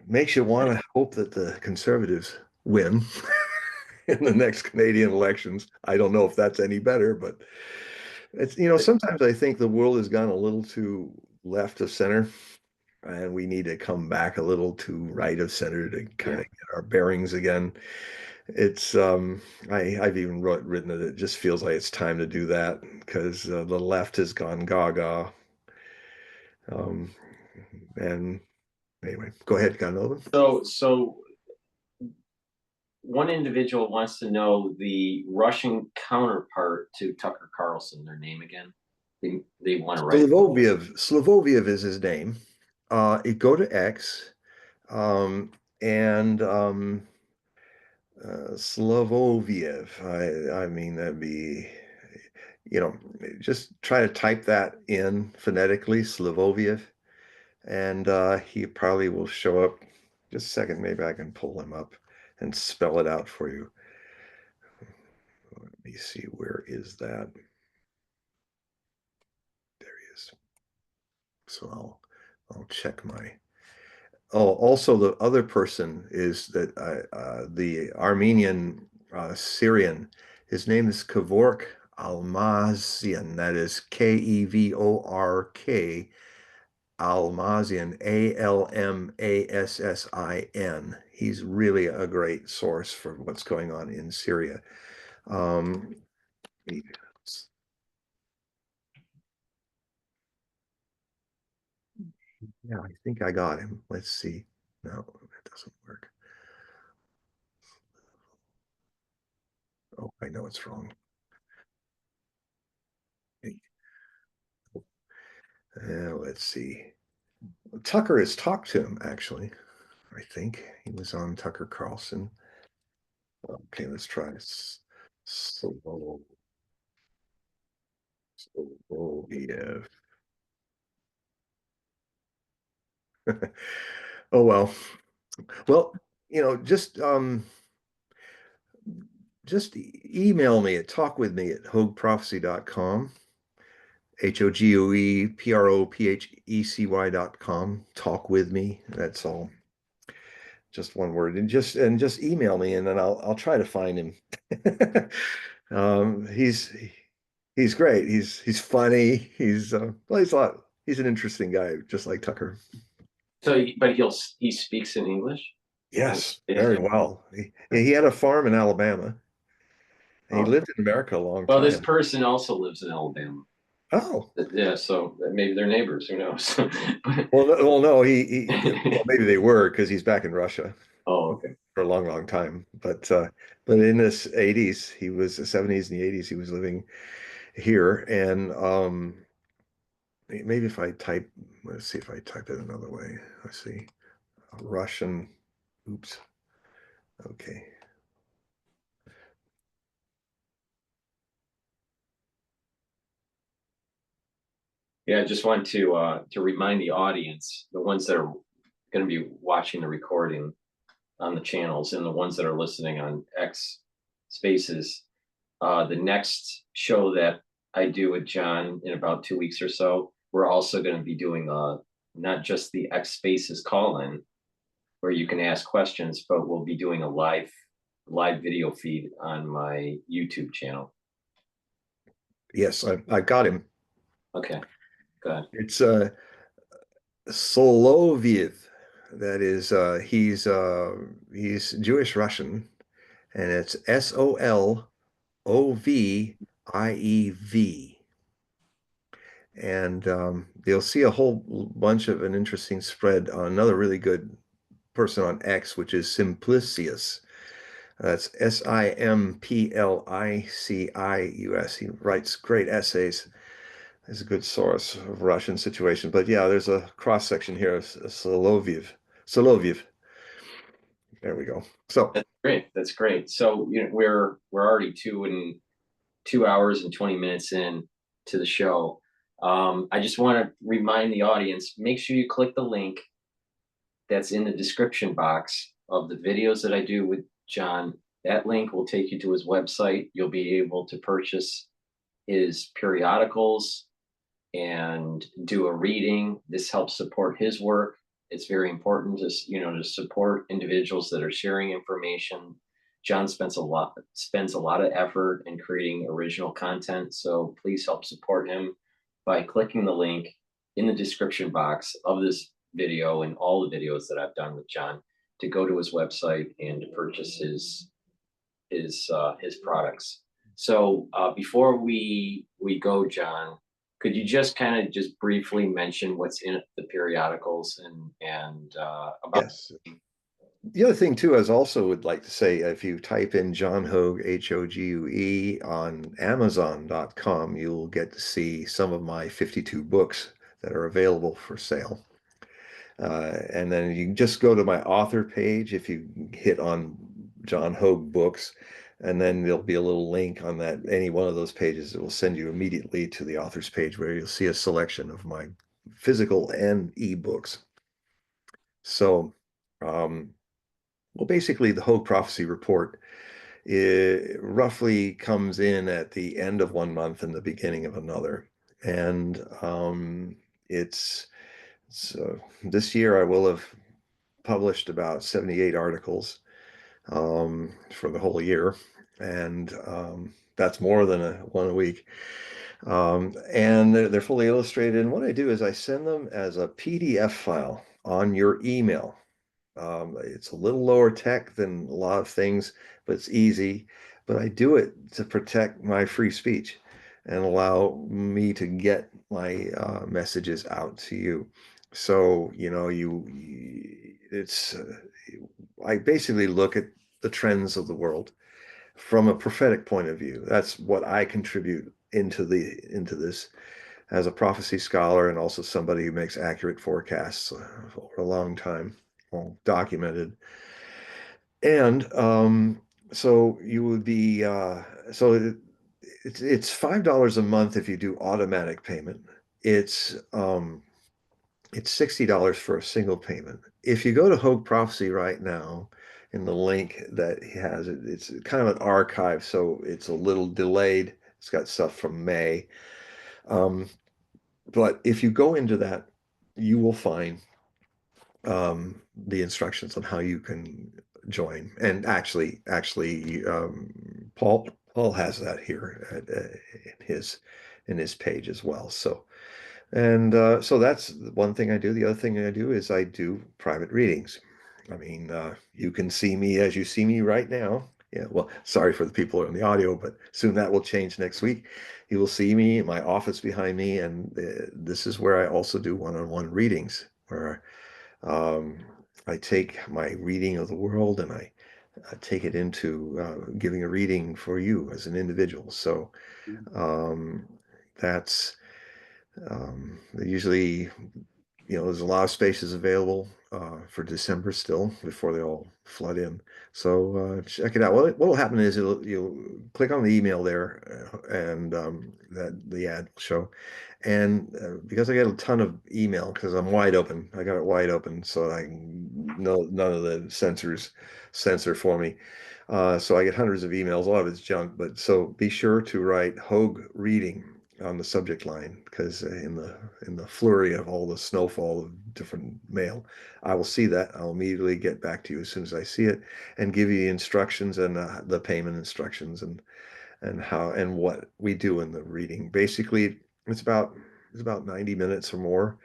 Makes you want to hope that the conservatives win in the next Canadian elections. I don't know if that's any better, but sometimes I think the world has gone a little too left of center, and we need to come back a little to right of center to kind of get our bearings again. It's I've even written it. It just feels like it's time to do that because the left has gone gaga. Um, and anyway, go ahead, got another one? So one individual wants to know the Russian counterpart to Tucker Carlson, their name again. They want to write. Slavoviev is his name. You go to X, um, and Slavoviev. I mean, that'd be, just try to type that in phonetically, Slavoviev, and he probably will show up. Just a second, maybe I can pull him up and spell it out for you. Let me see, where is that? There he is. So I'll check my. Oh, also the other person is that the Armenian Syrian. His name is Kevork Almazian. That is Kevork Almazian, Almassin. He's really a great source for what's going on in Syria. Um, yeah, I think I got him. Let's see. No, that doesn't work. Oh, I know it's wrong. Let's see. Tucker has talked to him, actually. I think he was on Tucker Carlson. Okay, let's try slow. Yeah. Oh well. Well, just email me at talkwithme@hogueprophecy.com. HOGUEPROPHECY.com. Talk with me. That's all. Just one word. And just email me and then I'll try to find him. Um, he's he's great. He's funny. Well, he's an interesting guy, just like Tucker. So, but he speaks in English. Yes, It is. very well. He had a farm in Alabama and he Oh, lived in America a long well, this time. person also lives in Alabama. Oh, Yeah, so maybe they're neighbors. Who knows? no, well, maybe they were because he's back in Russia Oh, okay. for a long, long time. But in his 80s, he was the 70s and the 80s, he was living here. And maybe if I type, let's see if I type it another way. Let's see. Russian. Oops. Okay. Yeah, I just want to remind the audience, the ones that are going to be watching the recording on the channels and the ones that are listening on X Spaces, the next show that I do with John in about 2 weeks or so, we're also going to be doing not just the X Spaces call-in where you can ask questions, but we'll be doing a live video feed on my YouTube channel. Yes, I got him. Okay, good. It's Soloviev. That is, he's Jewish Russian, and it's Soloviev. And you'll see a whole bunch of an interesting spread on another really good person on X, which is Simplicius. That's Simplicius. He writes great essays. Is a good source of Russian situation. But yeah, there's a cross section here of Soloviev. Soloviev. There we go. So That's great. That's great. So we're already 2 hours and 20 minutes in to the show. I just want to remind the audience, make sure you click the link that's in the description box of the videos that I do with John. That link will take you to his website. You'll be able to purchase his periodicals and do a reading. This helps support his work. It's very important to support individuals that are sharing information. John spends a lot of effort in creating original content, so please help support him by clicking the link in the description box of this video and all the videos that I've done with John to go to his website and to purchase his products. So before we go, John, could you just kind of just briefly mention what's in the periodicals and about? yes, The other thing too, is also would like to say, if you type in John Hogue, Hogue, on Amazon.com, you'll get to see some of my 52 books that are available for sale. And then you can just go to my author page if you hit on John Hogue books, and then there'll be a little link on that, any one of those pages that will send you immediately to the author's page where you'll see a selection of my physical and e-books. So, well, basically, the Hogue Prophecy Report, it roughly comes in at the end of one month and the beginning of another. And it's so this year I will have published about 78 articles for the whole year, and that's more than one a week. And they're fully illustrated. And what I do is I send them as a PDF file on your email. It's a little lower tech than a lot of things, but it's easy. But I do it to protect my free speech and allow me to get my messages out to you. So, it's, I basically look at the trends of the world from a prophetic point of view. That's what I contribute into this as a prophecy scholar, and also somebody who makes accurate forecasts for a long time, all documented. And so you would be it's $5 a month if you do automatic payment. It's um, it's $60 for a single payment. If you go to Hogue Prophecy right now, in the link that he has, it's kind of an archive, so it's a little delayed. It's got stuff from May. Um, but if you go into that, you will find the instructions on how you can join. And actually, Paul has that here in his page as well. So, and so that's one thing I do. The other thing I do is I do private readings. I mean, you can see me as you see me right now. Yeah, well, sorry for the people who are on the audio, but soon that will change next week. You will see me in my office behind me, and this is where I also do one-on-one readings, where um, I take my reading of the world and I take it into giving a reading for you as an individual. So um, that's usually, there's a lot of spaces available for December still before they all flood in. So check it out. What will happen is you'll click on the email there, and that the ad will show. And because I get a ton of email, because I'm wide open, I got it wide open, so I no none of the censors censor for me. So I get hundreds of emails. A lot of it's junk, but so be sure to write Hogue reading on the subject line, because in the flurry of all the snowfall of different mail, I will see that. I'll immediately get back to you as soon as I see it and give you the instructions and the payment instructions, and how and what we do in the reading. Basically, it's about 90 minutes or more.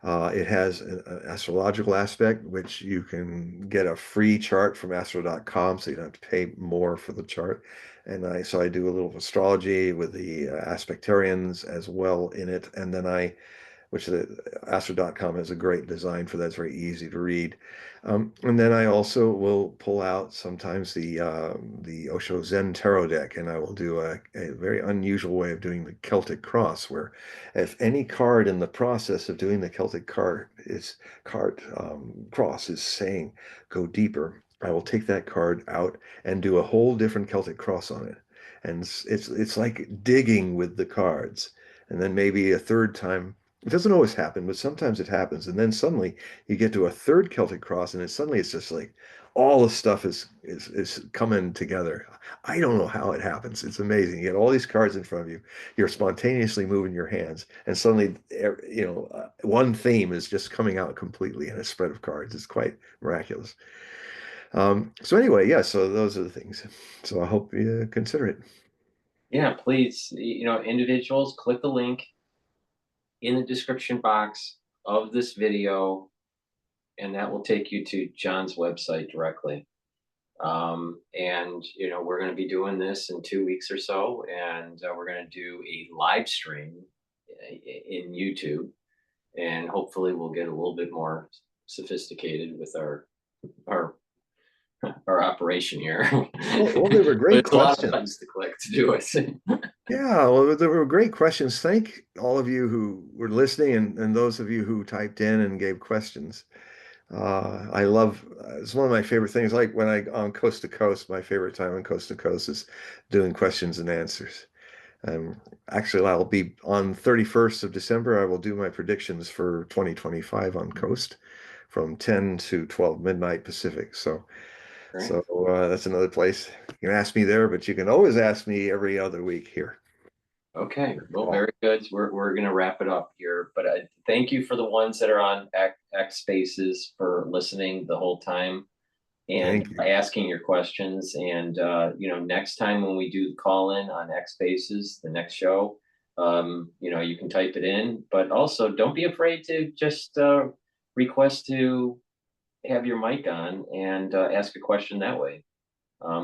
It has an astrological aspect, which you can get a free chart from astro.com, so you don't have to pay more for the chart. And I do a little astrology with the aspectarians as well in it. And then which the Astro.com has a great design for that. It's very easy to read. And then I also will pull out sometimes the Osho Zen Tarot deck, and I will do a very unusual way of doing the Celtic Cross, where if any card in the process of doing the Celtic cross is saying go deeper, I will take that card out and do a whole different Celtic cross on it. And it's like digging with the cards. And then maybe a third time, it doesn't always happen, but sometimes it happens. And then suddenly you get to a third Celtic cross, and it's just like all the stuff is coming together. I don't know how it happens. It's amazing. You get all these cards in front of you. You're spontaneously moving your hands, and suddenly, one theme is just coming out completely in a spread of cards. It's quite miraculous. So anyway, yeah. So those are the things. So I hope you consider it. Yeah, please, individuals, click the link in the description box of this video, and that will take you to John's website directly. And we're going to be doing this in 2 weeks or so, and we're going to do a live stream in YouTube, and hopefully we'll get a little bit more sophisticated with our our operation here. Well, they were But great it's a lot of questions. buttons to click to do it. Yeah, well, there were great questions. Thank all of you who were listening and those of you who typed in and gave questions. I love, it's one of my favorite things. Like when I on Coast to Coast, my favorite time on Coast to Coast is doing questions and answers. Actually, I'll be on 31st of December. I will do my predictions for 2025 on Coast from 10 to 12 midnight Pacific. Great. That's another place. You can ask me there, but you can always ask me every other week here. Okay, well, Oh, very good. We're gonna wrap it up here, but thank you for the ones that are on X Spaces for listening the whole time and thank you. asking your questions. And next time when we do the call in on X Spaces, the next show, you can type it in, but also don't be afraid to just request to have your mic on and ask a question that way.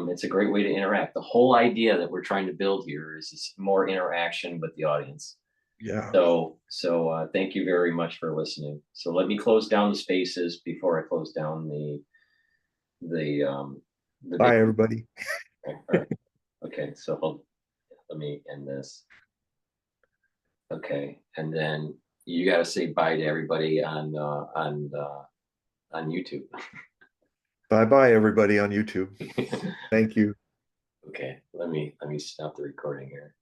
It's a great way to interact. The whole idea that we're trying to build here is this more interaction with the audience. Yeah. So thank you very much for listening. So let me close down the spaces before I close down the Bye, video. everybody. All right. Okay, so let me end this. Okay, and then you got to say bye to everybody on YouTube. Bye bye, everybody on YouTube. Thank you. Okay, let me stop the recording here.